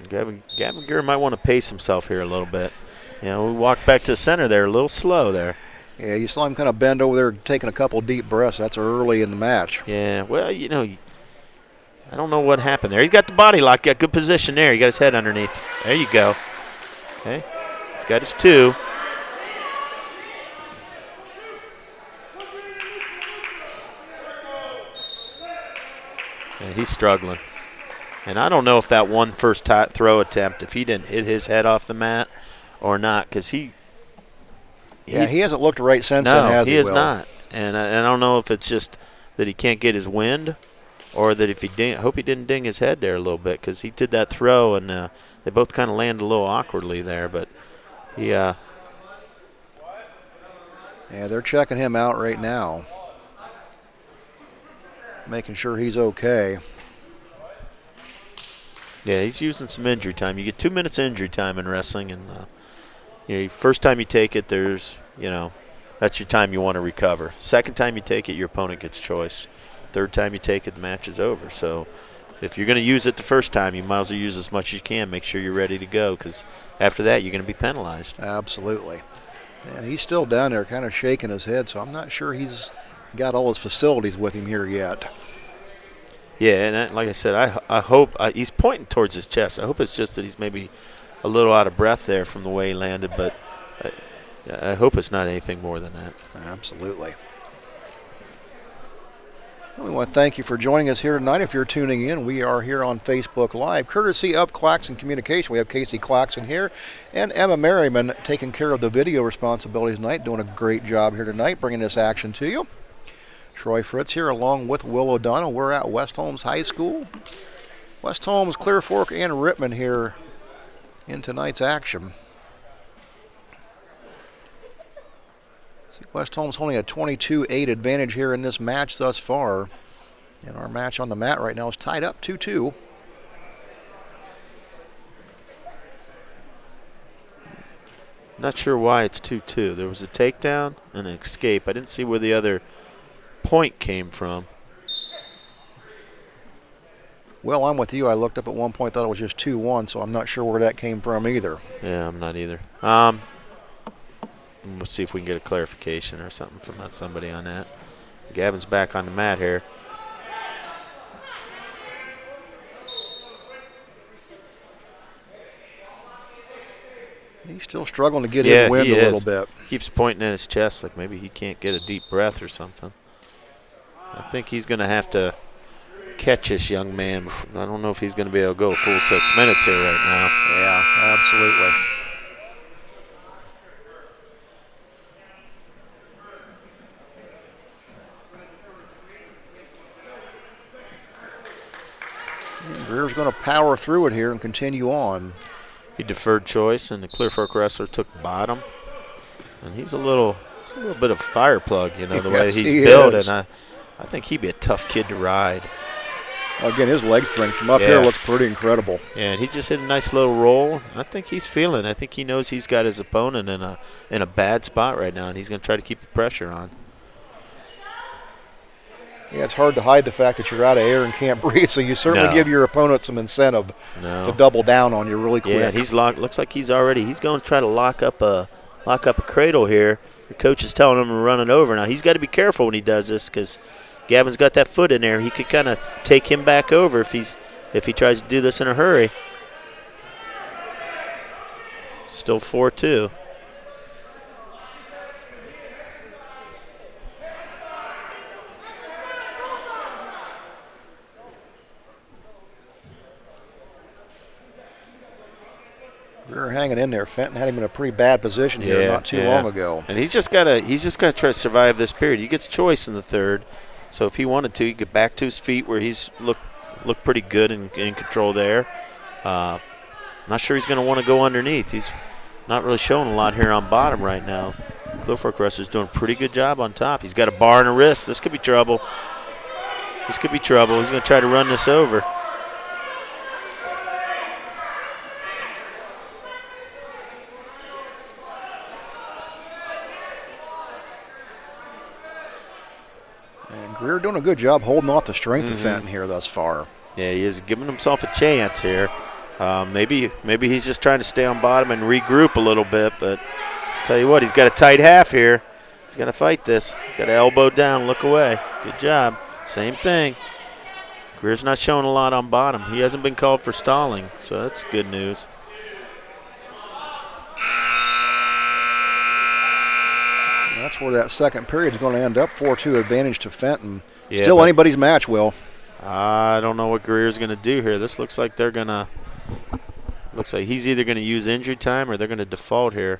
Gavin Greer might want to pace himself here a little bit. We walked back to the center there, a little slow there. Yeah, you saw him kind of bend over there taking a couple deep breaths. That's early in the match. Yeah, well, I don't know what happened there. He's got the body lock, got good position there. He got his head underneath. There you go. Okay, he's got his 2. Yeah, he's struggling. And I don't know if that one first throw attempt, if he didn't hit his head off the mat or not, because he hasn't looked right since then, has he? No, he has not. And I don't know if it's just that he can't get his wind, or that if he hope he didn't ding his head there a little bit, because he did that throw and they both kind of landed a little awkwardly there. But he they're checking him out right now, making sure he's okay. Yeah, he's using some injury time. You get 2 minutes injury time in wrestling, and first time you take it, that's your time you want to recover. Second time you take it, your opponent gets choice. Third time you take it, the match is over. So if you're going to use it the first time, you might as well use as much as you can. Make sure you're ready to go, because after that, you're going to be penalized. Absolutely. Yeah, he's still down there kind of shaking his head, so I'm not sure he's got all his facilities with him here yet. Yeah, and like I said, I hope he's pointing towards his chest. I hope it's just that he's maybe a little out of breath there from the way he landed, but I hope it's not anything more than that. Absolutely. We want to thank you for joining us here tonight. If you're tuning in, we are here on Facebook Live, courtesy of Claxon Communication. We have Casey Claxon here and Emma Merriman taking care of the video responsibilities tonight, doing a great job here tonight, bringing this action to you. Troy Fritz here along with Will O'Donnell. We're at West Holmes High School. West Holmes, Clearfork, and Rittman here in tonight's action. West Holmes only a 22-8 advantage here in this match thus far. And our match on the mat right now is tied up 2-2. Not sure why it's 2-2. There was a takedown and an escape. I didn't see where the other point came from. Well, I'm with you. I looked up at one point, thought it was just 2-1, so I'm not sure where that came from either. Yeah, I'm not either. Let's see if we can get a clarification or something from somebody on that. Gavin's back on the mat here. He's still struggling to get his wind a little bit. Keeps pointing at his chest like maybe he can't get a deep breath or something. I think he's going to have to catch this young man. I don't know if he's going to be able to go a full 6 minutes here right now. Yeah, absolutely. And Greer's going to power through it here and continue on. He deferred choice, and the Clearfork wrestler took bottom. And he's a little bit of fire plug, the way he's built. And I think he'd be a tough kid to ride. Again, his leg strength from up here looks pretty incredible. Yeah, and he just hit a nice little roll. I think he's feeling. I think he knows he's got his opponent in a bad spot right now, and he's going to try to keep the pressure on. Yeah, it's hard to hide the fact that you're out of air and can't breathe, so you certainly give your opponent some incentive to double down on you really quick. Yeah, and he's looks like he's going to try to lock up a cradle here. Your coach is telling him to run it over. Now, he's got to be careful when he does this, because Gavin's got that foot in there. He could kind of take him back over if he tries to do this in a hurry. Still 4-2. Greer hanging in there. Fenton had him in a pretty bad position here not too long ago. And he's just got to try to survive this period. He gets choice in the third, so if he wanted to, he could get back to his feet where he's looked pretty good and in control there. Not sure he's going to want to go underneath. He's not really showing a lot here on bottom right now. Clearfork wrestler's doing a pretty good job on top. He's got a bar and a wrist. This could be trouble. He's going to try to run this over. Greer doing a good job holding off the strength of Fenton here thus far. Yeah, he is giving himself a chance here. Maybe he's just trying to stay on bottom and regroup a little bit, but I'll tell you what, he's got a tight half here. He's got to fight this. Got to elbow down, look away. Good job. Same thing. Greer's not showing a lot on bottom. He hasn't been called for stalling, so that's good news. That's where that second period is going to end up. 4-2 advantage to Fenton. Yeah, still anybody's match, Will. I don't know what Greer's going to do here. This looks like they're going to – looks like he's either going to use injury time or they're going to default here.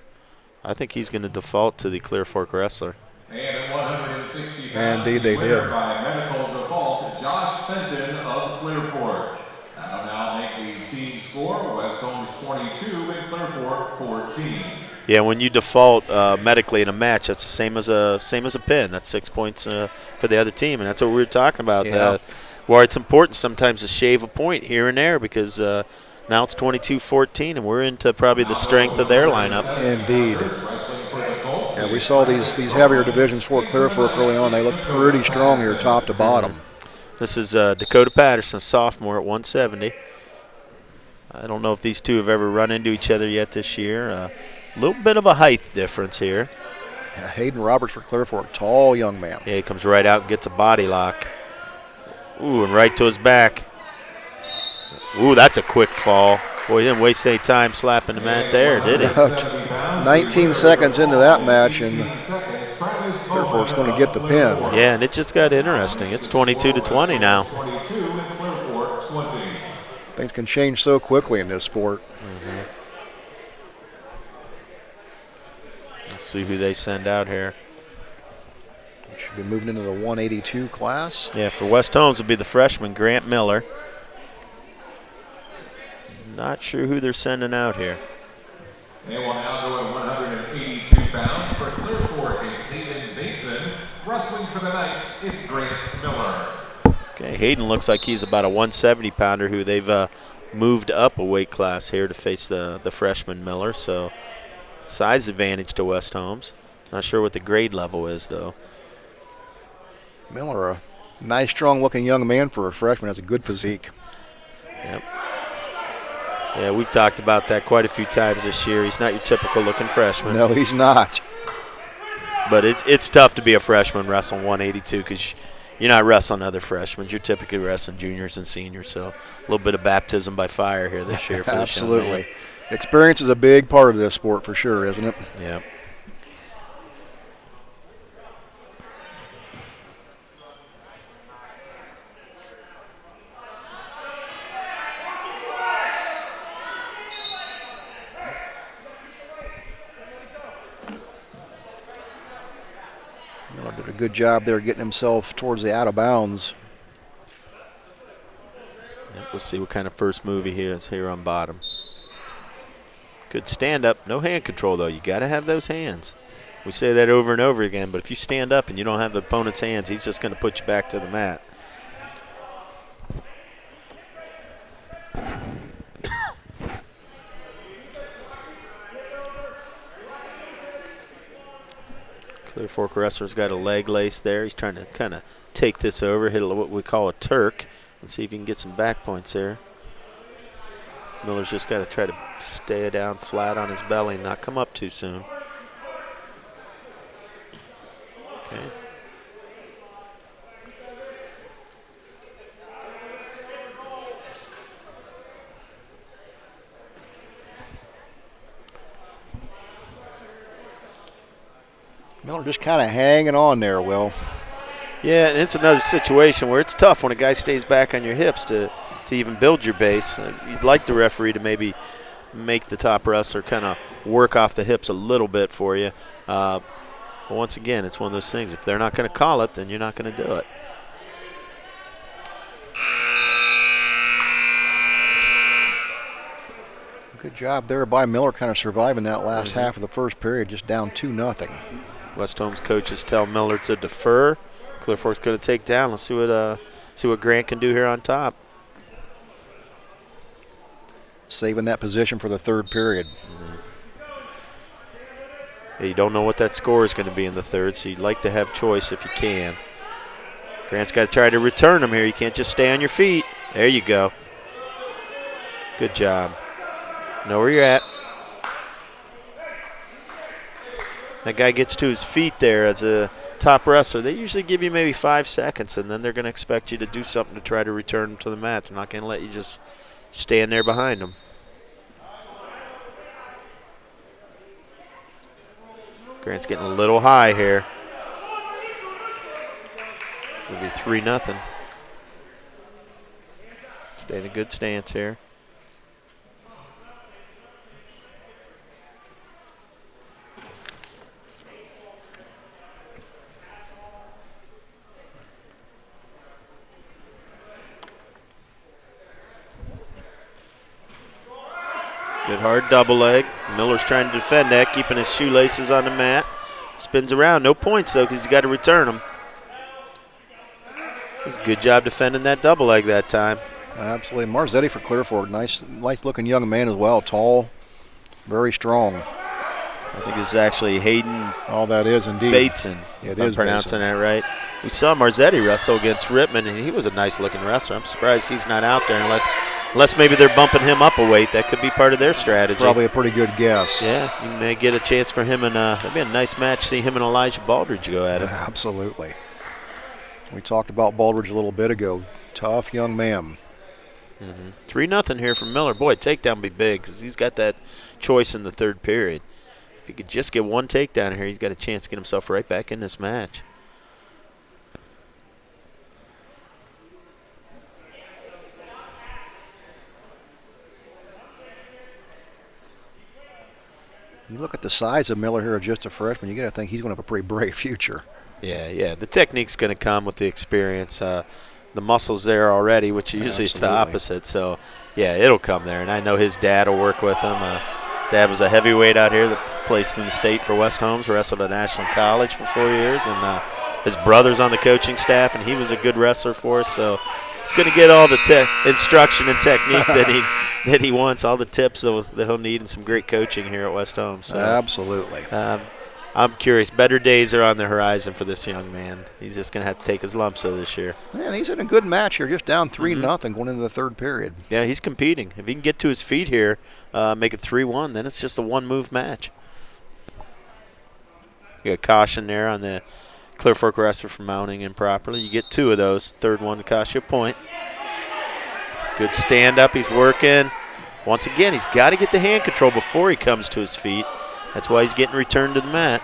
I think he's going to default to the Clearfork wrestler. And at 160 pounds, indeed they did. By medical default, Josh Fenton of Clearfork. That'll now make the team score West Holmes 22 and Clearfork 14. Yeah, when you default medically in a match, that's the same as a pin. That's 6 points for the other team, and that's what we were talking about. Yeah. Where it's important sometimes to shave a point here and there because now it's 22-14, and we're into probably the strength of their lineup. Indeed. Yeah, we saw these heavier divisions for Clearfork early on. They look pretty strong here, top to bottom. This is Dakota Patterson, sophomore at 170. I don't know if these two have ever run into each other yet this year. A little bit of a height difference here. Yeah, Hayden Roberts for Clearfork, tall young man. Yeah, he comes right out and gets a body lock. Ooh, and right to his back. Ooh, that's a quick fall. Boy, he didn't waste any time slapping the mat there, did he? 19 seconds into that match, and Clearfork's going to get the pin. Yeah, and it just got interesting. It's 22-20 now. Things can change so quickly in this sport. Let's see who they send out here. Should be moving into the 182 class. Yeah, for West Holmes, it'll be the freshman, Grant Miller. Not sure who they're sending out here. They will now go at 182 pounds. For Clearfork, it's Hayden Bateson. Wrestling for the Knights, it's Grant Miller. Okay, Hayden looks like he's about a 170-pounder who they've moved up a weight class here to face the freshman Miller. So size advantage to West Holmes. Not sure what the grade level is, though. Miller, a nice, strong-looking young man for a freshman. Has a good physique. Yep. Yeah, we've talked about that quite a few times this year. He's not your typical-looking freshman. No, he's not. But it's tough to be a freshman wrestling 182 because you're not wrestling other freshmen. You're typically wrestling juniors and seniors. So a little bit of baptism by fire here this year for this young man. Absolutely. Experience is a big part of this sport for sure, isn't it? Yeah. Miller did a good job there getting himself towards the out of bounds. Yep, we'll see what kind of first move he has here on bottom. Good stand up. No hand control, though. You got to have those hands. We say that over and over again, but if you stand up and you don't have the opponent's hands, he's just going to put you back to the mat. Clearfork wrestler's got a leg lace there. He's trying to kind of take this over, hit what we call a Turk, and see if he can get some back points there. Miller's just got to try to stay down flat on his belly and not come up too soon. Okay. Miller just kind of hanging on there, Will. Yeah, and it's another situation where it's tough when a guy stays back on your hips to even build your base. You'd like the referee to maybe make the top wrestler kind of work off the hips a little bit for you. But once again, it's one of those things. If they're not going to call it, then you're not going to do it. Good job there by Miller, kind of surviving that last half of the first period, just down 2-0. West Holmes coaches tell Miller to defer. Clearfork's going to take down. Let's see what Grant can do here on top. Saving that position for the third period. Yeah, you don't know what that score is going to be in the third, so you'd like to have choice if you can. Grant's got to try to return him here. You can't just stay on your feet. There you go. Good job. Know where you're at. That guy gets to his feet there as a top wrestler. They usually give you maybe 5 seconds, and then they're going to expect you to do something to try to return him to the mat. They're not going to let you just stand there behind him. Grant's getting a little high here. It'll be 3-0. Stay in a good stance here. Good hard double leg. Miller's trying to defend that, keeping his shoelaces on the mat. Spins around. No points, though, because he's got to return them. It was a good job defending that double leg that time. Absolutely. Marzetti for Clearfork. Nice-looking young man as well. Tall, very strong. I think it's actually Hayden. Oh, that is indeed. Bateson, yeah, if I'm pronouncing that right. We saw Marzetti wrestle against Rittman, and he was a nice-looking wrestler. I'm surprised he's not out there unless maybe they're bumping him up a weight. That could be part of their strategy. Probably a pretty good guess. Yeah, you may get a chance for him, and that'd be a nice match. See him and Elijah Baldridge go at it. Absolutely. We talked about Baldridge a little bit ago. Tough young man. 3-0 here from Miller. Boy, takedown would be big because he's got that choice in the third period. If he could just get one takedown here, he's got a chance to get himself right back in this match. You look at the size of Miller here, just a freshman, you got to think he's going to have a pretty bright future. Yeah. The technique's going to come with the experience. The muscle's there already, which usually it's the opposite. So, yeah, it'll come there. And I know his dad will work with him. His dad was a heavyweight out here that placed in the state for West Holmes, wrestled at Ashland College for 4 years. And his brother's on the coaching staff, and he was a good wrestler for us. So he's going to get all the instruction and technique that he wants, all the tips that he'll need, and some great coaching here at West Holmes. So, absolutely. I'm curious. Better days are on the horizon for this young man. He's just going to have to take his lumps this year. Man, he's in a good match here, just down 3-0 going into the third period. Yeah, he's competing. If he can get to his feet here, make it 3-1, then it's just a one-move match. You got caution there on the Clearfork wrestler for mounting improperly. You get 2 of those. Third one to cost you a point. Good stand-up. He's working. Once again, he's got to get the hand control before he comes to his feet. That's why he's getting returned to the mat.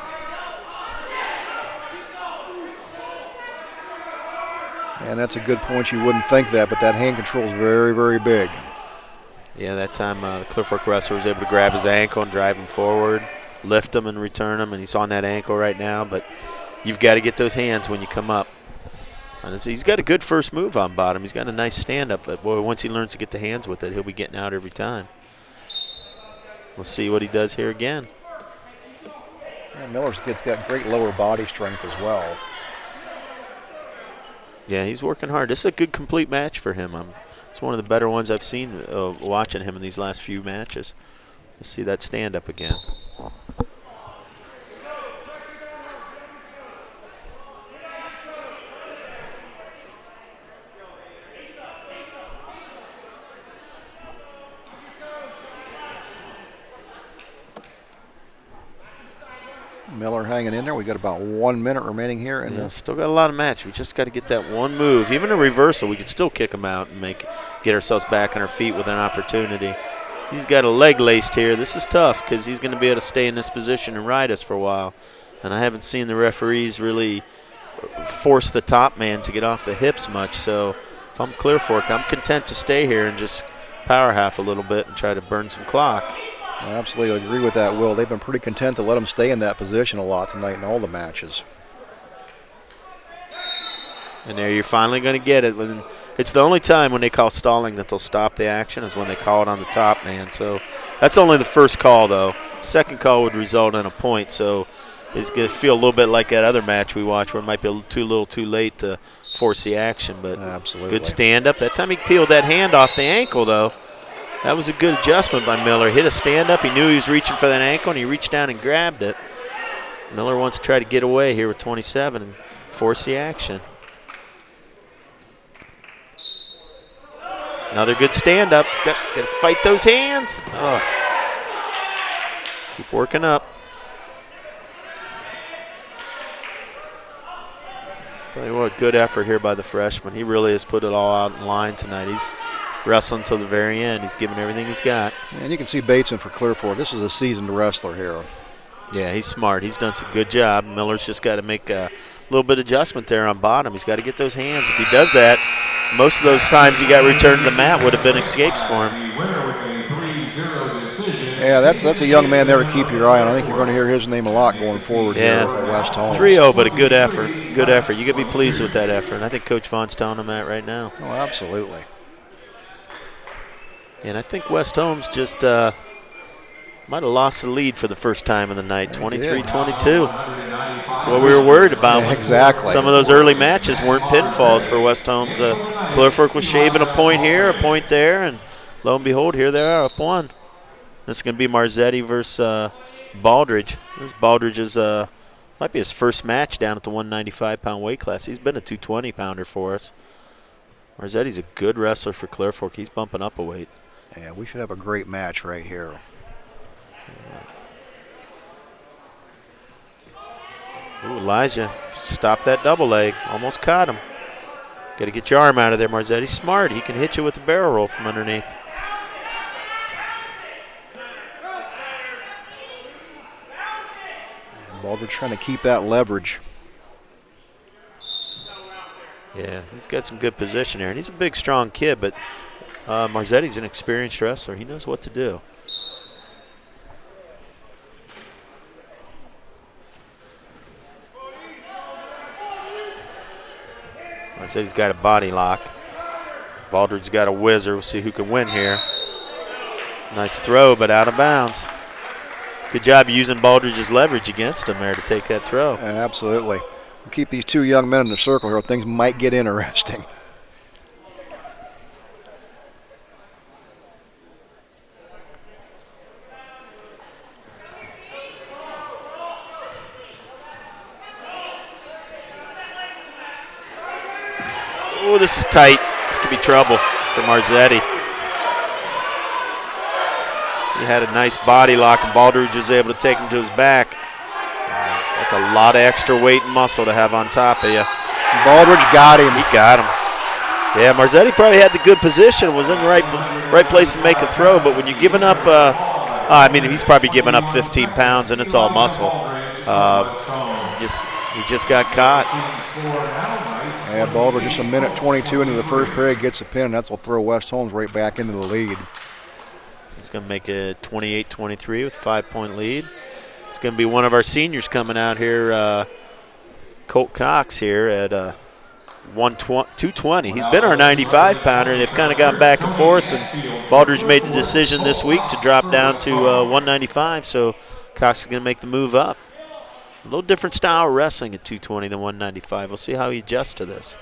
And that's a good point. You wouldn't think that, but that hand control is very, very big. Yeah, that time the Clearfork wrestler was able to grab his ankle and drive him forward, lift him and return him, and he's on that ankle right now. But you've got to get those hands when you come up. And he's got a good first move on bottom. He's got a nice stand-up, but boy, once he learns to get the hands with it, he'll be getting out every time. Let's see what he does here again. Yeah, Miller's kid's got great lower body strength as well. Yeah, he's working hard. This is a good complete match for him. It's one of the better ones I've seen watching him in these last few matches. Let's see that stand-up again. Miller hanging in there. We got about 1 minute remaining here, and still got a lot of match. We just got to get that one move. Even a reversal, we could still kick him out and get ourselves back on our feet with an opportunity. He's got a leg laced here. This is tough because he's going to be able to stay in this position and ride us for a while. And I haven't seen the referees really force the top man to get off the hips much. So if I'm Clearfork, I'm content to stay here and just power half a little bit and try to burn some clock. I absolutely agree with that, Will. They've been pretty content to let him stay in that position a lot tonight in all the matches. And there you're finally going to get it. It's the only time when they call stalling that they'll stop the action is when they call it on the top man. So that's only the first call, though. Second call would result in a point. So it's going to feel a little bit like that other match we watched where it might be a little too late to force the action. But absolutely good stand-up. That time he peeled that hand off the ankle, though. That was a good adjustment by Miller. Hit a stand-up. He knew he was reaching for that ankle, and he reached down and grabbed it. Miller wants to try to get away here with 27 and force the action. Another good stand-up. Got to fight those hands. Oh. Keep working up. Tell you what, good effort here by the freshman. He really has put it all out in line tonight. He's wrestling until the very end. He's giving everything he's got. And you can see Bateson for Clearfork. This is a seasoned wrestler here. Yeah, he's smart. He's done some good job. Miller's just got to make a little bit of adjustment there on bottom. He's got to get those hands. If he does that, most of those times he got returned to the mat would have been escapes for him. Yeah, that's a young man there to keep your eye on. I think you're going to hear his name a lot going forward here at West Holmes. 3-0, but a good effort. Good effort. You got to be pleased with that effort. And I think Coach Vaughn's telling him that right now. Oh, absolutely. And I think West Holmes just might have lost the lead for the first time of the night, 23-22. That's what we were worried about. Yeah, exactly. Some of those early matches weren't pinfalls for West Holmes. Clearfork was shaving a point here, a point there, and lo and behold, here they are, up one. This is going to be Marzetti versus Baldridge. This Baldridge might be his first match down at the 195-pound weight class. He's been a 220-pounder for us. Marzetti's a good wrestler for Clearfork. He's bumping up a weight. Yeah, we should have a great match right here. Ooh, Elijah stopped that double leg. Almost caught him. Got to get your arm out of there, Marzetti. Smart. He can hit you with the barrel roll from underneath. Baldridge trying to keep that leverage. Yeah, he's got some good position here. And he's a big, strong kid, but Marzetti's an experienced wrestler. He knows what to do. Marzetti's got a body lock. Baldridge's got a whizzer. We'll see who can win here. Nice throw, but out of bounds. Good job using Baldridge's leverage against him there to take that throw. Absolutely. We'll keep these two young men in the circle here. Things might get interesting. Oh, this is tight. This could be trouble for Marzetti. He had a nice body lock, and Baldridge was able to take him to his back. That's a lot of extra weight and muscle to have on top of you. Baldridge got him. He got him. Yeah, Marzetti probably had the good position, was in the right place to make a throw, but when you're giving up, I mean, he's probably giving up 15 pounds, and it's all muscle. He just got caught. Yeah, Baldridge just a minute 22 into the first period gets a pin, and that's will throw West Holmes right back into the lead. He's going to make it 28-23 with a 5-point lead. It's going to be one of our seniors coming out here, Colt Cox here at 220. He's been our 95-pounder, and they've kind of gone back and forth, and Baldridge made the decision this week to drop down to 195, so Cox is going to make the move up. A little different style of wrestling at 220 than 195. We'll see how he adjusts to this.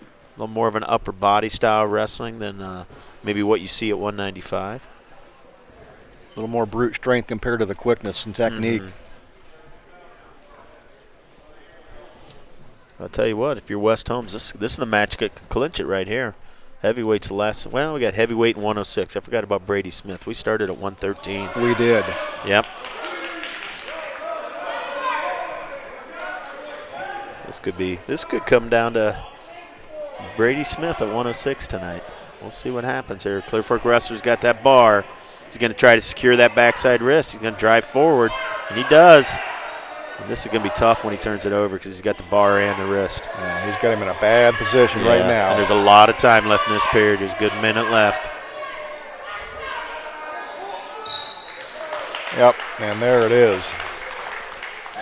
A little more of an upper body style of wrestling than maybe what you see at 195. A little more brute strength compared to the quickness and technique. I'll tell you what, if you're West Holmes, this is the match that can clinch it right here. Heavyweight's the last. Well, we got heavyweight and 106. I forgot about Brady Smith. We started at 113. We did. Yep. This could come down to Brady Smith at 106 tonight. We'll see what happens here. Clearfork wrestler's got that bar. He's going to try to secure that backside wrist. He's going to drive forward, and he does. And this is going to be tough when he turns it over because he's got the bar and the wrist. Yeah, he's got him in a bad position right now. And there's a lot of time left in this period. There's a good minute left. Yep, and there it is.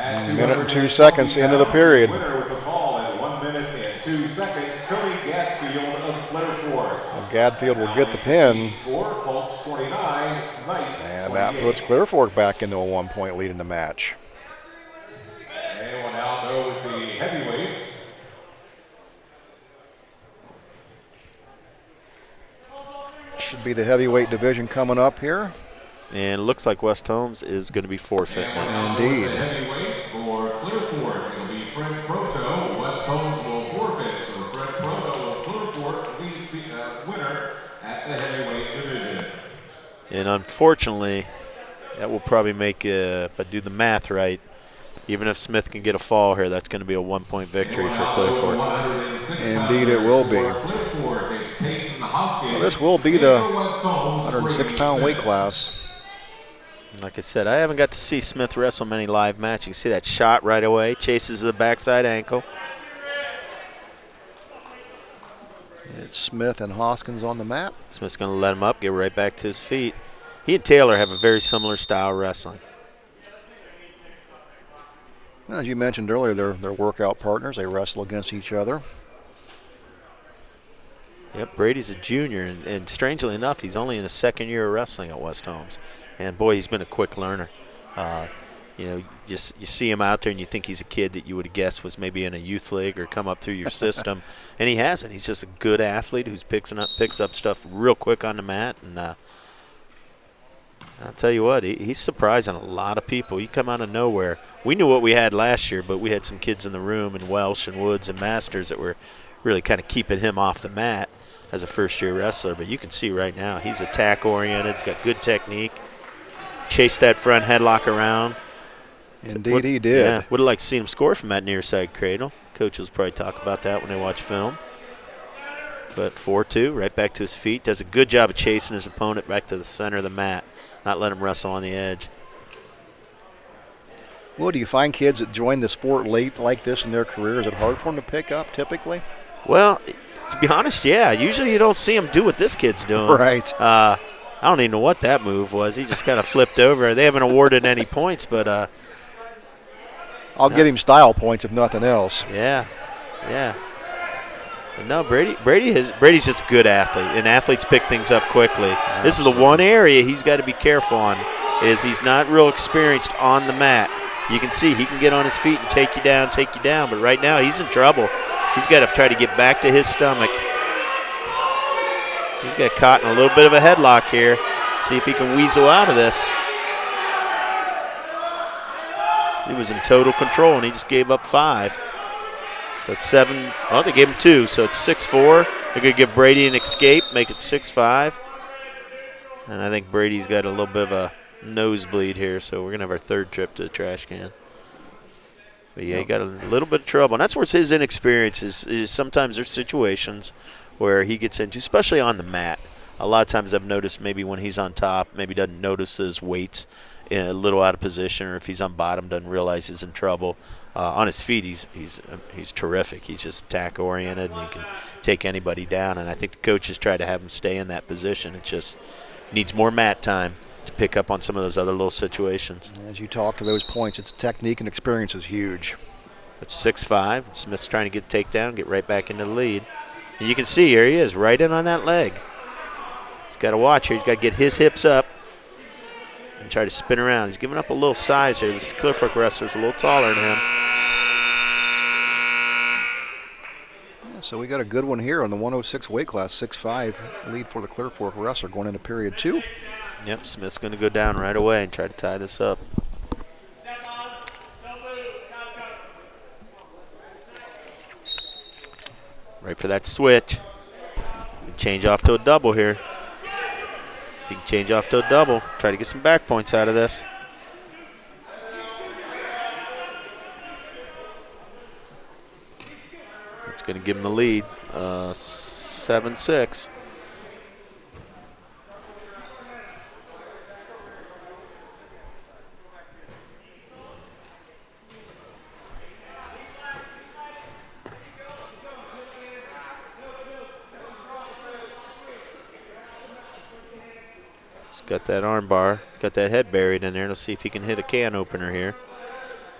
A minute and 2 seconds into the period. Winner with the fall at 1 minute and 2 seconds, Tony Gadfield of Clearfork. Gadfield will get the pin. Colts 29, Knights And that puts Clearfork back into a 1-point lead in the match. And we'll now go with the heavyweights. Should be the heavyweight division coming up here. And it looks like West Holmes is going to be forfeit. Indeed. Heavyweights for Clearfork. It'll be Fred Proto. West Holmes will forfeit. So Fred Proto of Clearfork will be winner at the heavyweight division. And unfortunately, that will probably make, if I do the math right, even if Smith can get a fall here, that's going to be a 1-point victory for Clearfork. Indeed it will be. Well, this will be the 106-pound weight class. Like I said, I haven't got to see Smith wrestle many live matches. You see that shot right away, chases the backside ankle. It's Smith and Hoskins on the mat. Smith's going to let him up, get right back to his feet. He and Taylor have a very similar style of wrestling. As you mentioned earlier, they're workout partners. They wrestle against each other. Yep, Brady's a junior, and strangely enough, he's only in his second year of wrestling at West Holmes. And, boy, he's been a quick learner. You see him out there and you think he's a kid that you would have guessed was maybe in a youth league or come up through your system. And he hasn't. He's just a good athlete who picks up stuff real quick on the mat. And I'll tell you what, he's surprising a lot of people. He come out of nowhere. We knew what we had last year, but we had some kids in the room, and Welsh and Woods and Masters, that were really kind of keeping him off the mat as a first-year wrestler. But you can see right now he's attack-oriented. He's got good technique. Chased that front headlock around. Indeed, he did. Yeah, would have liked to see him score from that near side cradle. Coaches probably talk about that when they watch film. But 4-2, right back to his feet. Does a good job of chasing his opponent back to the center of the mat, not let him wrestle on the edge. Well, do you find kids that join the sport late like this in their career, is it hard for them to pick up typically? Well, to be honest, yeah. Usually you don't see him do what this kid's doing. Right. I don't even know what that move was. He just kind of flipped over. They haven't awarded any points, but I'll give him style points if nothing else. Yeah. But no, Brady's just a good athlete, and athletes pick things up quickly. Absolutely. This is the one area he's got to be careful on, is he's not real experienced on the mat. You can see he can get on his feet and take you down, but right now he's in trouble. He's got to try to get back to his stomach. He's got caught in a little bit of a headlock here. See if he can weasel out of this. He was in total control, and he just gave up 5. So it's 7. Well, they gave him 2, so it's 6-4. They're going to give Brady an escape, make it 6-5. And I think Brady's got a little bit of a nosebleed here, so we're going to have our third trip to the trash can. But, yeah, he got a little bit of trouble. And that's where it's his inexperience is sometimes there's situations where he gets into, especially on the mat. A lot of times I've noticed maybe when he's on top, maybe doesn't notice his weights a little out of position, or if he's on bottom, doesn't realize he's in trouble. On his feet, he's terrific. He's just attack oriented, and he can take anybody down. And I think the coaches try to have him stay in that position. It just needs more mat time to pick up on some of those other little situations. As you talk to those points, it's technique and experience is huge. It's 6-5. And Smith's trying to get a takedown, get right back into the lead. And you can see here he is, right in on that leg. He's got to watch here. He's got to get his hips up and try to spin around. He's giving up a little size here. This Clearfork wrestler's a little taller than him. Yeah, so we got a good one here on the 106 weight class, 6-5 lead for the Clearfork wrestler going into period 2. Yep, Smith's going to go down right away and try to tie this up. Right for that switch. Change off to a double here. If you can change off to a double, try to get some back points out of this. It's going to give him the lead, 7-6. Got that arm bar. He's got that head buried in there. Let's see if he can hit a can opener here.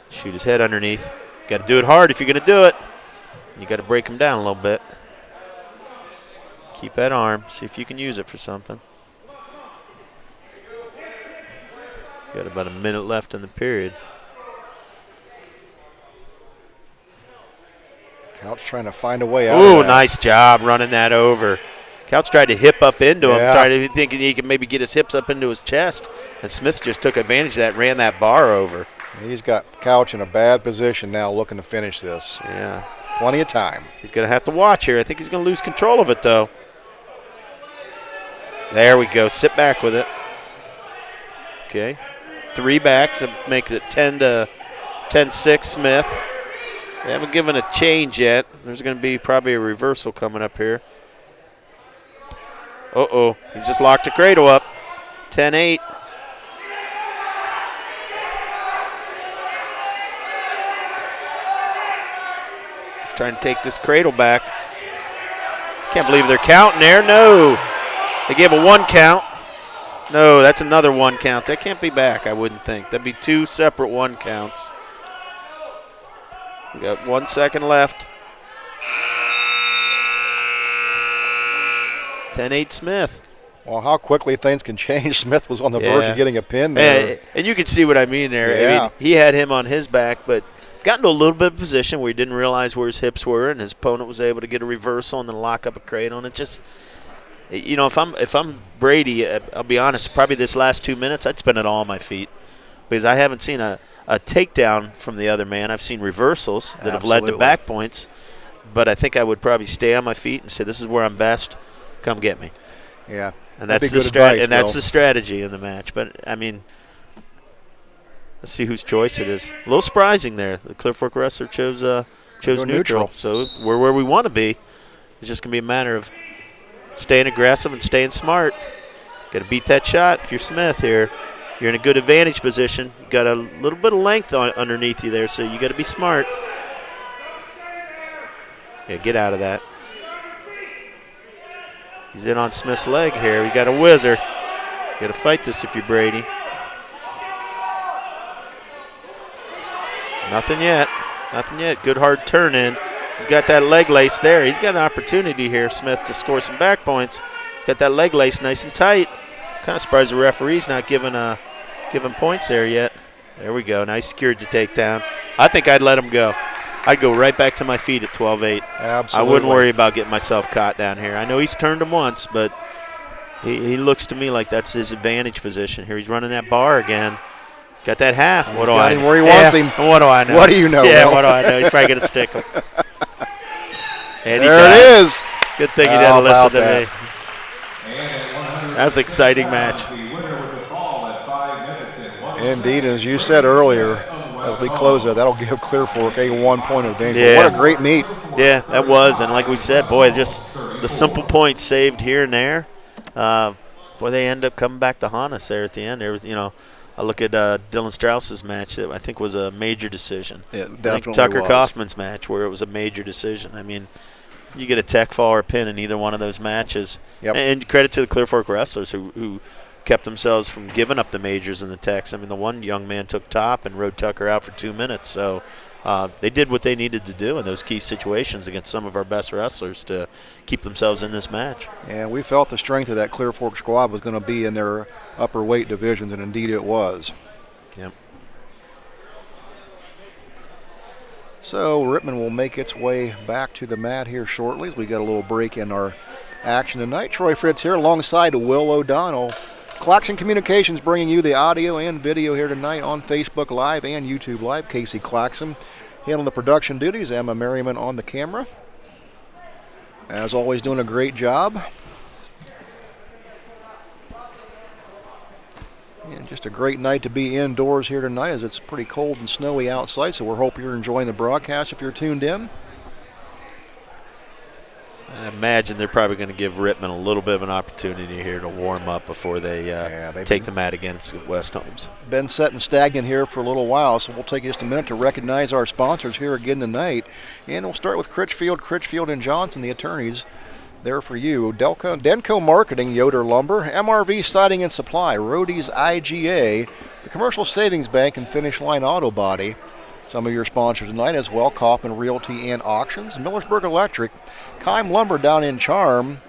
Shoot his head underneath. Got to do it hard if you're going to do it. You got to break him down a little bit. Keep that arm. See if you can use it for something. Got about a minute left in the period. Couch trying to find a way out. Ooh, nice job running that over. Couch tried to hip up into him, thinking he could maybe get his hips up into his chest. And Smith just took advantage of that, ran that bar over. He's got Couch in a bad position now looking to finish this. Yeah. Plenty of time. He's going to have to watch here. I think he's going to lose control of it, though. There we go. Sit back with it. Okay. 3 backs to make it 10-6 Smith. They haven't given a change yet. There's going to be probably a reversal coming up here. Uh-oh. He just locked the cradle up. 10-8. He's trying to take this cradle back. Can't believe they're counting there. No. They gave a 1 count. No, that's another 1 count. That can't be back, I wouldn't think. That'd be 2 separate 1 counts. We got 1 second left. 10-8 Smith. Well, how quickly things can change. Smith was on the verge of getting a pin there. And you can see what I mean there. Yeah. I mean, he had him on his back, but got into a little bit of position where he didn't realize where his hips were, and his opponent was able to get a reversal and then lock up a cradle. And it just, you know, if I'm Brady, I'll be honest, probably this last 2 minutes, I'd spend it all on my feet because I haven't seen a takedown from the other man. I've seen reversals that have led to back points, but I think I would probably stay on my feet and say, this is where I'm best. Come get me. Yeah. And that's the strategy in the match. But, I mean, let's see whose choice it is. A little surprising there. The Clearfork wrestler chose neutral. So we're where we want to be. It's just going to be a matter of staying aggressive and staying smart. Got to beat that shot. If you're Smith here, you're in a good advantage position. You got a little bit of length underneath you there, so you got to be smart. Yeah, get out of that. He's in on Smith's leg here. We got a whizzer. You got to fight this if you're Brady. Nothing yet. Nothing yet. Good hard turn in. He's got that leg lace there. He's got an opportunity here, Smith, to score some back points. He's got that leg lace nice and tight. Kind of surprised the referee's not giving points there yet. There we go. Nice secured to takedown. I think I'd let him go. I'd go right back to my feet at 12-8. Absolutely. I wouldn't worry about getting myself caught down here. I know he's turned him once, but he looks to me like that's his advantage position. Here he's running that bar again. He's got that half. What do I know? Where he wants him. What do I know? What do you know? Yeah, what do I know? He's probably going to stick him. And there it is. Good thing you didn't listen to me. That's an exciting match. Indeed, as you said earlier, as we close that, that'll give Clearfork a 1-point advantage. Yeah. What a great meet. Yeah, that was. And like we said, boy, just the simple points saved here and there. Boy, they end up coming back to haunt us there at the end. There was, you know, I look at Dylan Strauss's match that I think was a major decision. It definitely I think Tucker was. Kaufman's match where it was a major decision. I mean, you get a tech fall or a pin in either one of those matches. Yep. And credit to the Clearfork wrestlers who kept themselves from giving up the majors and the techs. I mean, the one young man took top and rode Tucker out for 2 minutes. So they did what they needed to do in those key situations against some of our best wrestlers to keep themselves in this match. And we felt the strength of that Clearfork squad was going to be in their upper weight divisions, and indeed it was. Yep. So Rittman will make its way back to the mat here shortly as we get a little break in our action tonight. Troy Fritz here alongside Will O'Donnell. Claxon Communications bringing you the audio and video here tonight on Facebook Live and YouTube Live. Casey Claxon handling the production duties. Emma Merriman on the camera. As always, doing a great job. And just a great night to be indoors here tonight as it's pretty cold and snowy outside, so we hope you're enjoying the broadcast if you're tuned in. I imagine they're probably going to give Rittman a little bit of an opportunity here to warm up before they take the mat against West Holmes. Been setting stagnant here for a little while, so we'll take just a minute to recognize our sponsors here again tonight. And we'll start with Critchfield and Johnson, the attorneys. There for you. Denko Marketing, Yoder Lumber, MRV Siding and Supply, Roadies IGA, the Commercial Savings Bank, and Finish Line Auto Body. Some of your sponsors tonight as well, Kaufman Realty and Auctions, Millersburg Electric, Keim Lumber down in Charm,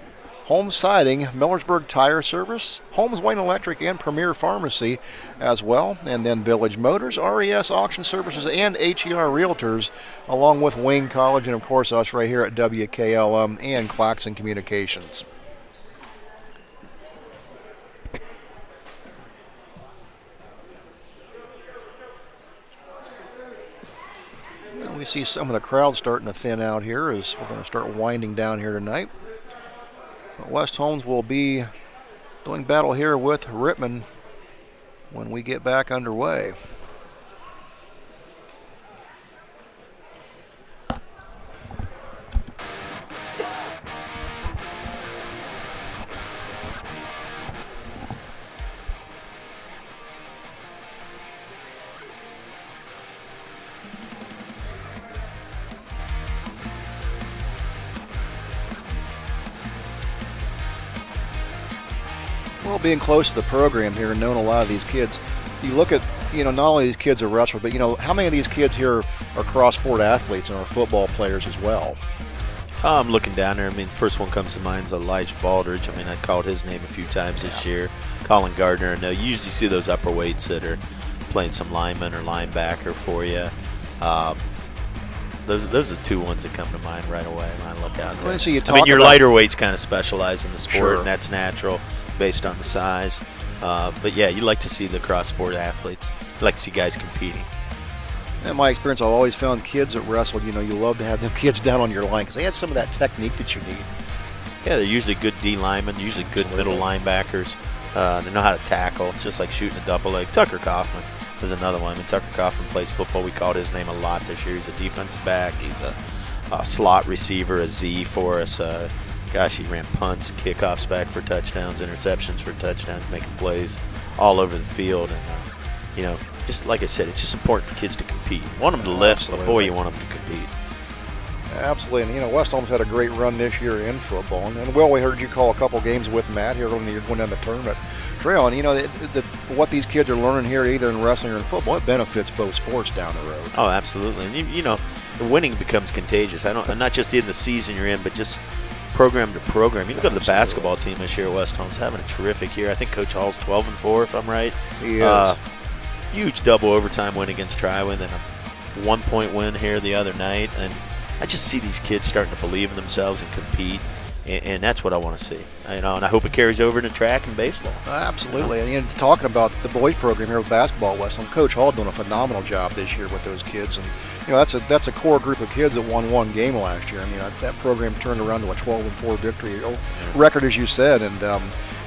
Holmes Siding, Millersburg Tire Service, Holmes Wayne Electric, and Premier Pharmacy as well. And then Village Motors, RES Auction Services, and HER Realtors, along with Wayne College, and of course us right here at WKLM and Claxon Communications. We see some of the crowd starting to thin out here as we're going to start winding down here tonight. But West Holmes will be doing battle here with Rittman when we get back underway. Well, being close to the program here and knowing a lot of these kids, you look at, not only these kids are wrestlers, but, how many of these kids here are cross-sport athletes and are football players as well? I'm looking down there. I mean, the first one comes to mind is Elijah Baldridge. I mean, I called his name a few times this year. Colin Gardner. And you usually see those upper weights that are playing some lineman or linebacker for you. Those are the two ones that come to mind right away when I look out there. Well, so you I mean, your lighter weights kind of specialize in the sport, Sure. and that's natural based on the size. But, yeah, you like to see the cross-sport athletes. You like to see guys competing. In my experience, I've always found kids that wrestle, you love to have them kids down on your line because they had some of that technique that you need. Yeah, they're usually good D linemen, usually good middle linebackers. They know how to tackle. It's just like shooting a double leg. Tucker Kaufman was another one. I mean, Tucker Kaufman plays football. We called his name a lot this year. He's a defensive back. He's a slot receiver, a Z for us. He ran punts, kickoffs back for touchdowns, interceptions for touchdowns, making plays all over the field. And, just like I said, it's just important for kids to compete. You want them to lift, Absolutely. but boy, you want them to compete. Absolutely. And, West Holmes had a great run this year in football. And Will, we heard you call a couple games with Matt here when you're going down the tournament trail. And, what these kids are learning here, either in wrestling or in football, it benefits both sports down the road. Oh, absolutely. And, the winning becomes contagious. Not just in the season you're in, but just program to program. You look at the basketball team this year at West Holmes having a terrific year. I think Coach Hall's 12-4, if I'm right. He is. Huge double overtime win against Trywin, then a 1-point win here the other night. And I just see these kids starting to believe in themselves and compete, and that's what I want to see. And I hope it carries over into track and baseball. Absolutely. And talking about the boys program here with basketball at West Holmes, Coach Hall doing a phenomenal job this year with those kids. And that's a core group of kids that won one game last year. I mean, that program turned around to a 12-4 victory record, as you said. And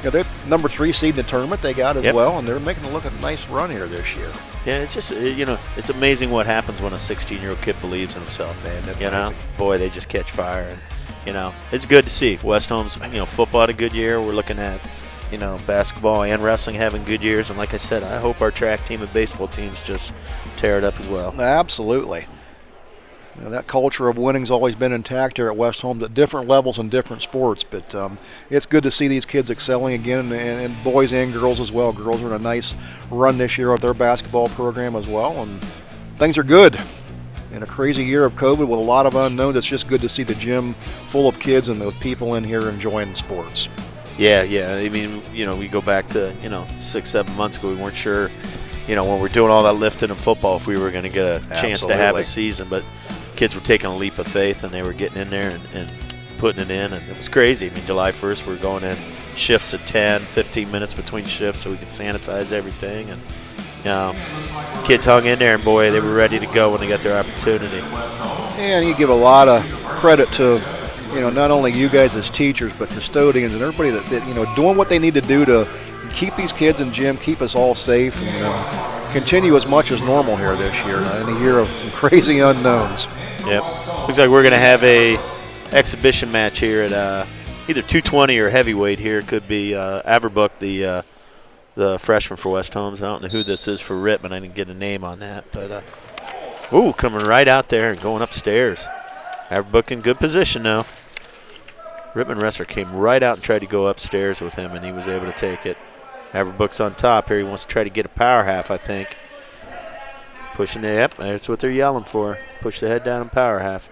they're number 3 seed in the tournament they got as well, and they're making a nice run here this year. Yeah, it's just it's amazing what happens when a 16-year-old kid believes in himself. Man, Boy, they just catch fire. And it's good to see West Holmes. Football had a good year. We're looking at basketball and wrestling having good years. And like I said, I hope our track team and baseball teams just tear it up as well. Absolutely. That culture of winning's always been intact here at West Holmes at different levels in different sports. But it's good to see these kids excelling again, and boys and girls as well. Girls are in a nice run this year with their basketball program as well, and things are good. In a crazy year of COVID with a lot of unknowns, it's just good to see the gym full of kids and with people in here enjoying the sports. Yeah. I mean, we go back to 6-7 months ago. We weren't sure, when we're doing all that lifting in football, if we were going to get a chance to have a season. But kids were taking a leap of faith, and they were getting in there and putting it in, and it was crazy. I mean, July 1st, we were going in shifts at 10, 15 minutes between shifts so we could sanitize everything. And kids hung in there, and boy, they were ready to go when they got their opportunity. And you give a lot of credit to, not only you guys as teachers, but custodians and everybody that doing what they need to do to keep these kids in gym, keep us all safe, and continue as much as normal here this year in a year of some crazy unknowns. Yep. Looks like we're going to have a exhibition match here at either 220 or heavyweight here. It could be Averbrook, the freshman for West Holmes. I don't know who this is for Rittman. I didn't get a name on that. But, coming right out there and going upstairs. Averbrook in good position now. Rittman wrestler came right out and tried to go upstairs with him, and he was able to take it. Averbrook's on top here. He wants to try to get a power half, I think. Pushing it up. That's what they're yelling for. Push the head down and power half.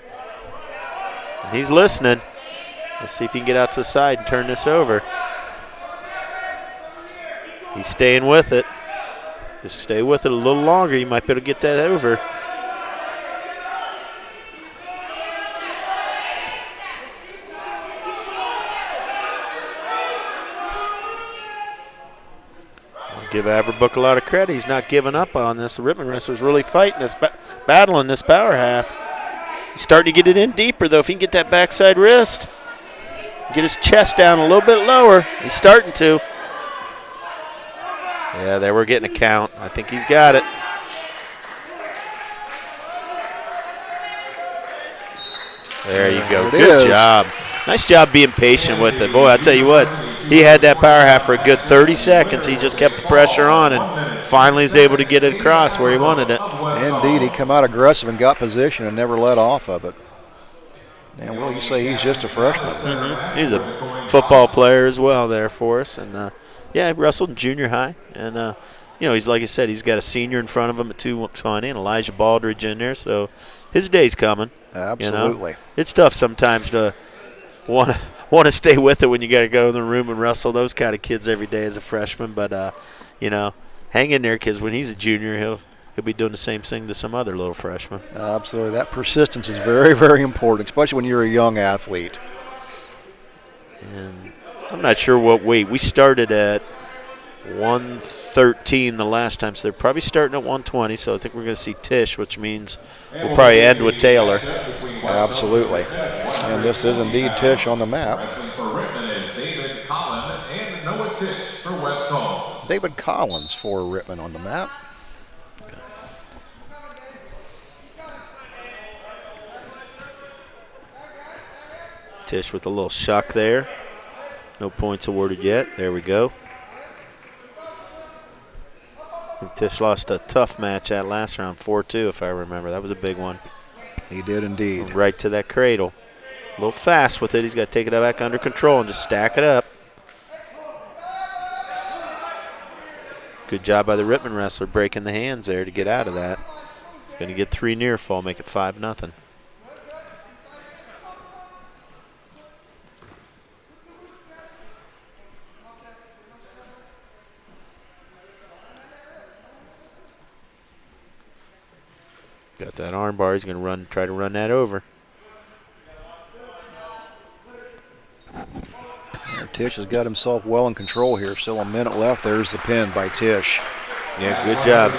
And he's listening. Let's see if he can get out to the side and turn this over. He's staying with it. Just stay with it a little longer. You might be able to get that over. Give Averbrook a lot of credit. He's not giving up on this. The Rittman wrestler's really fighting this, battling this power half. He's starting to get it in deeper, though. If he can get that backside wrist, get his chest down a little bit lower. He's starting to. Yeah, there we're getting a count. I think he's got it. There you go. Good job. Nice job being patient with it. Boy, I tell you what, he had that power half for a good 30 seconds. He just kept the pressure on and finally was able to get it across where he wanted it. Indeed, he come out aggressive and got position and never let off of it. And you say he's just a freshman. Mm-hmm. He's a football player as well there for us. And Yeah, he wrestled in junior high. And, he's like I said, he's got a senior in front of him at 220 and Elijah Baldridge in there. So his day's coming. Absolutely. It's tough sometimes to want to stay with it when you got to go in the room and wrestle those kind of kids every day as a freshman. But, hang in there because when he's a junior, he'll be doing the same thing to some other little freshman. Absolutely. That persistence is very, very important, especially when you're a young athlete. And I'm not sure what weight. We started at 113 the last time, so they're probably starting at 120. So I think we're going to see Tish, which means we'll probably end with Taylor. Absolutely. And this is indeed Tish on the map. Wrestling for Rittman is David Collin and Noah Tish for West Holmes. David Collins for Rittman on the map. Tish with a little shuck there. No points awarded yet. There we go. I think Tish lost a tough match that last round, 4-2 if I remember. That was a big one. He did indeed. Right to that cradle. A little fast with it. He's got to take it back under control and just stack it up. Good job by the Rittman wrestler breaking the hands there to get out of that. He's going to get 3 near fall, make it 5-0. Got that arm bar. He's going to try to run that over. Tish has got himself well in control here. Still a minute left. There's the pin by Tish. Yeah, good job.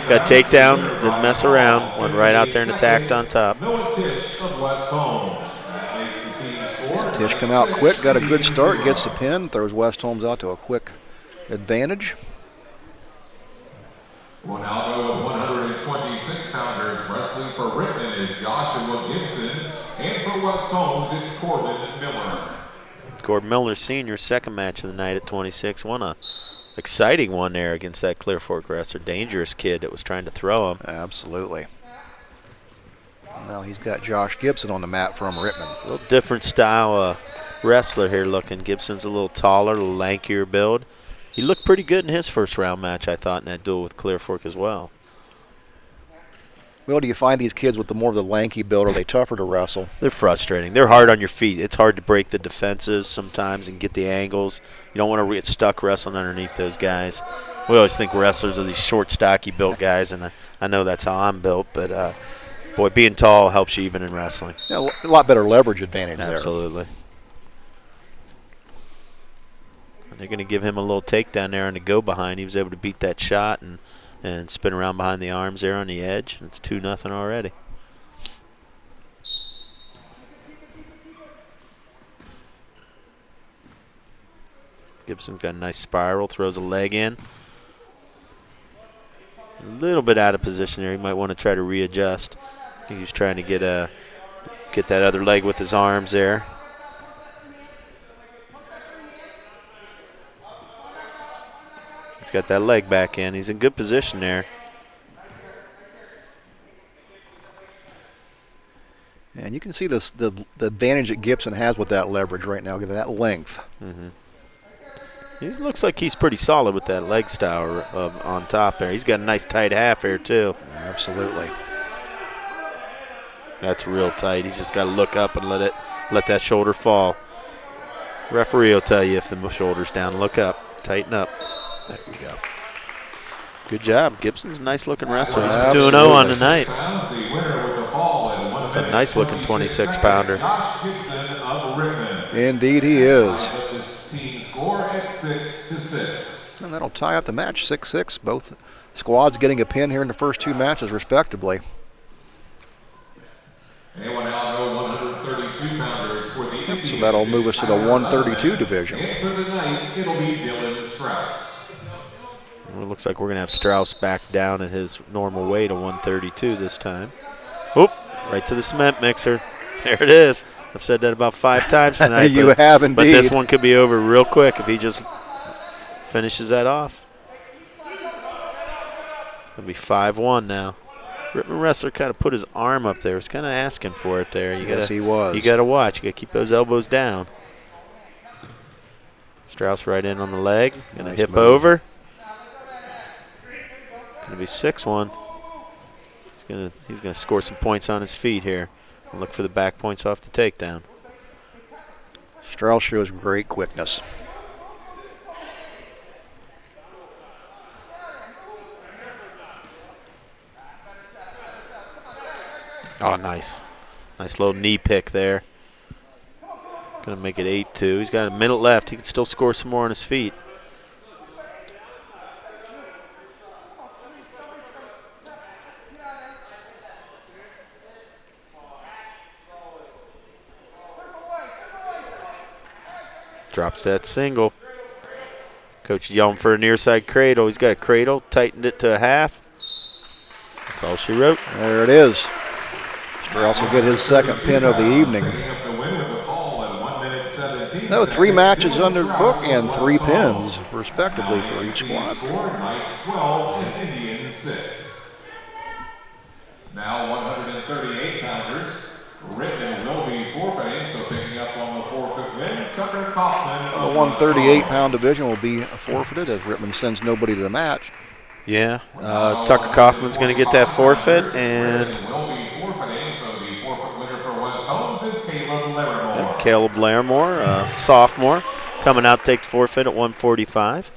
Got takedown, didn't mess around. Went right out there and attacked on top. Tish of West Holmes. That makes the team score. Tish come out quick, got a good start, gets the pin, throws West Holmes out to a quick advantage. We'll now go with 126 pounders. Wrestling for Rittman is Joshua Gibson. And for West Holmes, it's Corbin Miller. Corbin Miller Sr., second match of the night at 26. Won a exciting one there against that Clearfork wrestler. Dangerous kid that was trying to throw him. Absolutely. Now he's got Josh Gibson on the mat from Rittman. A little different style wrestler here looking. Gibson's a little taller, a little lankier build. He looked pretty good in his first round match, I thought, in that duel with Clearfork as well. Well, do you find these kids with the more of the lanky build, are they tougher to wrestle? They're frustrating. They're hard on your feet. It's hard to break the defenses sometimes and get the angles. You don't want to get stuck wrestling underneath those guys. We always think wrestlers are these short, stocky built guys, and I know that's how I'm built, but boy, being tall helps you even in wrestling. Yeah, a lot better leverage advantage there. Absolutely. And they're going to give him a little takedown there on the go behind. He was able to beat that shot and spin around behind the arms there on the edge. It's 2-0 already. Gibson's got a nice spiral, throws a leg in. A little bit out of position there. He might want to try to readjust. I think he's trying to get that other leg with his arms there. He's got that leg back in. He's in good position there. And you can see the advantage that Gibson has with that leverage right now, that length. Mm-hmm. He looks like he's pretty solid with that leg style on top there. He's got a nice tight half here too. Absolutely. That's real tight. He's just got to look up and let that shoulder fall. Referee will tell you if the shoulder's down. Look up. Tighten up. There we go. Good job. Gibson's a nice-looking wrestler. He's 2-0 on the night. That's a nice-looking 26-pounder. Indeed he is. Team score at 6-6. And that'll tie up the match, 6-6. Both squads getting a pin here in the first two matches, respectively. And we'll now go 132 pounders for the Indians. So that'll move us to the 132 division. And for the Knights, it'll be Dylan Strauss. Well, it looks like we're going to have Strauss back down at his normal weight of 132 this time. Oop, right to the cement mixer. There it is. I've said that about 5 times tonight. You have indeed. But this one could be over real quick if he just finishes that off. It's going to be 5-1 now. Rittman wrestler kind of put his arm up there. It's kind of asking for it there. Yes, he was. You got to watch. You got to keep those elbows down. Strauss right in on the leg. Going to Nice hip move. over. Going to be 6-1. He's gonna score some points on his feet here and look for the back points off the takedown. Strauss shows great quickness. Oh, nice. Nice little knee pick there. Going to make it 8-2. He's got a minute left. He can still score some more on his feet. Drops that single. Coach yelling for a near side cradle. He's got a cradle, tightened it to a half. That's all she wrote. There it is. Strauss will get his second pin of the evening. No, 3 matches under the book and 3 pins, respectively, for each squad. Knights 12 and Indians 6. Now 138-pounders. Rittman will be forfeiting, so picking up on the forfeit win, Tucker Kaufman. The 138-pound division will be forfeited as Rittman sends nobody to the match. Yeah, Tucker Kaufman's going to get that forfeit, and will be forfeiting, so the forfeit winner for West Holmes is Caleb Larimore. yeah, Caleb Larimore, sophomore, coming out to take the forfeit at 145.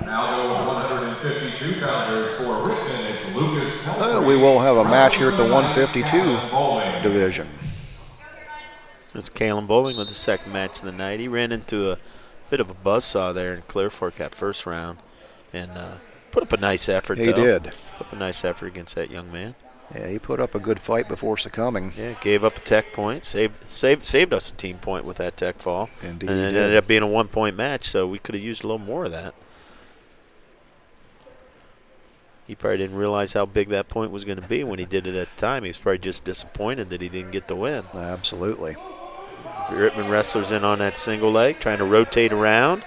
Now go 152-pounders for Rittman. It's Lucas Pelfrey. We will have a match here at the 152 division. It's Kalen Bowling with the second match of the night. He ran into a bit of a buzzsaw there in Clearfork that first round and put up a nice effort. He did. Put up a nice effort against that young man. Yeah, he put up a good fight before succumbing. Yeah, gave up a tech point, saved us a team point with that tech fall. Indeed, and it ended up being a 1-point match, so we could have used a little more of that. He probably didn't realize how big that point was going to be when he did it at the time. He was probably just disappointed that he didn't get the win. Absolutely. Rittman wrestlers in on that single leg, trying to rotate around.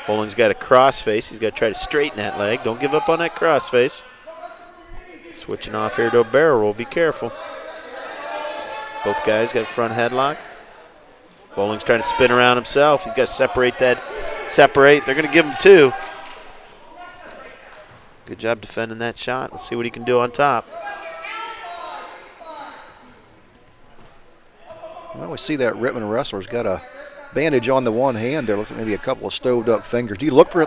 Bowling's got a cross face. He's got to try to straighten that leg. Don't give up on that cross face. Switching off here to a barrel roll. Be careful. Both guys got a front headlock. Bowling's trying to spin around himself. He's got to separate that. Separate. They're going to give him 2. Good job defending that shot. Let's see what he can do on top. Well, we see that Rittman wrestler's got a bandage on the one hand there. Looks like maybe a couple of stoved up fingers. Do you look for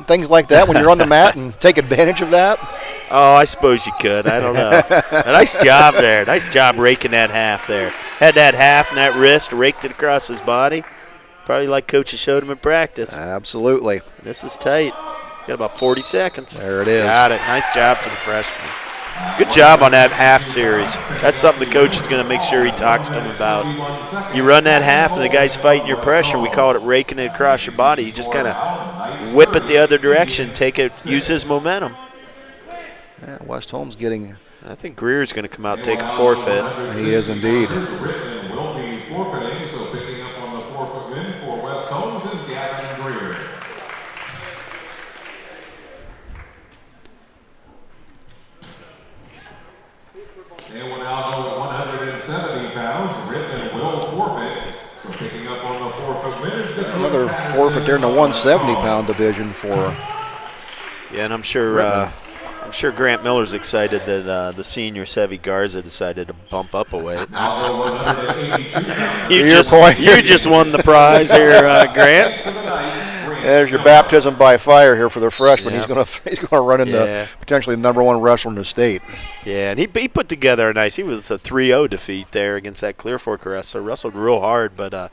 things like that when you're on the mat and take advantage of that? Oh, I suppose you could. I don't know. A nice job there. Nice job raking that half there. Had that half and that wrist, raked it across his body. Probably like coaches showed him in practice. Absolutely. This is tight. Got about 40 seconds. There it is. Got it. Nice job for the freshman. Good job on that half series. That's something the coach is going to make sure he talks to him about. You run that half and the guy's fighting your pressure. We call it raking it across your body. You just kind of whip it the other direction, take it, use his momentum. Yeah, West Holmes getting. I think Greer's going to come out and take a forfeit. He is indeed. Rittman will be forfeiting, so picking up on the forfeit win for West Holmes is Gavin Greer. And we'll now go at 170 pounds. Rittman will forfeit. So picking up on the forfeit win is Another forfeit there in the 170-pound division for. Yeah, and I'm sure Grant Miller's excited that the senior Sevy Garza decided to bump up a weight. you just won the prize here, Grant. There's your baptism by fire here for the freshman. Yep. He's going to run into potentially the #1 wrestler in the state. Yeah, and he put together he was a 3-0 defeat there against that Clearfork wrestler. Wrestled real hard, but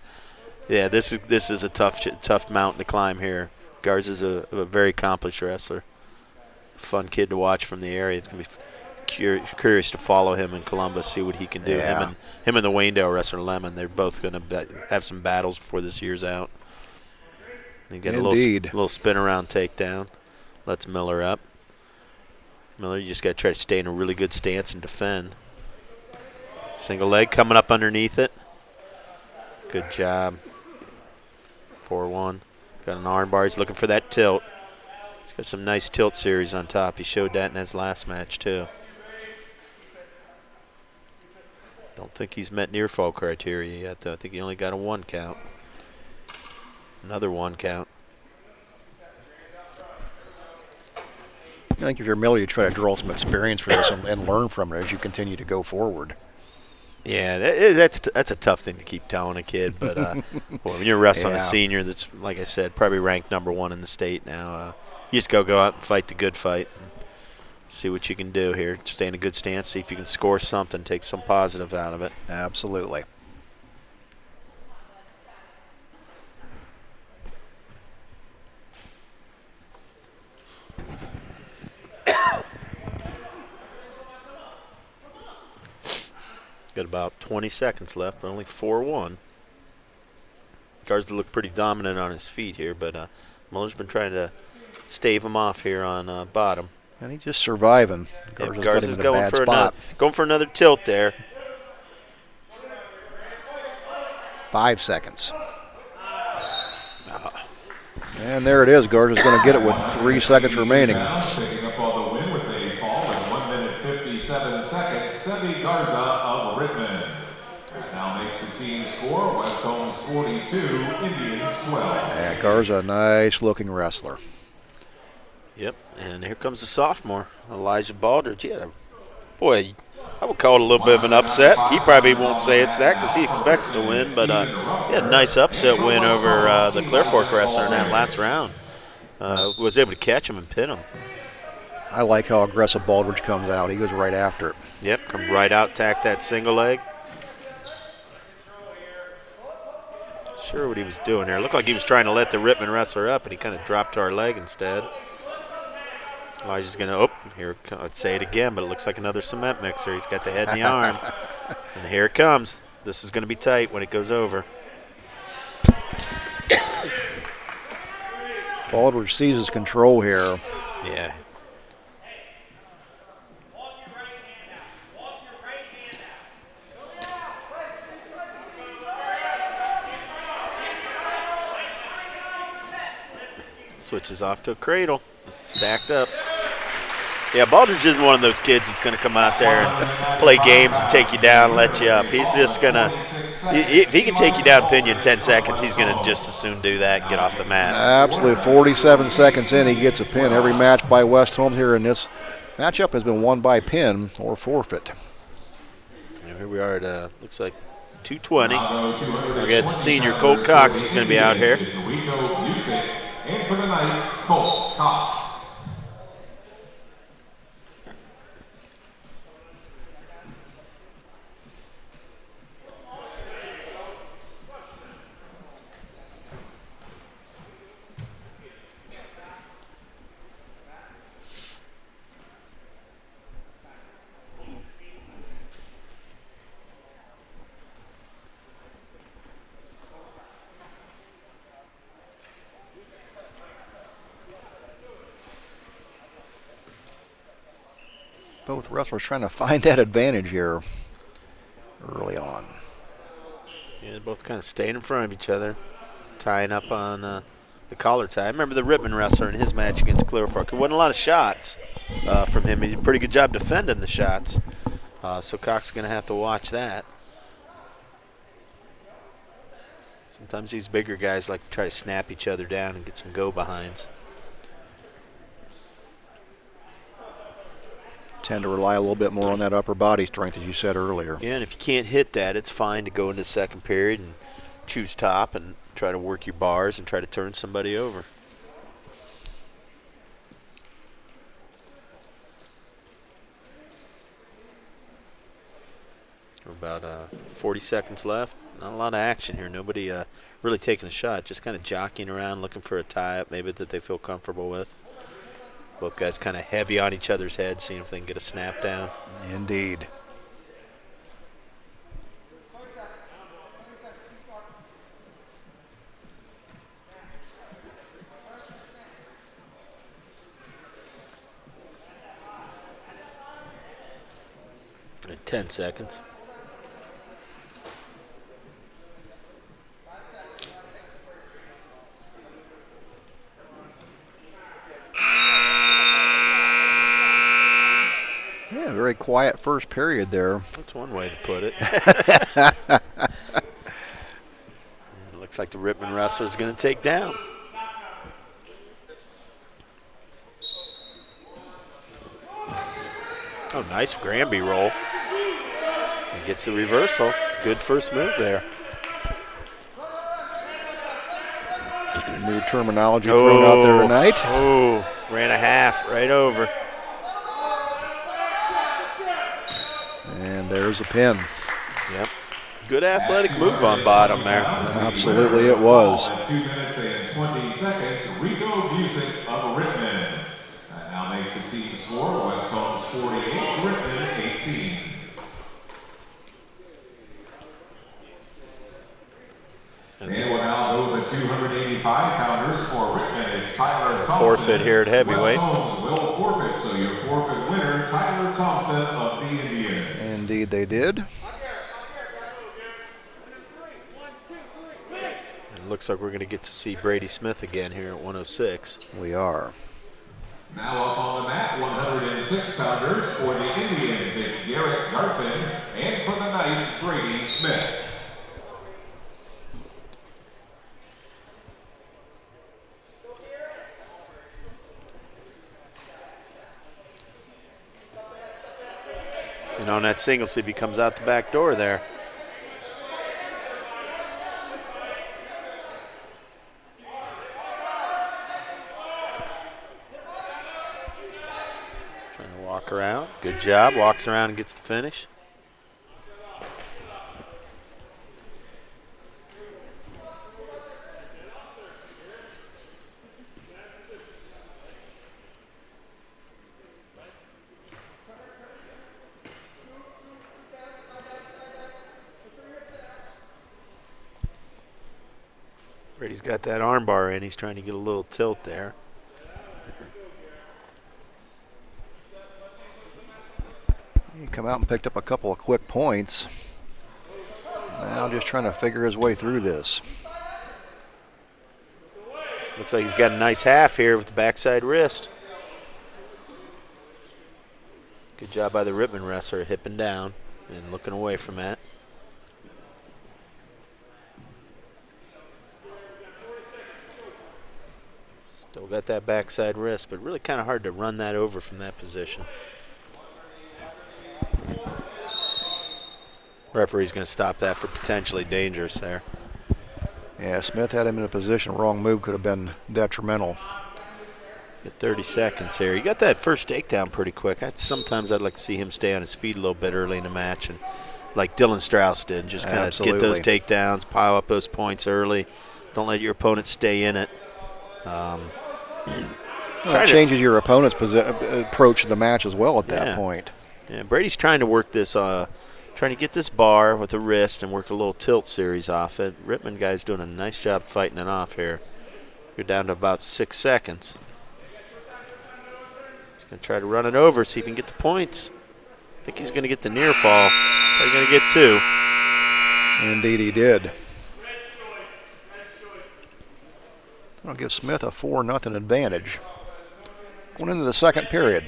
yeah, this is a tough mountain to climb here. Garza's a very accomplished wrestler. Fun kid to watch from the area. It's going to be curious to follow him in Columbus, see what he can do. Yeah. Him and the Waynedale wrestler Lemon, they're both going to have some battles before this year's out. They get a little spin around takedown. Lets Miller up. Miller, you just got to try to stay in a really good stance and defend. Single leg coming up underneath it. Good job. 4-1. Got an arm bar. He's looking for that tilt. He's got some nice tilt series on top. He showed that in his last match, too. Don't think he's met near fall criteria yet, though. I think he only got a 1 count. Another 1 count. I think if you're Miller, you try to draw some experience for this and learn from it as you continue to go forward. Yeah, that's a tough thing to keep telling a kid. But well, when you're wrestling a senior that's, like I said, probably ranked #1 in the state now, you just go out and fight the good fight. And see what you can do here. Stay in a good stance. See if you can score something. Take some positive out of it. Absolutely. Got about 20 seconds left, but only 4-1. Guards look pretty dominant on his feet here, but Miller's been trying to stave him off here on bottom. And he's just surviving. Garza's going for another tilt there. 5 seconds. And there it is. Garza's going to get it with 3 seconds remaining. Picking up on the win with a fall in 1 minute 57 seconds, Sebi Garza of Rittman. That now makes the team score West Holmes 42, Indians 12. Yeah, Garza, a nice-looking wrestler. Yep, and here comes the sophomore, Elijah Baldridge. Boy, I would call it a little bit of an upset. He probably won't say it's that because he expects to win, but he had a nice upset win over the Clearfork wrestler in that last round. Was able to catch him and pin him. I like how aggressive Baldridge comes out. He goes right after it. Yep, come right out, tack that single leg. Sure what he was doing there. It looked like he was trying to let the Rittman wrestler up, and he kind of dropped to our leg instead. Elijah's going to, here, I'd say it again, but it looks like another cement mixer. He's got the head and the arm. And here it comes. This is going to be tight when it goes over. Baldridge seizes control here. Yeah. Switches off to a cradle. Stacked up. Yeah, Baldridge isn't one of those kids that's going to come out there and play games and take you down, let you up. He's just going to, if he can take you down and pin you in 10 seconds, he's going to just as soon do that and get off the mat. Absolutely. 47 seconds in, he gets a pin. Every match by West Holmes here in this matchup has been won by pin or forfeit. And here we are at, looks like 220. We got the senior, Colt Cox, is going to be out here. And for the Knights, Colt Cox. Both wrestlers trying to find that advantage here early on. Yeah, both kind of staying in front of each other, tying up on the collar tie. I remember the Rittman wrestler in his match against Clearfork. There wasn't a lot of shots from him. He did a pretty good job defending the shots. So Cox is going to have to watch that. Sometimes these bigger guys like to try to snap each other down and get some go-behinds. Tend to rely a little bit more on that upper body strength, as you said earlier. Yeah, and if you can't hit that, it's fine to go into the second period and choose top and try to work your bars and try to turn somebody over. We're about 40 seconds left. Not a lot of action here. Nobody really taking a shot, just kind of jockeying around, looking for a tie-up maybe that they feel comfortable with. Both guys kind of heavy on each other's heads, seeing if they can get a snap down. Indeed. At 10 seconds. Yeah, very quiet first period there. That's one way to put it. It Looks like the Rittman wrestler is going to take down. Oh, nice Granby roll. He gets the reversal. Good first move there. New terminology thrown out there tonight. Oh, ran a half right over. And there's a pin. Yep. Good athletic move on bottom there. Absolutely it was. 2 minutes and 20 seconds, Rico Busick of Rittman. That now makes the team score West Holmes 48, Rittman 18. And we'll now go the 285-pounders for Rittman. It's Tyler Thompson. Forfeit here at heavyweight. West Holmes will forfeit, so your forfeit winner, Tyler Thompson of the Indians. Indeed they did. It looks like we're going to get to see Brady Smith again here at 106. We are. Now up on the mat, 106-pounders for the Indians. It's Garrett Garton, and for the Knights, Brady Smith. And on that single, see if he comes out the back door there. Trying to walk around. Good job. Walks around and gets the finish. Brady's got that arm bar in. He's trying to get a little tilt there. He come out and picked up a couple of quick points. Now just trying to figure his way through this. Looks like he's got a nice half here with the backside wrist. Good job by the Rittman wrestler, hipping down and looking away from that. Still got that backside wrist, but really kind of hard to run that over from that position. Referee's going to stop that for potentially dangerous there. Yeah, Smith had him in a position. Wrong move could have been detrimental. Get 30 seconds here. He got that first takedown pretty quick. Sometimes I'd like to see him stay on his feet a little bit early in the match, and like Dylan Strauss did, just kind of get those takedowns, pile up those points early. Don't let your opponent stay in it. That changes your opponent's approach to the match as well at that point. Yeah, Brady's trying to work this, trying to get this bar with a wrist and work a little tilt series off it. Rittman guy's doing a nice job fighting it off here. You're down to about 6 seconds. He's going to try to run it over, see if he can get the points. I think he's going to get the near fall. Probably going to get 2. Indeed he did. That'll give Smith a 4-0 advantage. Going into the second period.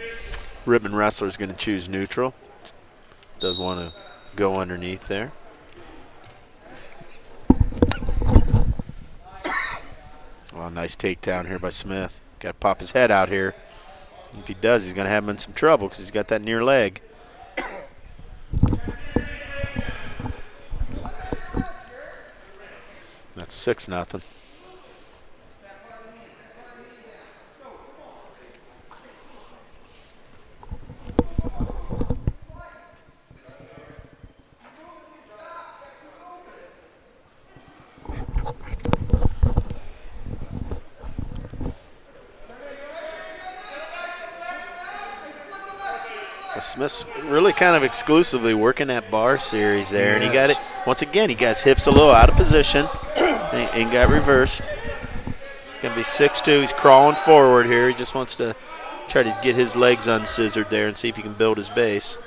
Rittman wrestler's going to choose neutral. Does want to go underneath there. Oh, nice takedown here by Smith. Got to pop his head out here. If he does, he's going to have him in some trouble because he's got that near leg. That's 6-0. Smith's really kind of exclusively working that bar series there, and he got it. Once again, he got his hips a little out of position and got reversed. It's going to be 6-2. He's crawling forward here. He just wants to try to get his legs unscissored there and see if he can build his base.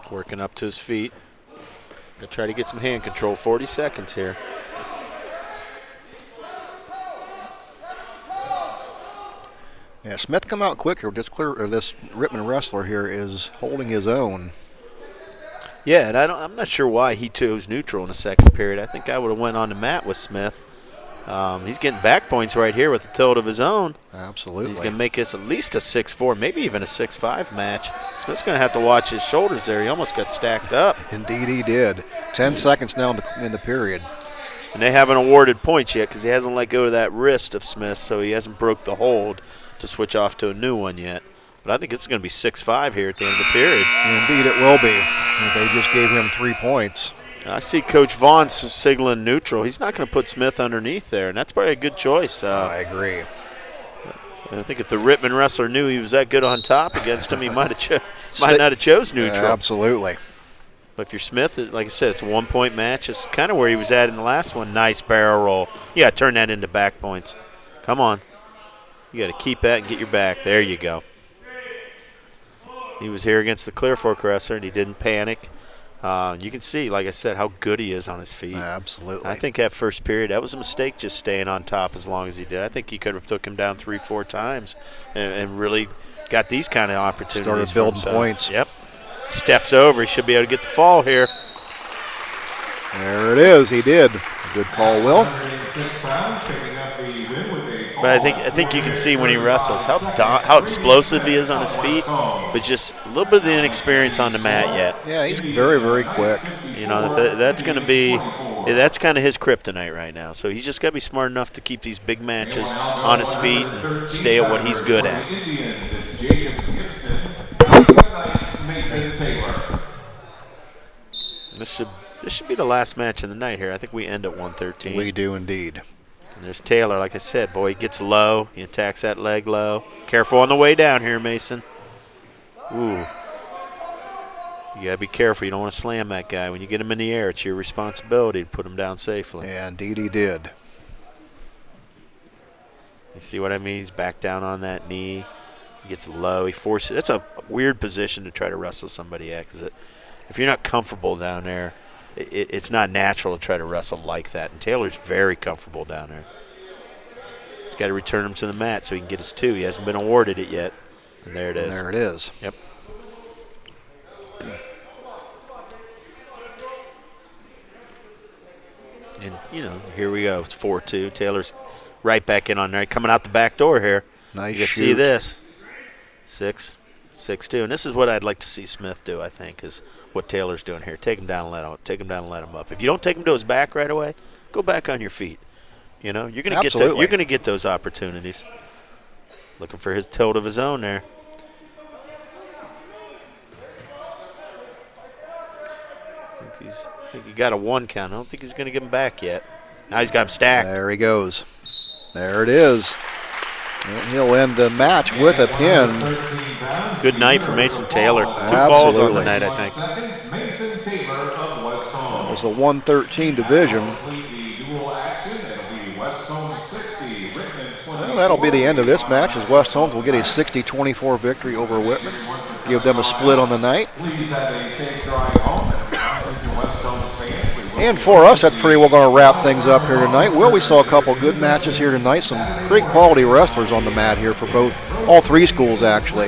Working up to his feet. They'll try to get some hand control. 40 seconds here. Yeah, Smith come out quicker. This Rittman wrestler here is holding his own. Yeah, and I'm not sure why he chose neutral in the second period. I think I would have went on the mat with Smith. He's getting back points right here with a tilt of his own. Absolutely. He's going to make this at least a 6-4, maybe even a 6-5 match. Smith's going to have to watch his shoulders there. He almost got stacked up. Indeed he did. 10 seconds now in the period. And they haven't awarded points yet because he hasn't let go of that wrist of Smith, so he hasn't broke the hold to switch off to a new one yet. But I think it's going to be 6-5 here at the end of the period. Indeed it will be. They just gave him 3 points. I see Coach Vaughn signaling neutral. He's not going to put Smith underneath there, and that's probably a good choice. I agree. I think if the Rittman wrestler knew he was that good on top against him, he might not have chose neutral. Absolutely. But if you're Smith, like I said, it's a 1-point match. It's kind of where he was at in the last one. Nice barrel roll. You got to turn that into back points. Come on. You got to keep that and get your back. There you go. He was here against the Clearfork wrestler, and he didn't panic. You can see, like I said, how good he is on his feet. Absolutely. I think that first period, that was a mistake just staying on top as long as he did. I think he could have took him down 3-4 times and really got these kind of opportunities. Started building points. Yep. Steps over. He should be able to get the fall here. There it is. He did. Good call, Will. 106 pounds, picking up the win with a fall. But I think you can see when he wrestles how explosive he is on his feet, but just a little bit of the inexperience on the mat yet. Yeah, he's very, very quick. You know, that's going to be that's kind of his kryptonite right now. So he's just got to be smart enough to keep these big matches on his feet and stay at what he's good at. This should be the last match of the night here. I think we end at 113. We do indeed. And there's Taylor, like I said, boy, he gets low. He attacks that leg low. Careful on the way down here, Mason. Ooh. You got to be careful. You don't want to slam that guy. When you get him in the air, it's your responsibility to put him down safely. Yeah, indeed he did. You see what I mean? He's back down on that knee. He gets low. He forces. That's a weird position to try to wrestle somebody at, because if you're not comfortable down there, it's not natural to try to wrestle like that. And Taylor's very comfortable down there. He's got to return him to the mat so he can get his 2. He hasn't been awarded it yet. And there it is. There it is. Yep. And, you know, here we go. It's 4-2. Taylor's right back in on there. Coming out the back door here. Nice You can see this. 6-2. And this is what I'd like to see Smith do, I think, is what Taylor's doing here. Take him down and let him up. Take him down and let him up. If you don't take him to his back right away, go back on your feet. You know, you're going to get those opportunities. Looking for his tilt of his own there. I think he got a 1 count. I don't think he's going to give him back yet. Now he's got him stacked. There he goes. There it is. And he'll end the match with a pin. Good night for Mason Taylor. 2 falls on the night, I think. That was the 113 division. Well, that'll be the end of this match, as West Holmes will get a 60-24 victory over Whitman. Give them a split on the night. And for us, that's pretty well going to wrap things up here tonight. Well, we saw a couple good matches here tonight. Some great quality wrestlers on the mat here for all 3 schools, actually.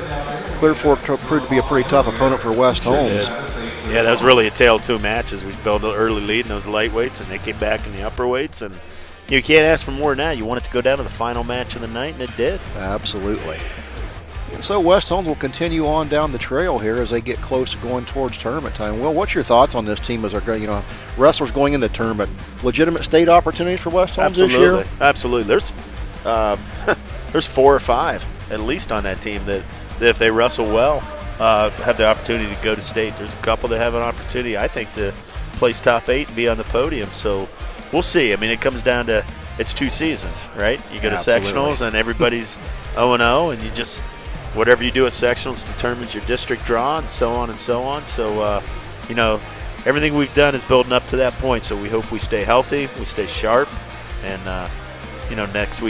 Clearfork proved to be a pretty tough opponent for West Holmes. Yeah, that was really a tale of 2 matches. We built an early lead in those lightweights, and they came back in the upper weights. And you can't ask for more than that. You want it to go down to the final match of the night, and it did. Absolutely. So West Holmes will continue on down the trail here as they get close to going towards tournament time. Well, what's your thoughts on this team as they're wrestlers going into tournament? Legitimate state opportunities for West Holmes this year? Absolutely. There's 4 or 5 at least on that team that if they wrestle well, have the opportunity to go to state. There's a couple that have an opportunity, I think, to place top 8 and be on the podium. So we'll see. I mean, it comes down to it's 2 seasons, right? You go to sectionals and everybody's 0-0, and you just whatever you do at sectionals determines your district draw and so on and so on. So, everything we've done is building up to that point. So we hope we stay healthy, we stay sharp, and, this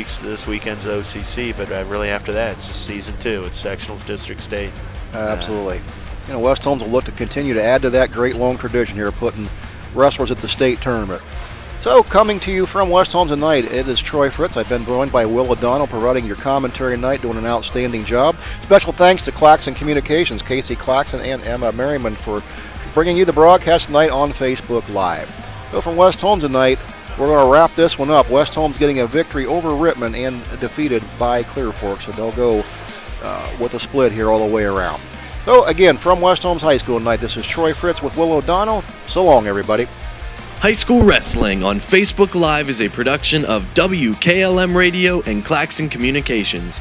weekend's the OCC, but really after that, it's season 2. It's sectionals, district, state. Absolutely. West Holmes will look to continue to add to that great long tradition here, putting wrestlers at the state tournament. So, coming to you from West Holmes tonight, it is Troy Fritz. I've been joined by Will O'Donnell, providing your commentary tonight, doing an outstanding job. Special thanks to Claxon Communications, Casey Claxon and Emma Merriman, for bringing you the broadcast tonight on Facebook Live. So, from West Holmes tonight, we're going to wrap this one up. West Holmes getting a victory over Rittman and defeated by Clearfork, so they'll go with a split here all the way around. So, again, from West Holmes High School tonight, this is Troy Fritz with Will O'Donnell. So long, everybody. High School Wrestling on Facebook Live is a production of WKLM Radio and Claxon Communications.